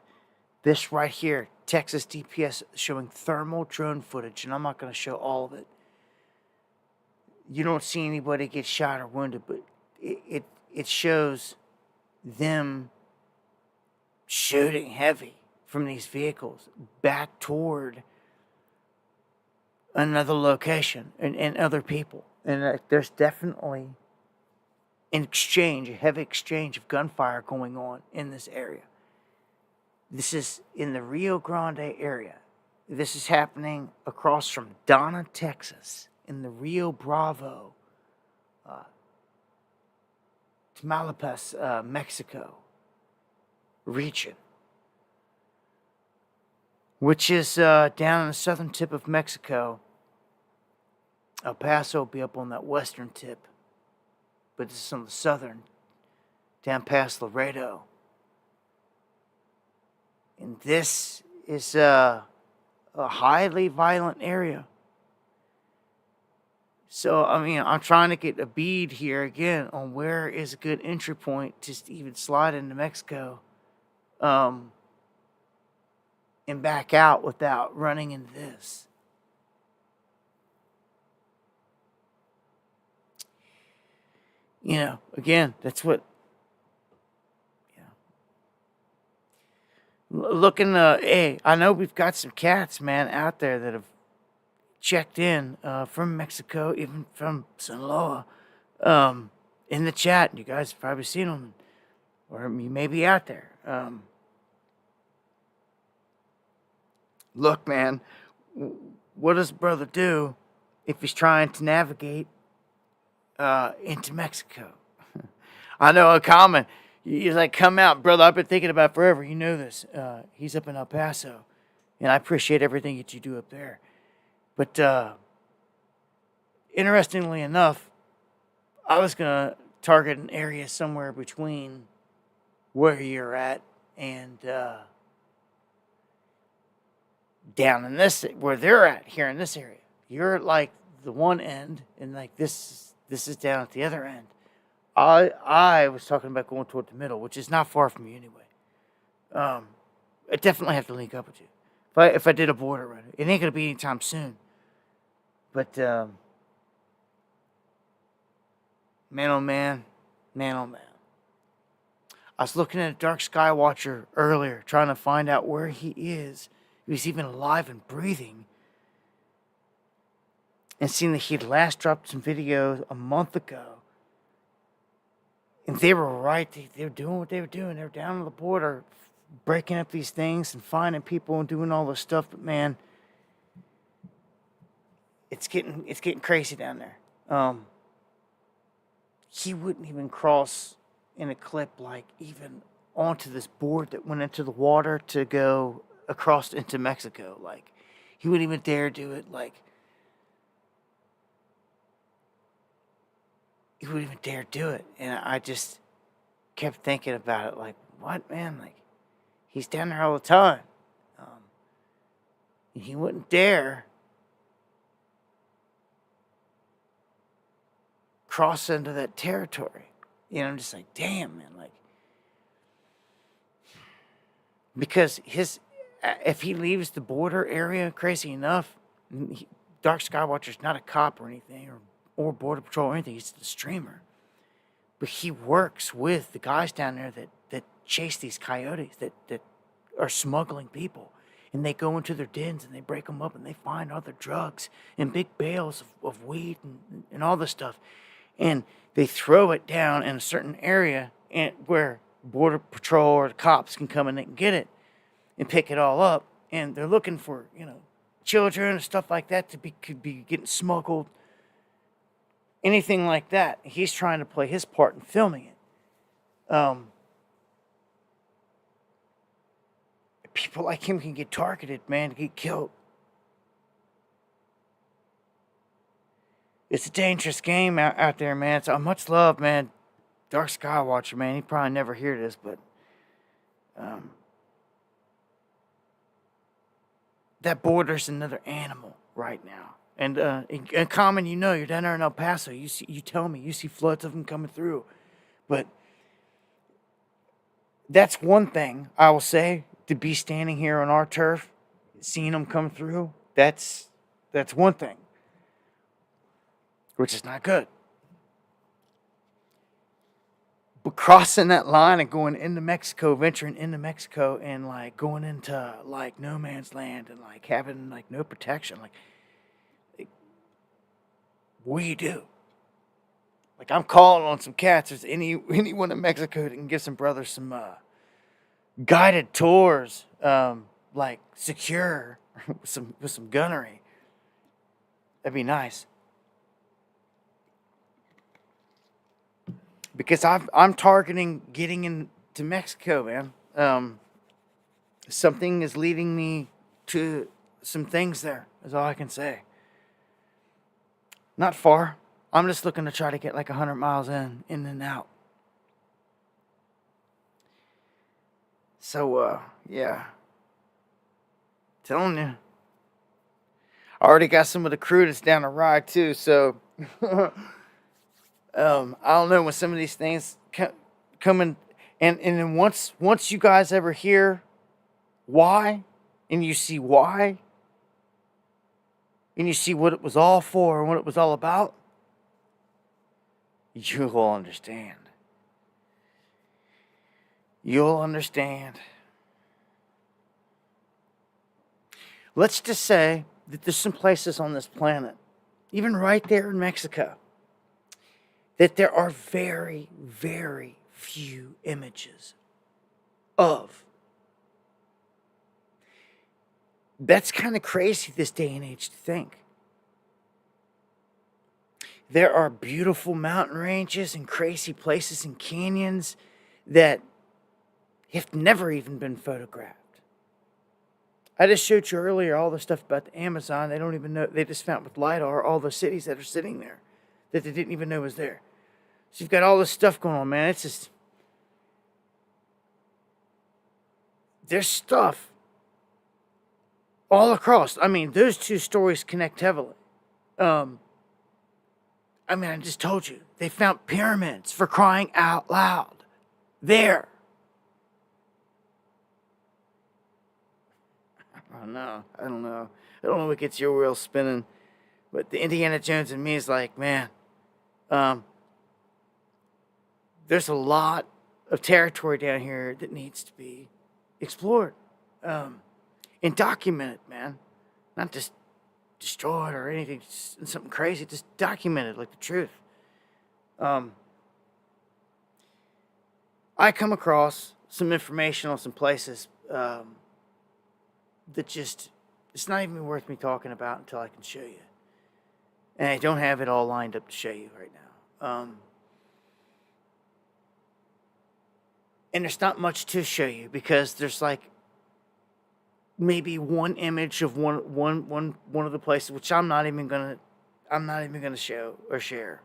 this right here, Texas DPS showing thermal drone footage, and I'm not going to show all of it. You don't see anybody get shot or wounded, but it shows them shooting heavy from these vehicles back toward another location and other people. And there's definitely an exchange, a heavy exchange of gunfire going on in this area. This is in the Rio Grande area. This is happening across from Donna, Texas, in the Rio Bravo, Tamaulipas, Mexico region, which is down in the southern tip of Mexico. El Paso will be up on that western tip, but this is on the southern, down past Laredo. And this is a highly violent area. So, I mean, I'm trying to get a bead here again on where is a good entry point to even slide into Mexico and back out without running into this. You know, again, that's what. Looking, hey, I know we've got some cats, man, out there that have checked in from Mexico, even from Sinaloa, in the chat. You guys have probably seen them, or you may be out there. Look, man, what does brother do if he's trying to navigate into Mexico? I know a comment. He's like, come out, brother. I've been thinking about it forever. You know this. He's up in El Paso, and I appreciate everything that you do up there. But interestingly enough, I was going to target an area somewhere between where you're at and down in this, where they're at here in this area. You're at like the one end, and like this is down at the other end. I was talking about going toward the middle, which is not far from you anyway. I definitely have to link up with you. If I did a border run, it ain't gonna be anytime soon. But man, oh man, man, oh man. I was looking at a Dark Sky Watcher earlier, trying to find out where he is. If he's even alive and breathing. And seeing that he'd last dropped some videos a month ago. And they were right. They were doing what they were doing. They were down on the border, breaking up these things and finding people and doing all this stuff. But man, it's getting crazy down there. He wouldn't even cross in a clip like even onto this board that went into the water to go across into Mexico. Like he wouldn't even dare do it. Like he wouldn't even dare do it. And I just kept thinking about it. Like, what, man? Like, he's down there all the time. And he wouldn't dare cross into that territory. You know, I'm just like, damn, man. Like, because if he leaves the border area, crazy enough, Dark Skywatcher's not a cop or anything, or Border Patrol or anything. He's the streamer. But he works with the guys down there that chase these coyotes, that are smuggling people. And they go into their dens and they break them up and they find all their drugs and big bales of weed and all this stuff. And they throw it down in a certain area where Border Patrol or the cops can come and they can get it and pick it all up. And they're looking for, you know, children and stuff like that could be getting smuggled. Anything like that. He's trying to play his part in filming it. People like him can get targeted, man, get killed. It's a dangerous game out there, man. It's much love, man. Dark Sky Watcher, man. He probably never hear this, but that border's another animal right now. And in common, you know, you're down there in El Paso. You tell me, you see floods of them coming through. But that's one thing I will say, to be standing here on our turf, seeing them come through. That's one thing, which is not good. But crossing that line and going into Mexico, venturing into Mexico, and like going into like no man's land and like having like no protection, like what do you do? Like, I'm calling on some cats. There's anyone in Mexico that can give some brothers some guided tours, like secure with some gunnery. That'd be nice. Because I'm targeting getting into Mexico, man. Something is leading me to some things there. Is all I can say. Not far. I'm just looking to try to get like 100 miles in and out. So, yeah. Telling you. I already got some of the crew that's down the ride too, so I don't know when some of these things come in. And then once you guys ever hear why, and you see why, and you see what it was all for and what it was all about, you will understand. You'll understand. Let's just say that there's some places on this planet, even right there in Mexico, that there are very, very few images of. That's kind of crazy this day and age to think. There are beautiful mountain ranges and crazy places and canyons that have never even been photographed. I just showed you earlier all the stuff about the Amazon. They don't even know. They just found with LiDAR all the cities that are sitting there that they didn't even know was there. So you've got all this stuff going on, man. It's just... there's stuff all across. I mean, those two stories connect heavily. I just told you. They found pyramids, for crying out loud. There. I don't know. I don't know what gets your wheels spinning. But the Indiana Jones in me is like, man, there's a lot of territory down here that needs to be explored. And documented, man. Not just destroyed or anything, just something crazy. Just documented, like the truth. I come across some information on some places that just, it's not even worth me talking about until I can show you. And I don't have it all lined up to show you right now. And there's not much to show you because there's like maybe one image of one of the places, which I'm not even gonna show or share.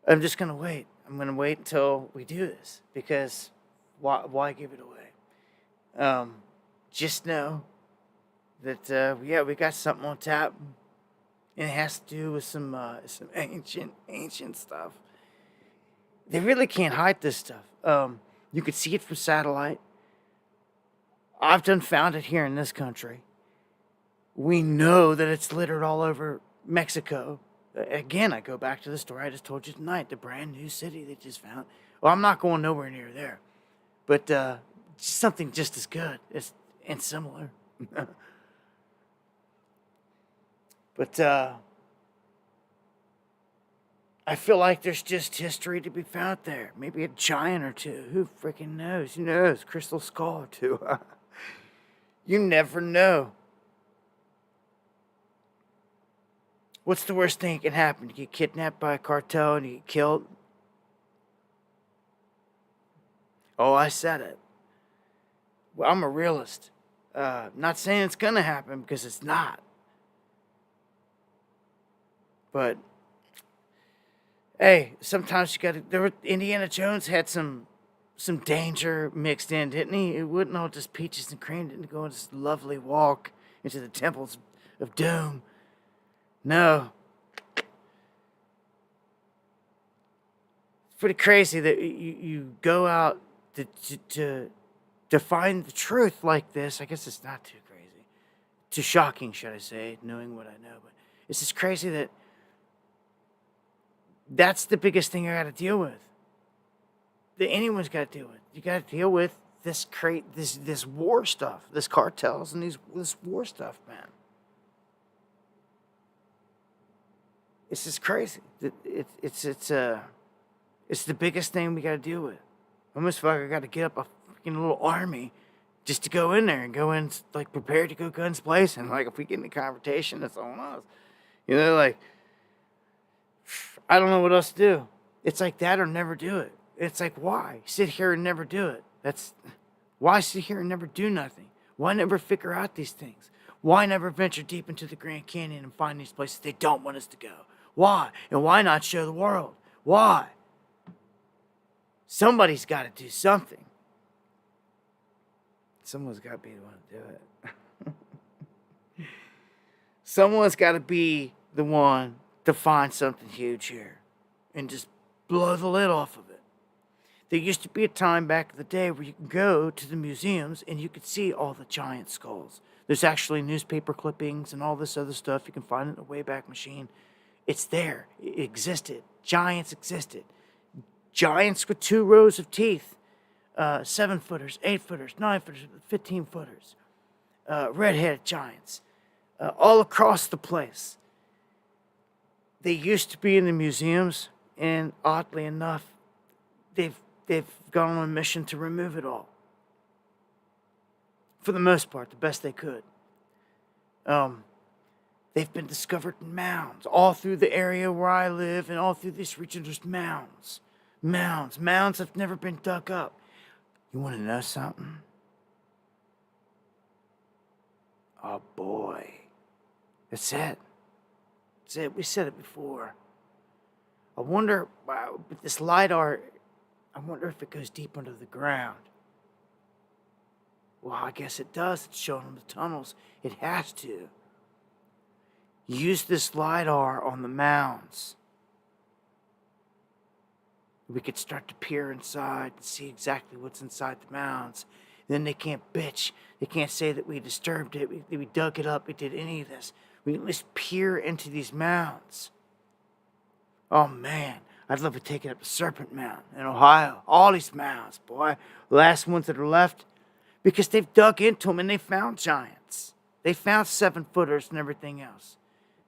I'm just gonna wait. I'm gonna wait until we do this because why give it away? Just know that we got something on tap, and it has to do with some ancient stuff. They really can't hide this stuff. You could see it from satellite. I've done found it here in this country. We know that it's littered all over Mexico. Again, I go back to the story I just told you tonight, the brand new city they just found. Well, I'm not going nowhere near there, but something just as good and similar. But I feel like there's just history to be found there. Maybe a giant or two. Who freaking knows? Who knows? Crystal skull or two. You never know. What's the worst thing that can happen? You get kidnapped by a cartel and you get killed? Oh, I said it. Well, I'm a realist. Not saying it's going to happen because it's not. But, hey, sometimes you got to... Indiana Jones had some danger mixed in, didn't he? It wasn't all just peaches and cream. Didn't go on this lovely walk into the temples of doom. No. It's pretty crazy that you go out to find the truth like this. I guess it's not too crazy. Too shocking, should I say, knowing what I know. But it's just crazy that that's the biggest thing I got to deal with. That anyone's got to deal with. You got to deal with this war stuff, this cartels and this war stuff, man. It's just crazy. It's the biggest thing we got to deal with. I almost feel like I got to get up a freaking little army just to go in there and go in like prepared to go guns blazing. Like if we get in a confrontation, that's on us. You know, like I don't know what else to do. It's like that or never do it. It's like why sit here and never do it? Why sit here and never do nothing? Why never figure out these things? Why never venture deep into the Grand Canyon and find these places they don't want us to go? Why? And why not show the world? Why? Somebody's got to do something. Someone's got to be the one to do it. Someone's got to be the one to find something huge here and just blow the lid off of it. There used to be a time back in the day where you could go to the museums and you could see all the giant skulls. There's actually newspaper clippings and all this other stuff. You can find it in a Wayback Machine. It's there. It existed. Giants existed. Giants with 2 rows of teeth. 7-footers, 8-footers, 9-footers, 15-footers. Red-headed giants. All across the place. They used to be in the museums, and oddly enough, they've gone on a mission to remove it all. For the most part, the best they could. They've been discovered in mounds. All through the area where I live and all through this region, there's mounds. Mounds have never been dug up. You want to know something? Oh boy. That's it. That's it. We said it before. I wonder, with this LiDAR, I wonder if it goes deep under the ground. Well, I guess it does. It's showing them the tunnels. It has to. Use this LiDAR on the mounds. We could start to peer inside and see exactly what's inside the mounds. Then they can't bitch. They can't say that we disturbed it, we dug it up, we did any of this. We can at least peer into these mounds. Oh man, I'd love to take it up to Serpent Mound in Ohio. All these mounds, boy. The last ones that are left, because they've dug into them and they found giants. They found 7-footers and everything else.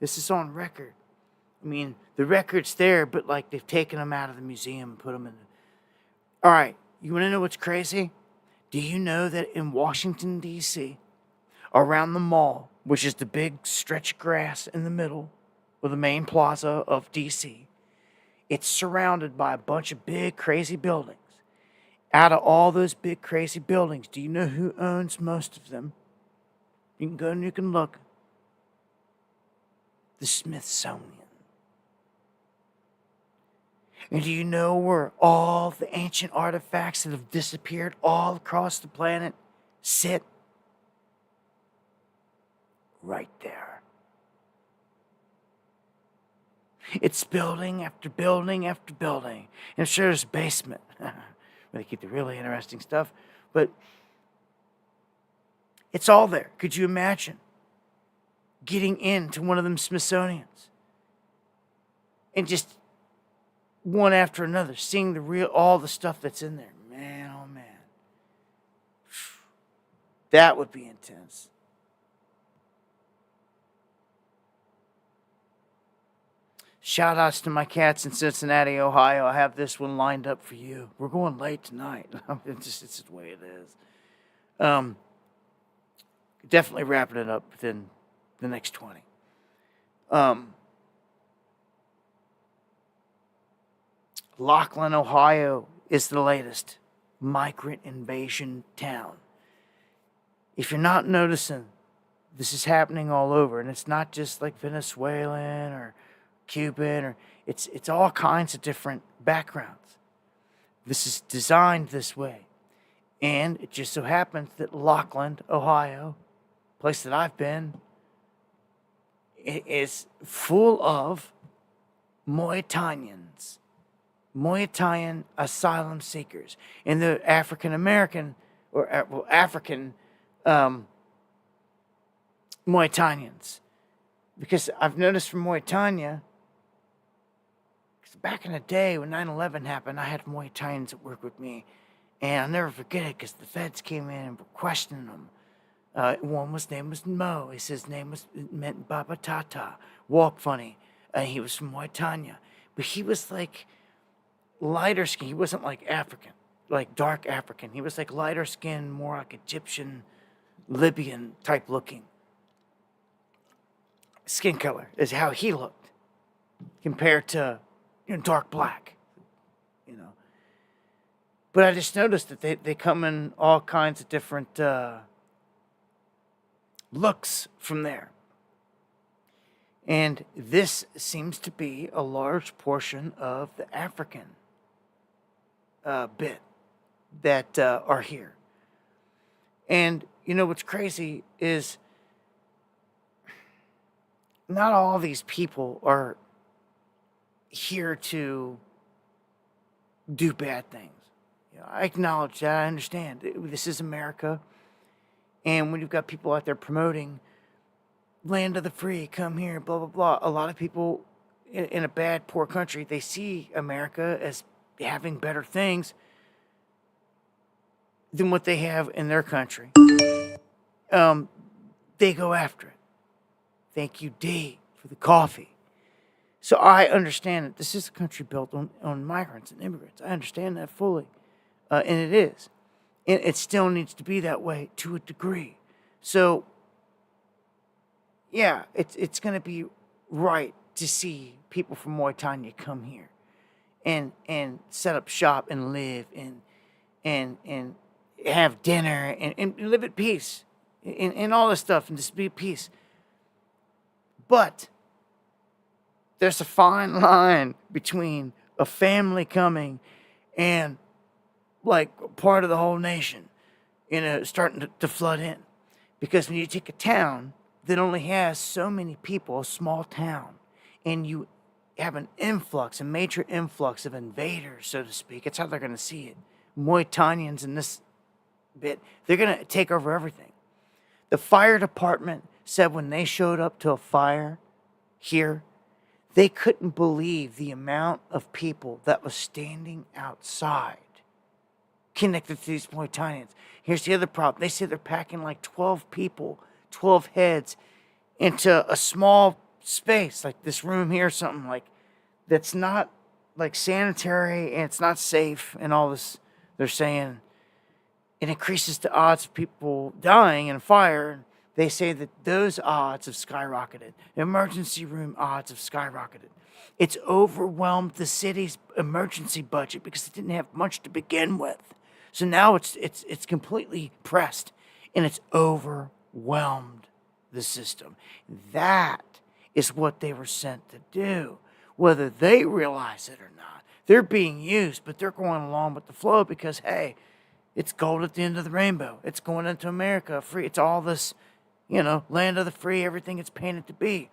This is on record. I mean, the record's there, but like they've taken them out of the museum and put them in. All right, you want to know what's crazy? Do you know that in Washington, D.C., around the mall, which is the big stretch of grass in the middle of the main plaza of D.C., it's surrounded by a bunch of big, crazy buildings. Out of all those big, crazy buildings, do you know who owns most of them? You can go and you can look. The Smithsonian. And do you know where all the ancient artifacts that have disappeared all across the planet sit? Right there. It's building after building after building. And sure, there's a basement where they keep the really interesting stuff. But it's all there. Could you imagine getting into one of them Smithsonians and just one after another, seeing all the stuff that's in there? Man, oh man. That would be intense. Shout outs to my cats in Cincinnati, Ohio. I have this one lined up for you. We're going late tonight. It's just the way it is. Definitely wrapping it up within the next 20. Laughlin, Ohio is the latest migrant invasion town. If you're not noticing, this is happening all over, and it's not just like Venezuelan or Cuban, or it's all kinds of different backgrounds. This is designed this way. And it just so happens that Laughlin, Ohio, place that I've been, it is full of Mauritanians, Mauritanian asylum seekers, and the African American or African Mauritanians. Because I've noticed from Mauritania, back in the day when 9/11 happened, I had Mauritanians that worked with me, and I'll never forget it because the feds came in and were questioning them. His name was Mo. He said his name meant Baba Tata, walk funny. He was from Mauritania, but he was like lighter skin. He wasn't like African, like dark African. He was like lighter skin, more like Egyptian, Libyan type looking. Skin color is how he looked compared to dark black, But I just noticed that they come in all kinds of different looks from there. And this seems to be a large portion of the African bit that are here. And what's crazy is not all these people are here to do bad things. I acknowledge that. I understand. This is America. And when you've got people out there promoting land of the free, come here, blah, blah, blah, a lot of people in a bad, poor country, they see America as having better things than what they have in their country. They go after it. Thank you, D, for the coffee. So I understand that this is a country built on migrants and immigrants. I understand that fully. And it is. And it still needs to be that way to a degree. So, yeah, it's going to be right to see people from Mauritania come here and set up shop and live and have dinner and live at peace and all this stuff and just be at peace. But there's a fine line between a family coming and like part of the whole nation, starting to flood in. Because when you take a town that only has so many people, a small town, and you have an influx, a major influx of invaders, so to speak, that's how they're going to see it. Mauritanians in this bit, they're going to take over everything. The fire department said when they showed up to a fire here, they couldn't believe the amount of people that was standing outside connected to these Mauritanians. Here's the other problem. They say they're packing like 12 people, 12 heads into a small space, like this room here, something like that's not like sanitary and it's not safe and all this. They're saying it increases the odds of people dying in a fire. They say that those odds have skyrocketed. Emergency room odds have skyrocketed. It's overwhelmed the city's emergency budget because it didn't have much to begin with. So now it's completely pressed and it's overwhelmed the system. That is what they were sent to do, whether they realize it or not. They're being used, but they're going along with the flow because, hey, it's gold at the end of the rainbow. It's going into America free. It's all this, land of the free, everything it's painted to be.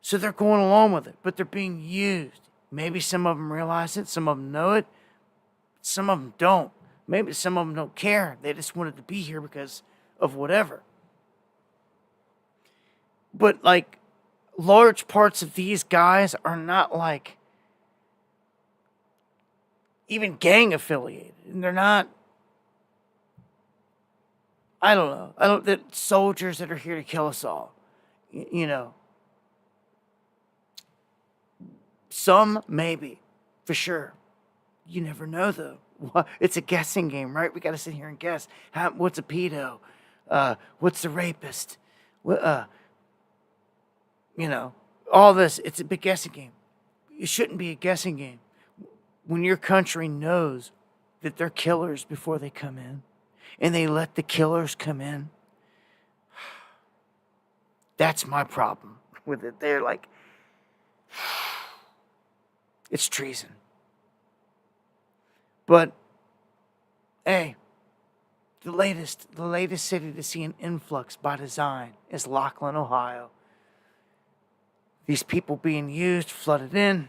So they're going along with it, but they're being used. Maybe some of them realize it. Some of them know it. Some of them don't. Maybe some of them don't care. They just wanted to be here because of whatever. But, large parts of these guys are not, even gang affiliated. And they're not, I don't know. That soldiers that are here to kill us all. Some, maybe, for sure. You never know, though. It's a guessing game, right? We got to sit here and guess. What's a pedo? What's the rapist? All this. It's a big guessing game. It shouldn't be a guessing game. When your country knows that they're killers before they come in, and they let the killers come in, that's my problem with it. They're like, it's treason. But, hey, the latest city to see an influx by design is Laughlin, Ohio. These people being used, flooded in.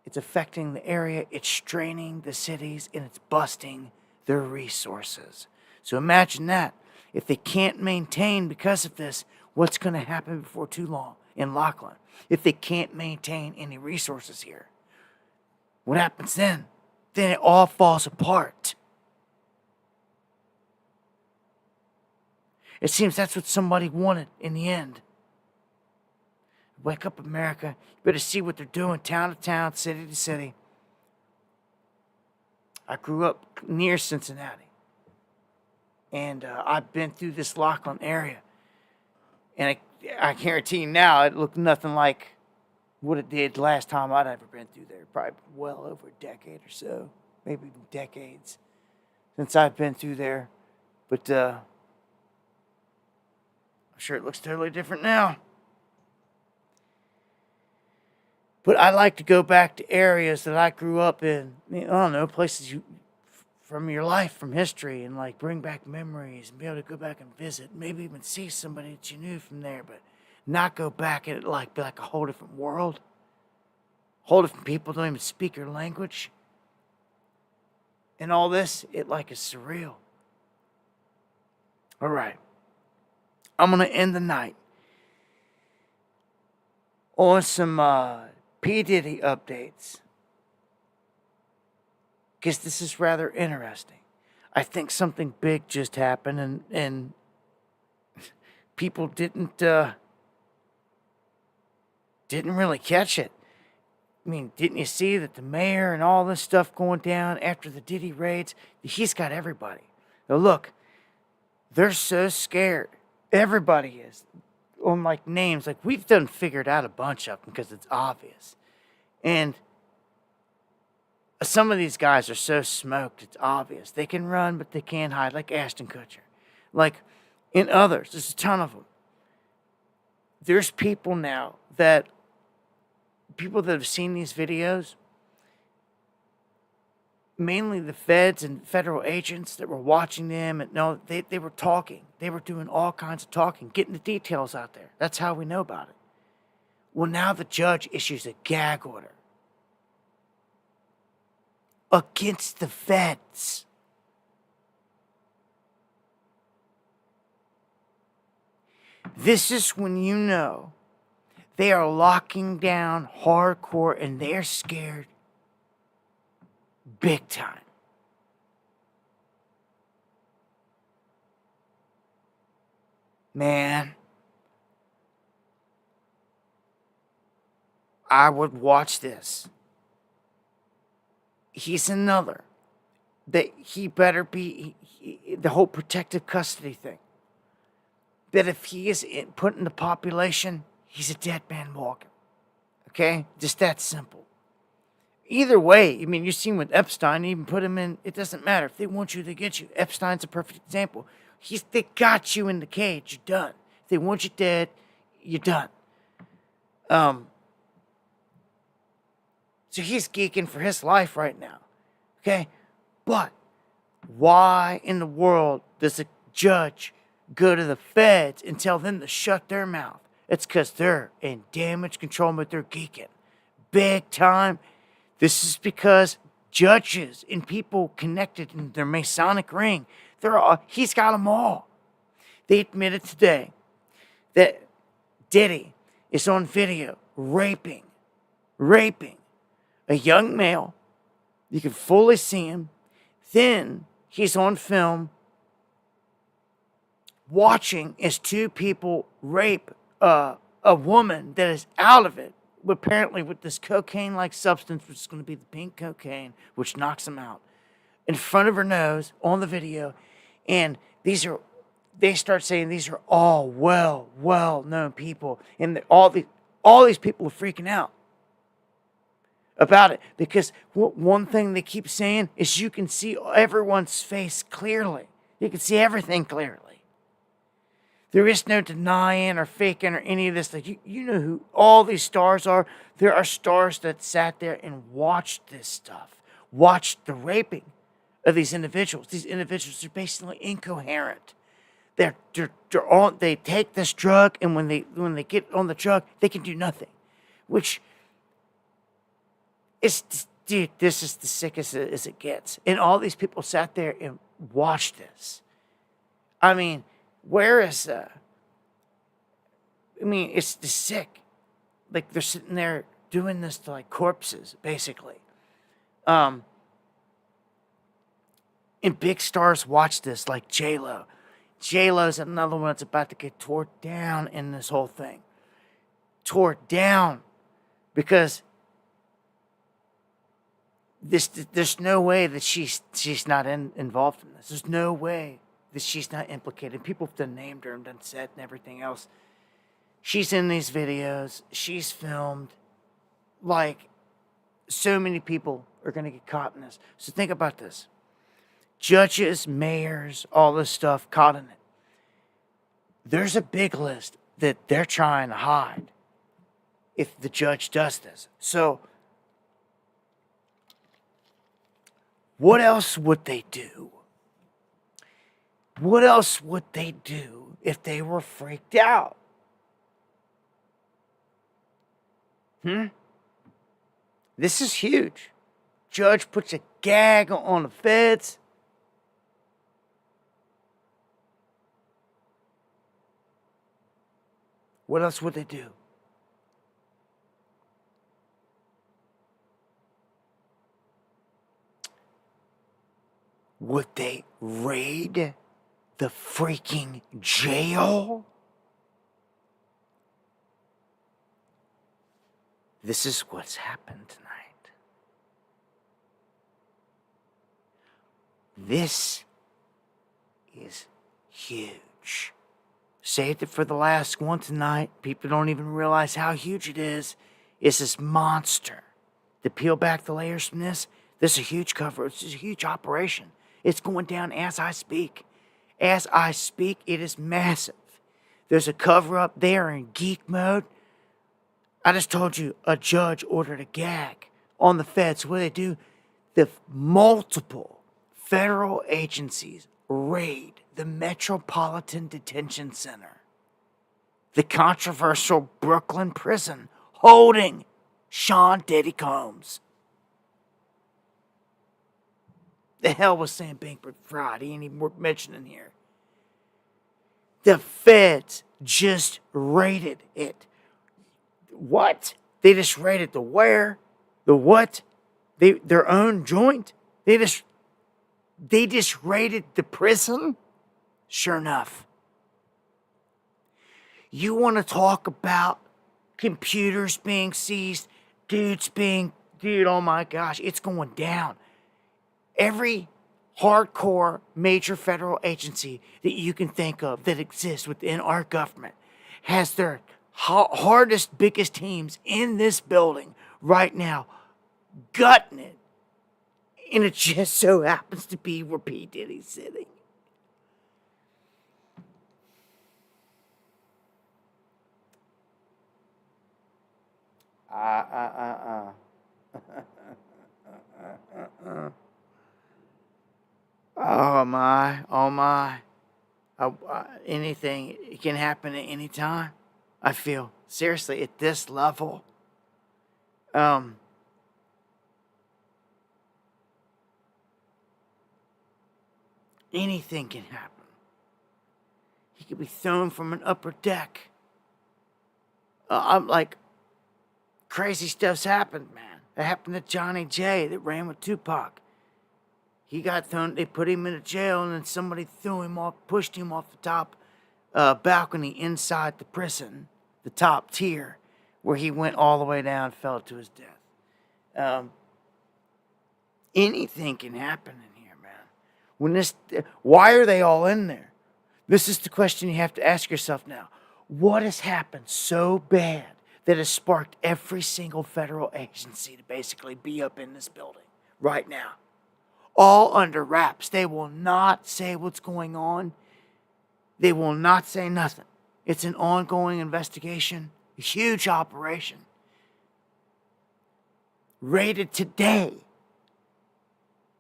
It's affecting the area. It's straining the cities, and it's busting their resources. So imagine that. If they can't maintain because of this, what's going to happen before too long in Laughlin? If they can't maintain any resources here, what happens then? Then it all falls apart. It seems that's what somebody wanted in the end. Wake up, America. You better see what they're doing, town to town, city to city. I grew up near Cincinnati. And I've been through this Laughlin area. And I guarantee you now, it looked nothing like what it did last time I'd ever been through there. Probably well over a decade or so. Maybe even decades since I've been through there. But I'm sure it looks totally different now. But I like to go back to areas that I grew up in. I don't know, places from your life, from history, and bring back memories and be able to go back and visit. Maybe even see somebody that you knew from there, but not go back and be like a whole different world. Whole different people don't even speak your language. and all this, it like is surreal. All right. I'm going to end the night on some P. Diddy updates, because this is rather interesting. I think something big just happened, and people didn't really catch it. I mean, didn't you see that the mayor and all this stuff going down after the Diddy raids? He's got everybody. Now look, they're so scared. Everybody is. On like names, like we've done figured out a bunch of them because it's obvious. And some of these guys are so smoked, it's obvious. They can run, but they can't hide, like Ashton Kutcher. Like in others, there's a ton of them. There's people now that have seen these videos, mainly the feds and federal agents that were watching them, and no, they were talking. They were doing all kinds of talking, getting the details out there. That's how we know about it. Well, now the judge issues a gag order against the feds. This is when you know they are locking down hardcore and they're scared big time. Man, I would watch this. He's another that he better be the whole protective custody thing. That if he is put in the population, he's a dead man walking. Okay? Just that simple. Either way, I mean, you've seen with Epstein, even put him in, it doesn't matter. If they want you, they get you. Epstein's a perfect example. They got you in the cage, you're done. If they want you dead, you're done. So he's geeking for his life right now. Okay? But why in the world does a judge go to the feds and tell them to shut their mouth? It's because they're in damage control mode. They're geeking. Big time. This is because judges and people connected in their Masonic ring, he's got them all. They admitted today that Diddy is on video raping a young male. You can fully see him. Then he's on film watching as two people rape a woman that is out of it, apparently with this cocaine-like substance, which is going to be the pink cocaine, which knocks them out, in front of her nose on the video. And they start saying these are all well-known people, and all these people are freaking out about it, because one thing they keep saying is you can see everyone's face clearly. You can see everything clearly. There is no denying or faking or any of this. Like you know who all these stars are. There are stars that sat there and watched this stuff, watched the raping of these individuals. These individuals are basically incoherent. They take this drug, and when they get on the drug, they can do nothing. Which is, dude, this is the sickest as it gets. And all these people sat there and watched this. I mean, it's the sick. Like, they're sitting there doing this to, like, corpses, basically. And big stars watch this, like J-Lo. J-Lo's another one that's about to get tore down in this whole thing. Tore down. Because there's no way that she's not involved in this. There's no way that she's not implicated. People have done named her and done said and everything else. She's in these videos. She's filmed. Like, so many people are going to get caught in this. So think about this. Judges, mayors, all this stuff caught in it. There's a big list that they're trying to hide if the judge does this. So what else would they do? What else would they do if they were freaked out? This is huge. judge puts a gag on the feds. What else would they do? Would they raid the freaking jail? This is what's happened tonight. This is huge. Saved it for the last one tonight. People don't even realize how huge it is. It's this monster. To peel back the layers from this is a huge cover. It's a huge operation. It's going down as I speak. As I speak, it is massive. There's a cover up there in geek mode. I just told you a judge ordered a gag on the feds. What do they do? The multiple federal agencies raid the Metropolitan Detention Center, the controversial Brooklyn prison holding Sean Diddy Combs. The hell was Sam Bankman-Fried? He ain't even worth mentioning here. The feds just raided it. What? They just raided the where? The what? Their own joint? They just raided the prison? Sure enough. You want to talk about computers being seized, dude, oh my gosh, it's going down. Every hardcore major federal agency that you can think of that exists within our government has their hardest, biggest teams in this building right now, gutting it. And it just so happens to be where P. Diddy's sitting. Oh my. Anything can happen at any time. I feel, seriously, at this level. Anything can happen. He could be thrown from an upper deck. I'm like, crazy stuff's happened, man. It happened to Johnny J that ran with Tupac. He got thrown, they put him in a jail, and then somebody threw him off, pushed him off the top balcony inside the prison, the top tier, where he went all the way down, fell to his death. Anything can happen in here, man. Why are they all in there? This is the question you have to ask yourself now. What has happened so bad that has sparked every single federal agency to basically be up in this building right now? All under wraps. They will not say what's going on. They will not say nothing. It's an ongoing investigation, a huge operation. Raided today.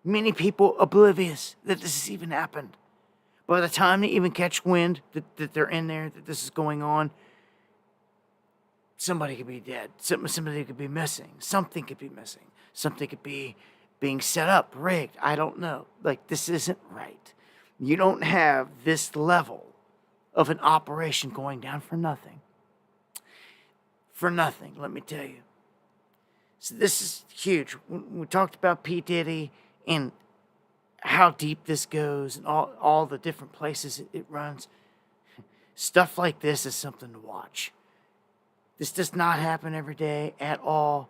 Many people oblivious that this has even happened. By the time they even catch wind that they're in there, that this is going on, somebody could be dead. Somebody could be missing. Something could be missing. Something could be being set up, rigged. I don't know. Like, this isn't right. You don't have this level of an operation going down for nothing. For nothing, let me tell you. So this is huge. We talked about P. Diddy and how deep this goes and all the different places it runs. Stuff like this is something to watch. This does not happen every day at all.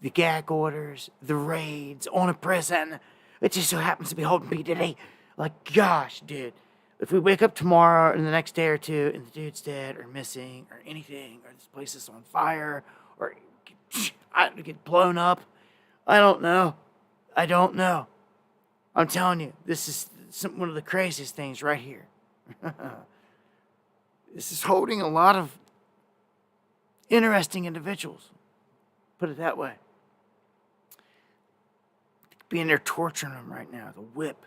The gag orders, the raids on a prison. It just so happens to be holding P. Diddy. Like, gosh, dude. If we wake up tomorrow and the next day or two and the dude's dead or missing or anything, or this place is on fire or get blown up, I don't know. I'm telling you, this is one of the craziest things right here. This is holding a lot of interesting individuals. Put it that way. Being there torturing them right now, the whip.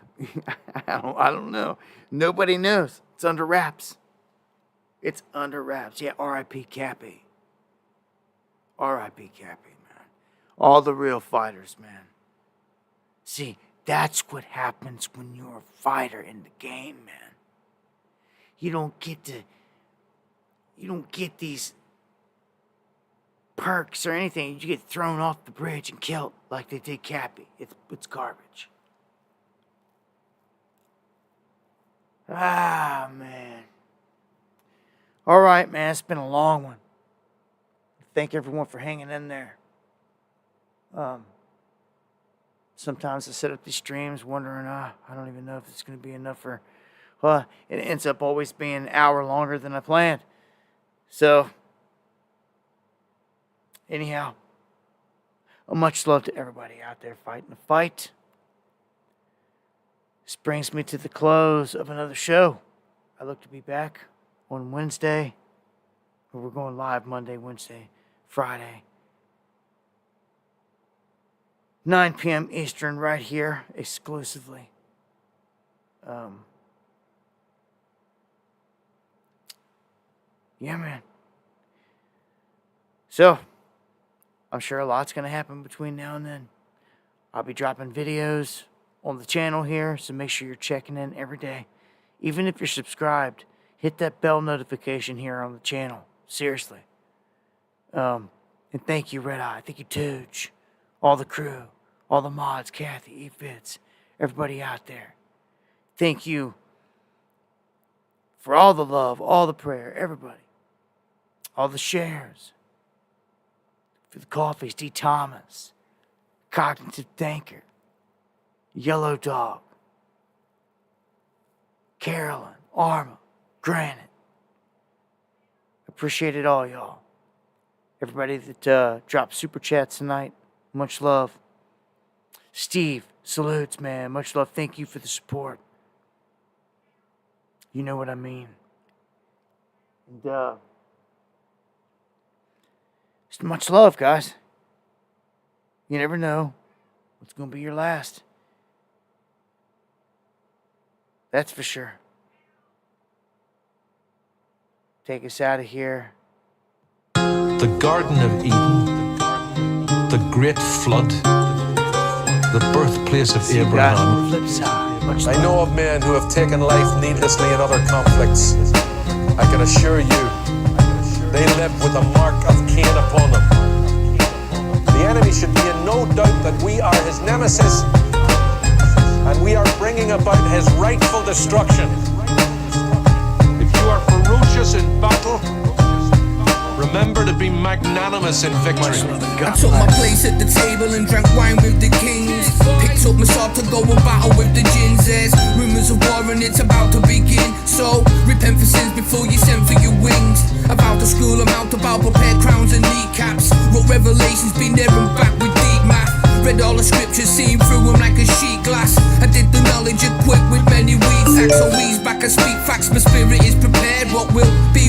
I don't know. Nobody knows. It's under wraps. It's under wraps. Yeah, R.I.P. Cappy. R.I.P. Cappy, man. All the real fighters, man. See, that's what happens when you're a fighter in the game, man. You don't get these perks or anything. You get thrown off the bridge and killed like they did Cappy. It's garbage. Ah, man. All right, man. It's been a long one. Thank everyone for hanging in there. Sometimes I set up these streams wondering, I don't even know if it's going to be enough for... it ends up always being an hour longer than I planned. So, anyhow, much love to everybody out there fighting the fight. This brings me to the close of another show. I look to be back on Wednesday. We're going live Monday, Wednesday, Friday. 9 p.m. Eastern right here exclusively. Yeah, man. So, I'm sure a lot's going to happen between now and then. I'll be dropping videos on the channel here, so make sure you're checking in every day. Even if you're subscribed, hit that bell notification here on the channel. Seriously. And thank you, Red Eye. Thank you, Tooch. All the crew. All the mods. Kathy, E-Fits. Everybody out there. Thank you for all the love, all the prayer. Everybody. All the shares. For the coffees. D. Thomas. Cognitive Thinker. Yellow Dog. Carolyn. Arma. Granite. Appreciate it all, y'all. Everybody that dropped super chats tonight, much love. Steve, salutes, man. Much love. Thank you for the support. You know what I mean. And just much love, guys. You never know what's going to be your last. That's for sure. Take us out of here. The Garden of Eden, the Great Flood, the birthplace of Abraham. I know of men who have taken life needlessly in other conflicts. I can assure you, they live with a mark of Cain upon them. The enemy should be in no doubt that we are his nemesis, and we are bringing about his rightful destruction. If you are ferocious in battle, remember to be magnanimous in victory. I took my place at the table and drank wine with the kings. Picked up my sword to go and battle with the gins. There's rumors of war and it's about to begin. So repent for sins before you send for your wings. About to school, I'm out about prepared crowns and kneecaps. Wrote revelations, been there and back with deep math. Read all the scriptures, seen through them like a sheet glass. I did the knowledge equipped with many weeds. Acts or weeds back, I speak facts, my spirit is prepared. What will be,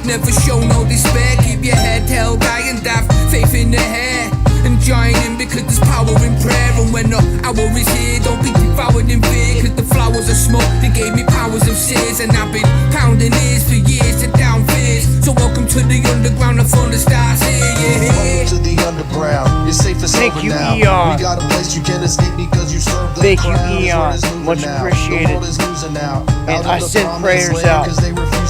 never show no despair. Keep your head held high and have faith in the hair. And join in because there's power in prayer. And when the hour is here, don't be devoured in fear. Cause the flowers of smoke, they gave me powers of seers. And I've been pounding ears for years to down fears. So welcome to the underground, the thunder stars here, yeah. Welcome to the underground, you're safe and sober now. Eon. We got a place you can't escape because you serve the Thank crown. you, Eon. Much appreciated. And I send prayers out.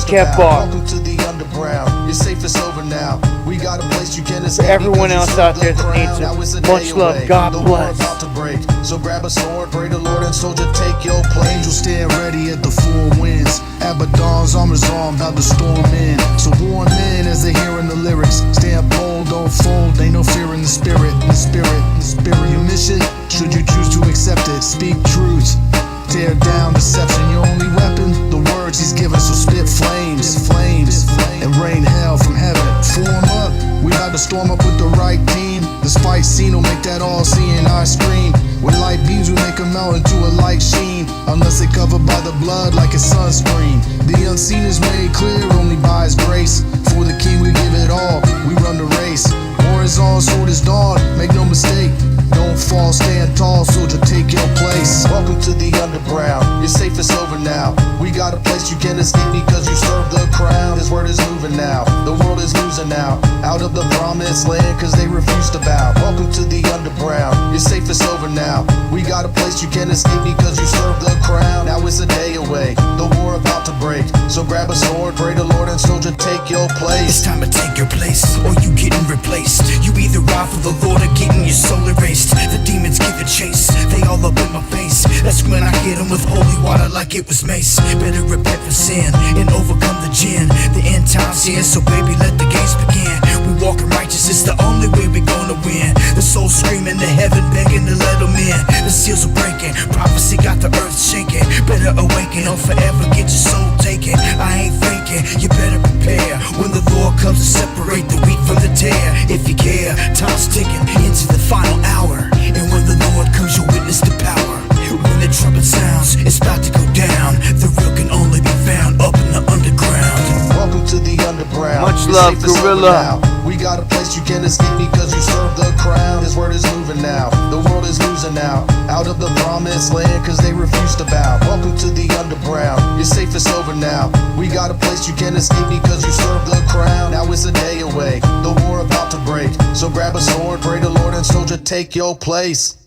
Kev Bar. Welcome to the underground, you're safe and sober now. We got a place you can't For escape. everyone else out there that needs it, much love. God bless. About to break. So grab a sword, pray the Lord, and soldier take your place. Angels stand ready at the four winds. Abaddon's armor's on, about to storm in. So warn men as they hearing the lyrics. Stand bold, don't fold, ain't no fear in the spirit. The spirit, the spirit. Your mission, should you choose to accept it. Speak truth, tear down deception. Your only weapon, the words he's given. So spit flames, and rain hell from heaven. Form up, we about to storm up with the right team. The spike scene will make that all-seeing eye scream. With light beams we make them melt into a light sheen. Unless they covered by the blood like a sunscreen. The unseen is made clear only by his grace. For the king we give it all, we run the race. War is on, sword is dawn, make no mistake. Don't fall, stand tall, soldier, take your place. Welcome to the underground, you're safe and sober now. We got a place you can't escape because you serve the crown. This word is moving now, the world is losing now. out of the promised land, cause they refuse to bow. Welcome to the underground, your safe is over now. We got a place you can't escape because you serve the crown. Now it's a day away, the war about to break. So grab a sword, pray the Lord, and soldier, take your place. It's time to take your place, or you getting replaced. You either ride for the Lord or getting your soul erased. The demons give a chase, they all up in my face. That's when I hit them with holy water like it was mace. Better repent for sin and overcome the gin. The end time's here, so baby, let the games begin. We walking righteous, it's the only way we gonna win. The soul screaming to heaven, begging to let them in. The seals are breaking, prophecy got the earth shaking. Better awaken or forever get your soul taken. I ain't faking, you better prepare when the Lord comes to separate the wheat from the tare. If you care, time's ticking into the final hour, and when the Lord comes, you'll witness the power. When the trumpet sounds, it's about to go down. The real can only be found up in the underground. Welcome to the underground. Much Your love, safe is over Gorilla. now. We got a place you can't escape because you serve the crown. His word is moving now, the world is losing now, out of the promised land, cause they refuse to bow. Welcome to the underground, your safe is over now. We got a place you can't escape because you serve the crown. Now it's a day away, the war about to break. So grab a sword, pray the Lord, and soldier, take your place.